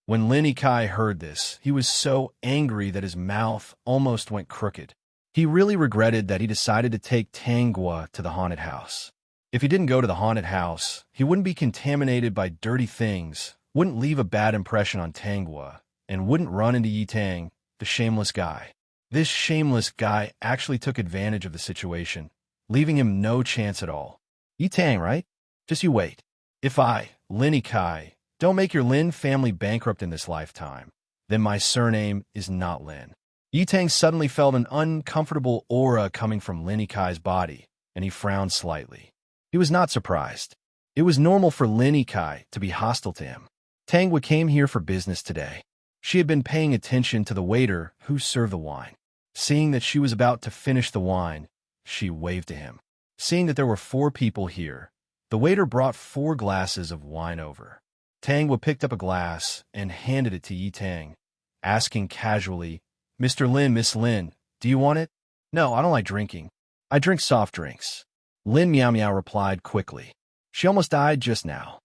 When Lenny Kai heard this, he was so angry that his mouth almost went crooked. He really regretted that he decided to take Tanghua to the haunted house. If he didn't go to the haunted house, he wouldn't be contaminated by dirty things, wouldn't leave a bad impression on Tanghua, and wouldn't run into Yi Tang, the shameless guy. This shameless guy actually took advantage of the situation, leaving him no chance at all. Yi Tang, right? Just you wait. If I, Lin Kai, don't make your Lin family bankrupt in this lifetime, then my surname is not Lin. Yi Tang suddenly felt an uncomfortable aura coming from Lin Kai's body, and he frowned slightly. He was not surprised. It was normal for Lin Kai to be hostile to him. Tangwa came here for business today. She had been paying attention to the waiter who served the wine. Seeing that she was about to finish the wine, she waved to him. Seeing that there were 4 people here, the waiter brought 4 glasses of wine over. Tangwa picked up a glass and handed it to Yi Tang, asking casually, "Mr. Lin, Miss Lin, do you want it?" "No, I don't like drinking. I drink soft drinks." Lin Meow Meow replied quickly. "She almost died just now."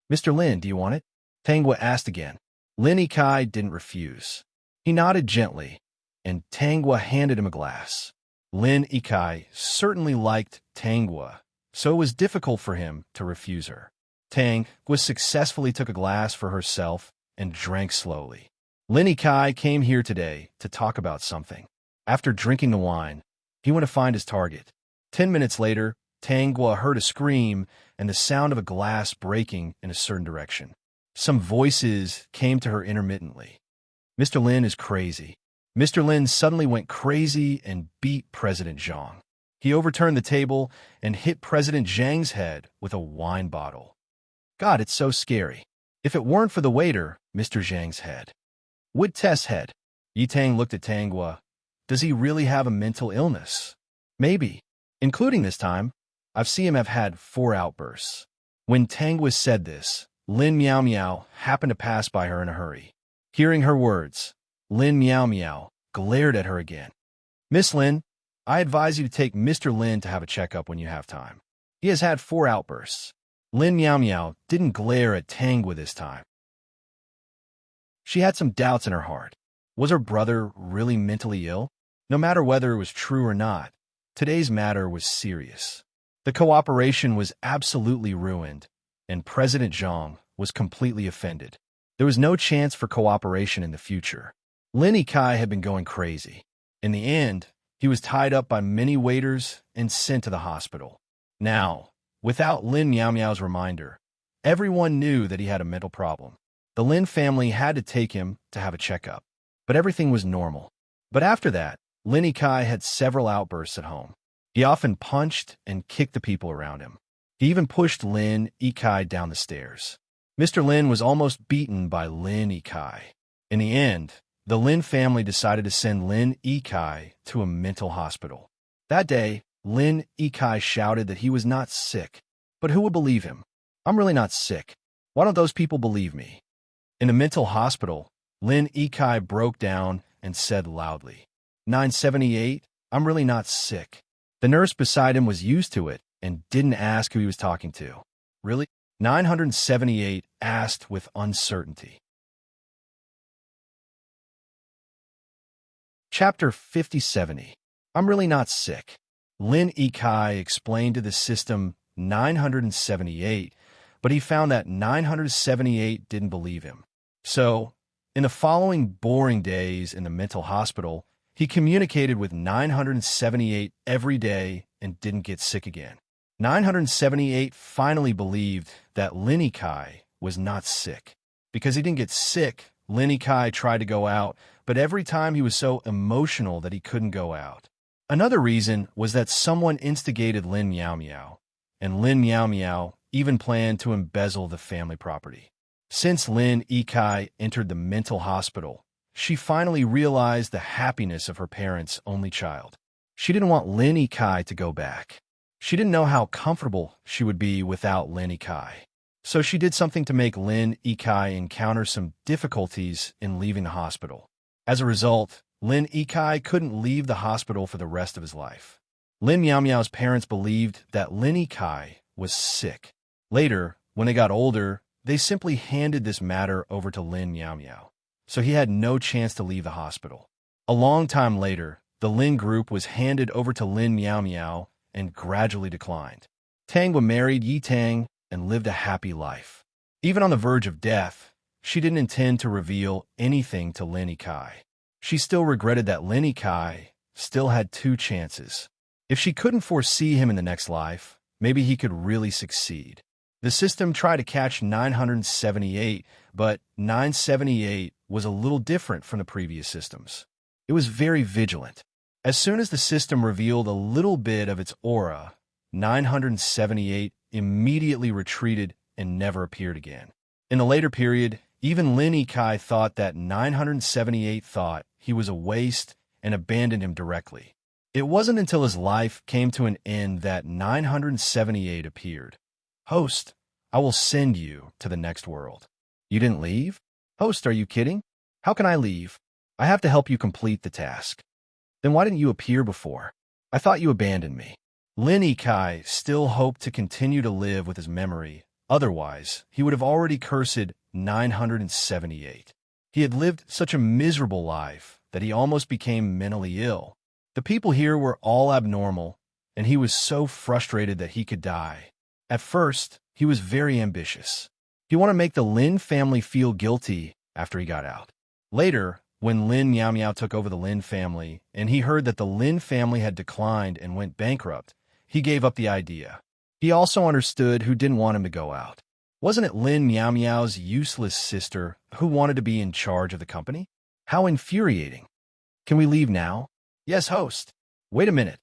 "Mr. Lin, do you want it?" Tangwa asked again. Lin Kai didn't refuse. He nodded gently, and Tangwa handed him a glass. Lin Kai certainly liked Tangwa, so it was difficult for him to refuse her. Tangwa successfully took a glass for herself and drank slowly. Lin Kai came here today to talk about something. After drinking the wine, he went to find his target. 10 minutes later, Tangwa heard a scream and the sound of a glass breaking in a certain direction. Some voices came to her intermittently. "Mr. Lin is crazy." Mr. Lin suddenly went crazy and beat President Zhang. He overturned the table and hit President Zhang's head with a wine bottle. God, it's so scary. If it weren't for the waiter, Mr. Zhang's head would Tess head. Yi Tang looked at Tangwa. Does he really have a mental illness? Maybe. Including this time, I've seen him have had 4 outbursts. When Tangwa said this, Lin Meow Meow happened to pass by her in a hurry. Hearing her words, Lin Meow Meow glared at her again. "Miss Lin, I advise you to take Mr. Lin to have a checkup when you have time. He has had 4 outbursts." Lin Meow Meow didn't glare at Tangwa this time. She had some doubts in her heart. Was her brother really mentally ill? No matter whether it was true or not, today's matter was serious. The cooperation was absolutely ruined, and President Zhang was completely offended. There was no chance for cooperation in the future. Lin Kai had been going crazy. In the end, he was tied up by many waiters and sent to the hospital. Now, without Lin Meow Meow's reminder, everyone knew that he had a mental problem. The Lin family had to take him to have a checkup, but everything was normal. But after that, Lin Kai had several outbursts at home. He often punched and kicked the people around him. He even pushed Lin Kai down the stairs. Mr. Lin was almost beaten by Lin Kai. In the end, the Lin family decided to send Lin Kai to a mental hospital. That day, Lin Kai shouted that he was not sick. But who would believe him? "I'm really not sick. Why don't those people believe me?" In a mental hospital, Lin Kai broke down and said loudly, 978, "I'm really not sick." The nurse beside him was used to it and didn't ask who he was talking to. "Really?" 978 asked with uncertainty. Chapter 5070. I'm really not sick. Lin Kai explained to the system 978, but he found that 978 didn't believe him. So, in the following boring days in the mental hospital, he communicated with 978 every day and didn't get sick again. 978 finally believed that Lin Kai was not sick. Because he didn't get sick, Lin Kai tried to go out, but every time he was so emotional that he couldn't go out. Another reason was that someone instigated Lin Meow Meow, and Lin Meow Meow even planned to embezzle the family property. Since Lin Kai entered the mental hospital, she finally realized the happiness of her parents' only child. She didn't want Lin Kai to go back. She didn't know how comfortable she would be without Lin Kai. So she did something to make Lin Kai encounter some difficulties in leaving the hospital. As a result, Lin Kai couldn't leave the hospital for the rest of his life. Lin Meow Meow's parents believed that Lin Kai was sick. Later, when they got older, they simply handed this matter over to Lin Meow Meow, so he had no chance to leave the hospital. A long time later, the Lin group was handed over to Lin Meow Meow and gradually declined. Tangwa married Yi Tang and lived a happy life. Even on the verge of death, she didn't intend to reveal anything to Lin Kai. She still regretted that Lin Kai still had 2 chances. If she couldn't foresee him in the next life, maybe he could really succeed. The system tried to catch 978, but 978 was a little different from the previous systems. It was very vigilant. As soon as the system revealed a little bit of its aura, 978 immediately retreated and never appeared again. In a later period, even Lin Kai thought that 978 thought he was a waste and abandoned him directly. It wasn't until his life came to an end that 978 appeared. Host, I will send you to the next world. You didn't leave? Host, are you kidding? How can I leave? I have to help you complete the task. Then why didn't you appear before? I thought you abandoned me. Lin Kai still hoped to continue to live with his memory. Otherwise, he would have already cursed 978. He had lived such a miserable life that he almost became mentally ill. The people here were all abnormal, and he was so frustrated that he could die. At first, he was very ambitious. He wanted to make the Lin family feel guilty after he got out. Later, when Lin Meow Meow took over the Lin family, and he heard that the Lin family had declined and went bankrupt, he gave up the idea. He also understood who didn't want him to go out. Wasn't it Lin Meow Meow's useless sister who wanted to be in charge of the company? How infuriating. Can we leave now? Yes, host. Wait a minute.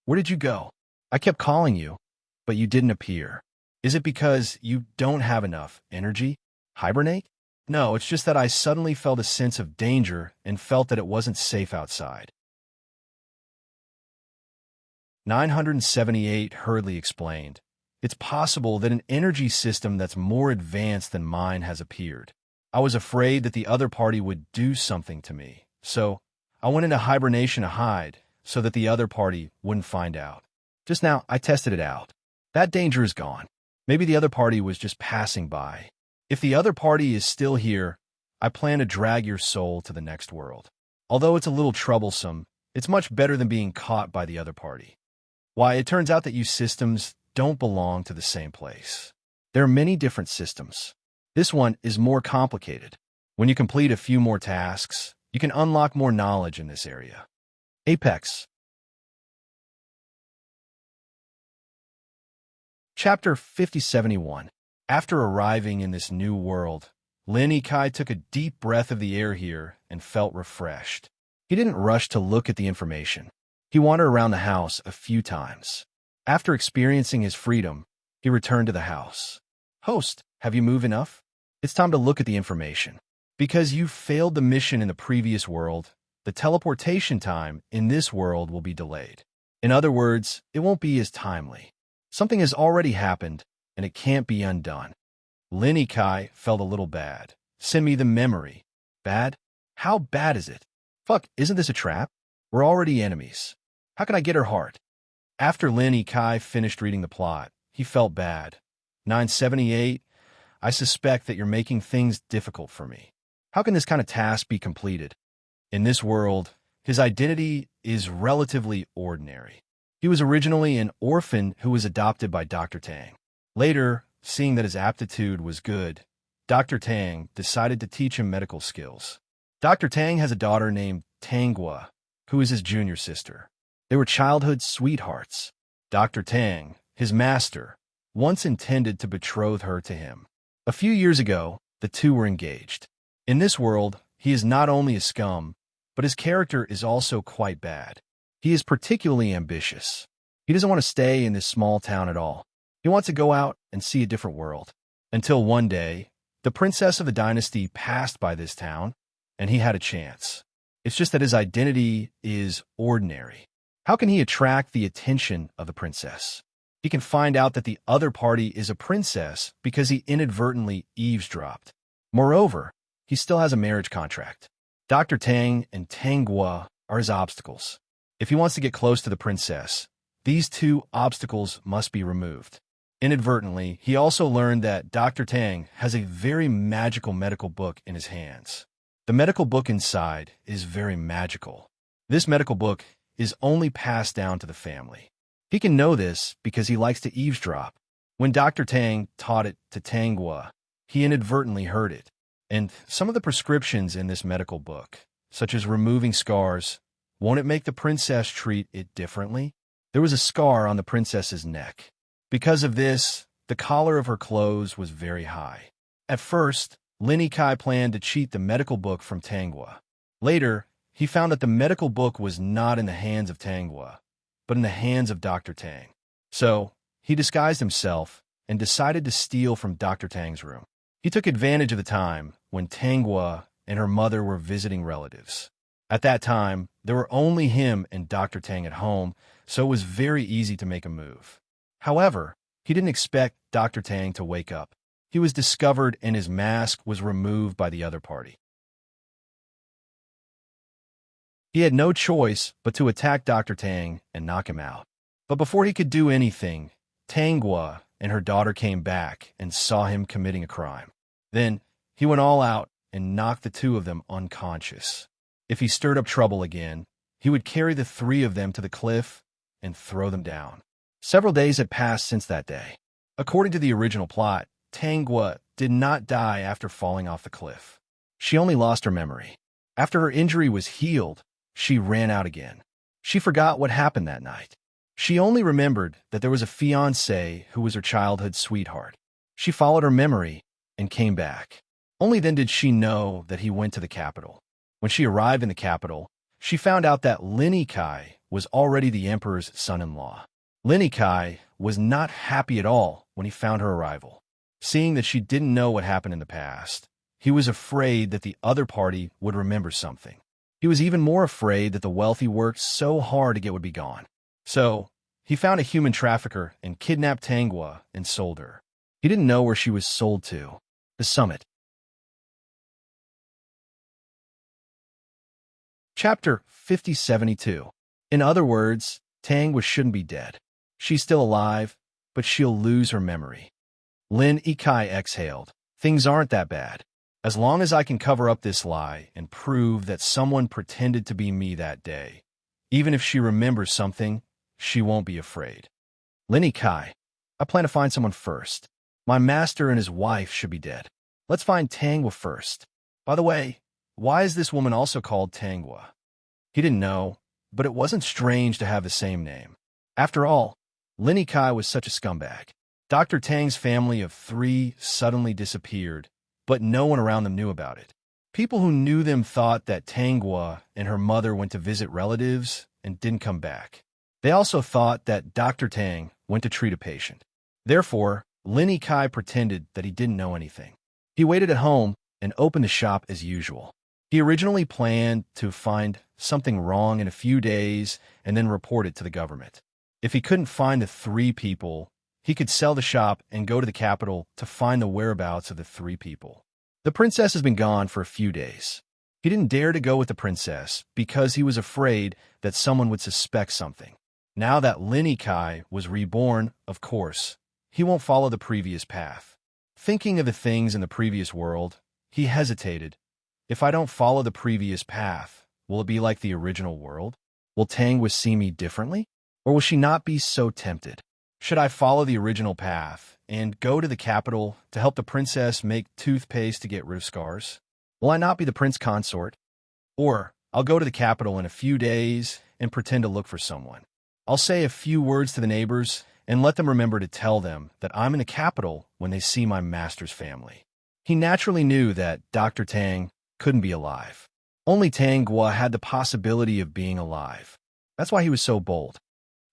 Where did you go? I kept calling you, but you didn't appear. Is it because you don't have enough energy? Hibernate? No, it's just that I suddenly felt a sense of danger and felt that it wasn't safe outside. 978 hurriedly explained. It's possible that an energy system that's more advanced than mine has appeared. I was afraid that the other party would do something to me, so I went into hibernation to hide so that the other party wouldn't find out. Just now, I tested it out. That danger is gone. Maybe the other party was just passing by. If the other party is still here, I plan to drag your soul to the next world. Although it's a little troublesome, it's much better than being caught by the other party. Why, it turns out that you systems don't belong to the same place. There are many different systems. This one is more complicated. When you complete a few more tasks, you can unlock more knowledge in this area. Apex. Chapter 5071. After arriving in this new world, Lin Kai took a deep breath of the air here and felt refreshed. He didn't rush to look at the information. He wandered around the house a few times. After experiencing his freedom, he returned to the house. Host, have you moved enough? It's time to look at the information. Because you failed the mission in the previous world, the teleportation time in this world will be delayed. In other words, it won't be as timely. Something has already happened, and it can't be undone. Lin Kai felt a little bad. Send me the memory. Bad? How bad is it? Fuck, isn't this a trap? We're already enemies. How can I get her heart? After Lin Kai finished reading the plot, he felt bad. 978, I suspect that you're making things difficult for me. How can this kind of task be completed? In this world, his identity is relatively ordinary. He was originally an orphan who was adopted by Dr. Tang. Later, seeing that his aptitude was good, Dr. Tang decided to teach him medical skills. Dr. Tang has a daughter named Tanghua, who is his junior sister. They were childhood sweethearts. Dr. Tang, his master, once intended to betroth her to him. A few years ago, the two were engaged. In this world, he is not only a scum, but his character is also quite bad. He is particularly ambitious. He doesn't want to stay in this small town at all. He wants to go out and see a different world. Until one day, the princess of the dynasty passed by this town, and he had a chance. It's just that his identity is ordinary. How can he attract the attention of the princess? He can find out that the other party is a princess because he inadvertently eavesdropped. Moreover, he still has a marriage contract. Dr. Tang and Tanghua are his obstacles. If he wants to get close to the princess, these two obstacles must be removed. Inadvertently, he also learned that Dr. Tang has a very magical medical book in his hands. The medical book inside is very magical. This medical book is only passed down to the family. He can know this because he likes to eavesdrop. When Dr. Tang taught it to Tanghua, he inadvertently heard it. And some of the prescriptions in this medical book such as removing scars, won't it make the princess treat it differently? There was a scar on the princess's neck. Because of this, the collar of her clothes was very high. At first, Lin Kai planned to cheat the medical book from Tangua. Later, he found that the medical book was not in the hands of Tangua, but in the hands of Dr. Tang. So, he disguised himself and decided to steal from Dr. Tang's room. He took advantage of the time when Tangua and her mother were visiting relatives. At that time, there were only him and Dr. Tang at home, so it was very easy to make a move. However, he didn't expect Dr. Tang to wake up. He was discovered and his mask was removed by the other party. He had no choice but to attack Dr. Tang and knock him out. But before he could do anything, Tangua and her daughter came back and saw him committing a crime. Then, he went all out and knocked the two of them unconscious. If he stirred up trouble again, he would carry the three of them to the cliff and throw them down. Several days had passed since that day. According to the original plot, Tangua did not die after falling off the cliff. She only lost her memory. After her injury was healed, she ran out again. She forgot what happened that night. She only remembered that there was a fiancé who was her childhood sweetheart. She followed her memory and came back. Only then did she know that he went to the capital. When she arrived in the capital, she found out that Lin Kai was already the emperor's son-in-law. Lin Kai was not happy at all when he found her arrival. Seeing that she didn't know what happened in the past, he was afraid that the other party would remember something. He was even more afraid that the wealth he worked so hard to get would be gone. So, he found a human trafficker and kidnapped Tangua and sold her. He didn't know where she was sold to. The summit. Chapter 5072. In other words, Tangua shouldn't be dead. She's still alive, but she'll lose her memory. Lin Kai exhaled. Things aren't that bad. As long as I can cover up this lie and prove that someone pretended to be me that day, even if she remembers something, she won't be afraid. Lin Kai, I plan to find someone first. My master and his wife should be dead. Let's find Tangua first. By the way, why is this woman also called Tangua? He didn't know, but it wasn't strange to have the same name. After all, Lin Kai was such a scumbag. Dr. Tang's family of 3 suddenly disappeared, but no one around them knew about it. People who knew them thought that Tangua and her mother went to visit relatives and didn't come back. They also thought that Dr. Tang went to treat a patient. Therefore, Lin Kai pretended that he didn't know anything. He waited at home and opened the shop as usual. He originally planned to find something wrong in a few days and then report it to the government. If he couldn't find the 3 people, he could sell the shop and go to the capital to find the whereabouts of the 3 people. The princess has been gone for a few days. He didn't dare to go with the princess because he was afraid that someone would suspect something. Now that Lin Kai was reborn, of course, he won't follow the previous path. Thinking of the things in the previous world, he hesitated. If I don't follow the previous path, will it be like the original world? Will Tangua see me differently? Or will she not be so tempted? Should I follow the original path and go to the capital to help the princess make toothpaste to get rid of scars? Will I not be the prince consort? Or I'll go to the capital in a few days and pretend to look for someone. I'll say a few words to the neighbors and let them remember to tell them that I'm in the capital when they see my master's family. He naturally knew that Dr. Tang couldn't be alive. Only Tangua had the possibility of being alive. That's why he was so bold.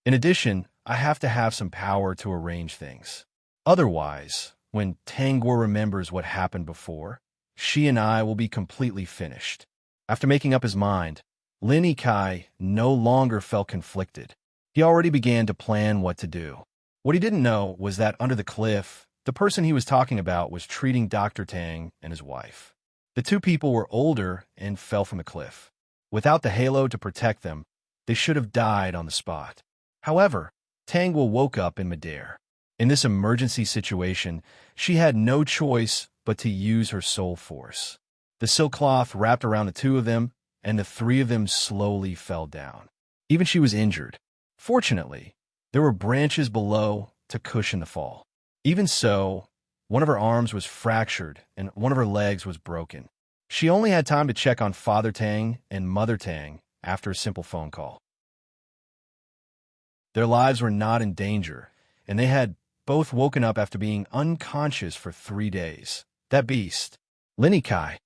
In addition, I have to have some power to arrange things. Otherwise, when Tangua remembers what happened before, she and I will be completely finished. After making up his mind, Lin Kai no longer felt conflicted. He already began to plan what to do. What he didn't know was that under the cliff, the person he was talking about was treating Dr. Tang and his wife. The 2 people were older and fell from the cliff. Without the halo to protect them, they should have died on the spot. However, Tangua woke up in midair. In this emergency situation, she had no choice but to use her soul force. The silk cloth wrapped around the 2 of them, and the 3 of them slowly fell down. Even she was injured. Fortunately, there were branches below to cushion the fall. Even so, one of her arms was fractured and one of her legs was broken. She only had time to check on Father Tang and Mother Tang after a simple phone call. Their lives were not in danger, and they had both woken up after being unconscious for 3 days. That beast, Lin Kai.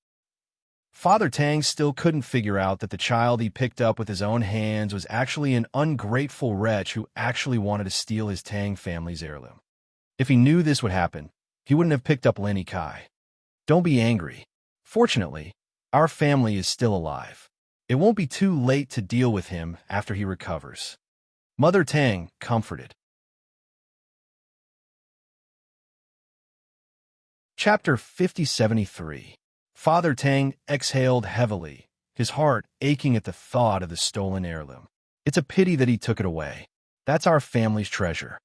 Father Tang still couldn't figure out that the child he picked up with his own hands was actually an ungrateful wretch who actually wanted to steal his Tang family's heirloom. If he knew this would happen, he wouldn't have picked up Lin Kai. Don't be angry. Fortunately, our family is still alive. It won't be too late to deal with him after he recovers. Mother Tang comforted. Chapter 5073. Father Tang exhaled heavily, his heart aching at the thought of the stolen heirloom. It's a pity that he took it away. That's our family's treasure.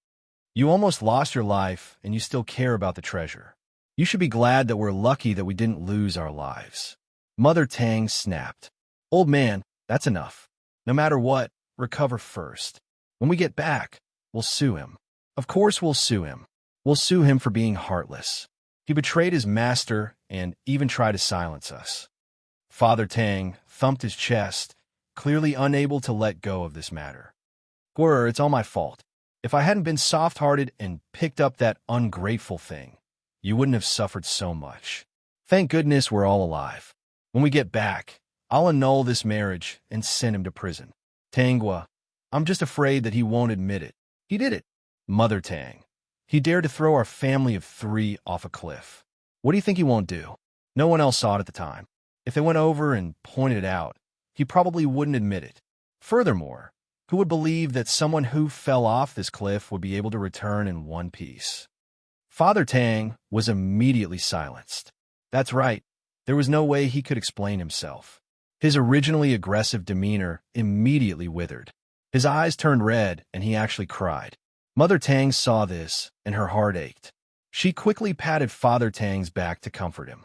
You almost lost your life, and you still care about the treasure. You should be glad that we're lucky that we didn't lose our lives. Mother Tang snapped. Old man, that's enough. No matter what, recover first. When we get back, we'll sue him. Of course we'll sue him. We'll sue him for being heartless. He betrayed his master and even tried to silence us. Father Tang thumped his chest, clearly unable to let go of this matter. Gwr, it's all my fault. If I hadn't been soft-hearted and picked up that ungrateful thing, you wouldn't have suffered so much. Thank goodness we're all alive. When we get back, I'll annul this marriage and send him to prison. Tangua, I'm just afraid that he won't admit it. He did it. Mother Tang. He dared to throw our family of 3 off a cliff. What do you think he won't do? No one else saw it at the time. If they went over and pointed it out, he probably wouldn't admit it. Furthermore, who would believe that someone who fell off this cliff would be able to return in one piece? Father Tang was immediately silenced. That's right. There was no way he could explain himself. His originally aggressive demeanor immediately withered. His eyes turned red, and he actually cried. Mother Tang saw this, and her heart ached. She quickly patted Father Tang's back to comfort him.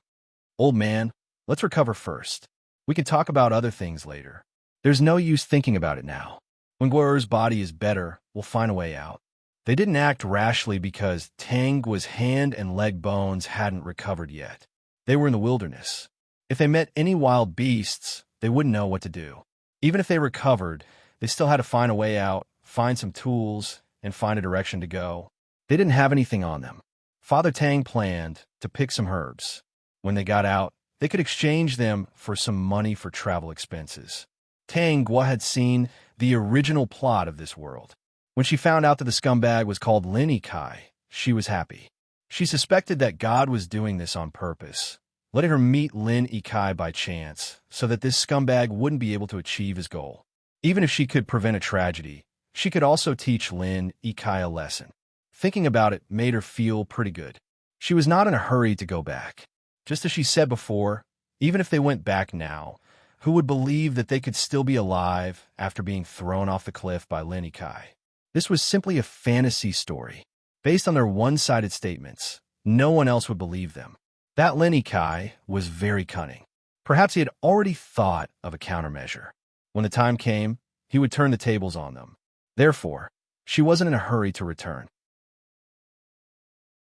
Old man, let's recover first. We can talk about other things later. There's no use thinking about it now. When Gwr's body is better, we'll find a way out. They didn't act rashly because Tangua's hand and leg bones hadn't recovered yet. They were in the wilderness. If they met any wild beasts, they wouldn't know what to do. Even if they recovered, they still had to find a way out, find some tools, and find a direction to go. They didn't have anything on them. Father Tang planned to pick some herbs. When they got out, they could exchange them for some money for travel expenses. Tangua had seen the original plot of this world. When she found out that the scumbag was called Lin Kai, she was happy. She suspected that God was doing this on purpose, letting her meet Lin Kai by chance, so that this scumbag wouldn't be able to achieve his goal. Even if she could prevent a tragedy, she could also teach Lin Kai a lesson. Thinking about it made her feel pretty good. She was not in a hurry to go back. Just as she said before, even if they went back now, who would believe that they could still be alive after being thrown off the cliff by Lin Kai? This was simply a fantasy story. Based on their one-sided statements, no one else would believe them. That Lin Kai was very cunning. Perhaps he had already thought of a countermeasure. When the time came, he would turn the tables on them. Therefore, she wasn't in a hurry to return.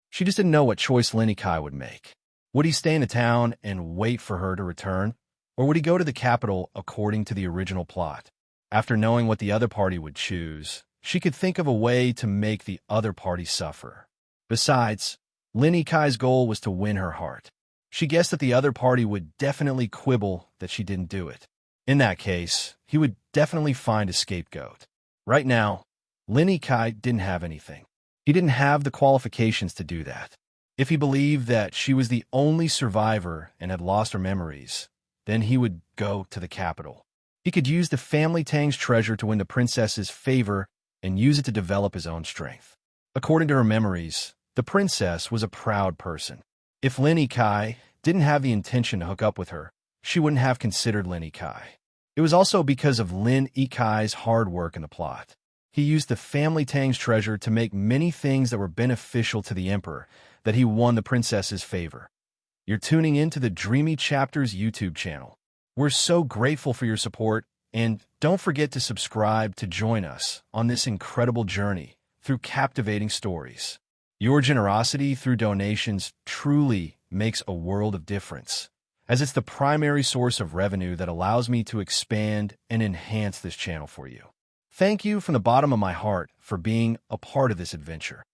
She just didn't know what choice Lin Kai would make. Would he stay in the town and wait for her to return? Or would he go to the capital according to the original plot? After knowing what the other party would choose, she could think of a way to make the other party suffer. Besides, Lin Kai's goal was to win her heart. She guessed that the other party would definitely quibble that she didn't do it. In that case, he would definitely find a scapegoat. Right now, Lin Kai didn't have anything. He didn't have the qualifications to do that. If he believed that she was the only survivor and had lost her memories, then he would go to the capital. He could use the family Tang's treasure to win the princess's favor and use it to develop his own strength. According to her memories, the princess was a proud person. If Lin Kai didn't have the intention to hook up with her, she wouldn't have considered Lin Kai. It was also because of Lin Kai's hard work in the plot. He used the family Tang's treasure to make many things that were beneficial to the emperor, that he won the princess's favor. You're tuning in to the Dreamy Chapters YouTube channel. We're so grateful for your support, and don't forget to subscribe to join us on this incredible journey through captivating stories. Your generosity through donations truly makes a world of difference. as it's the primary source of revenue that allows me to expand and enhance this channel for you. Thank you from the bottom of my heart for being a part of this adventure.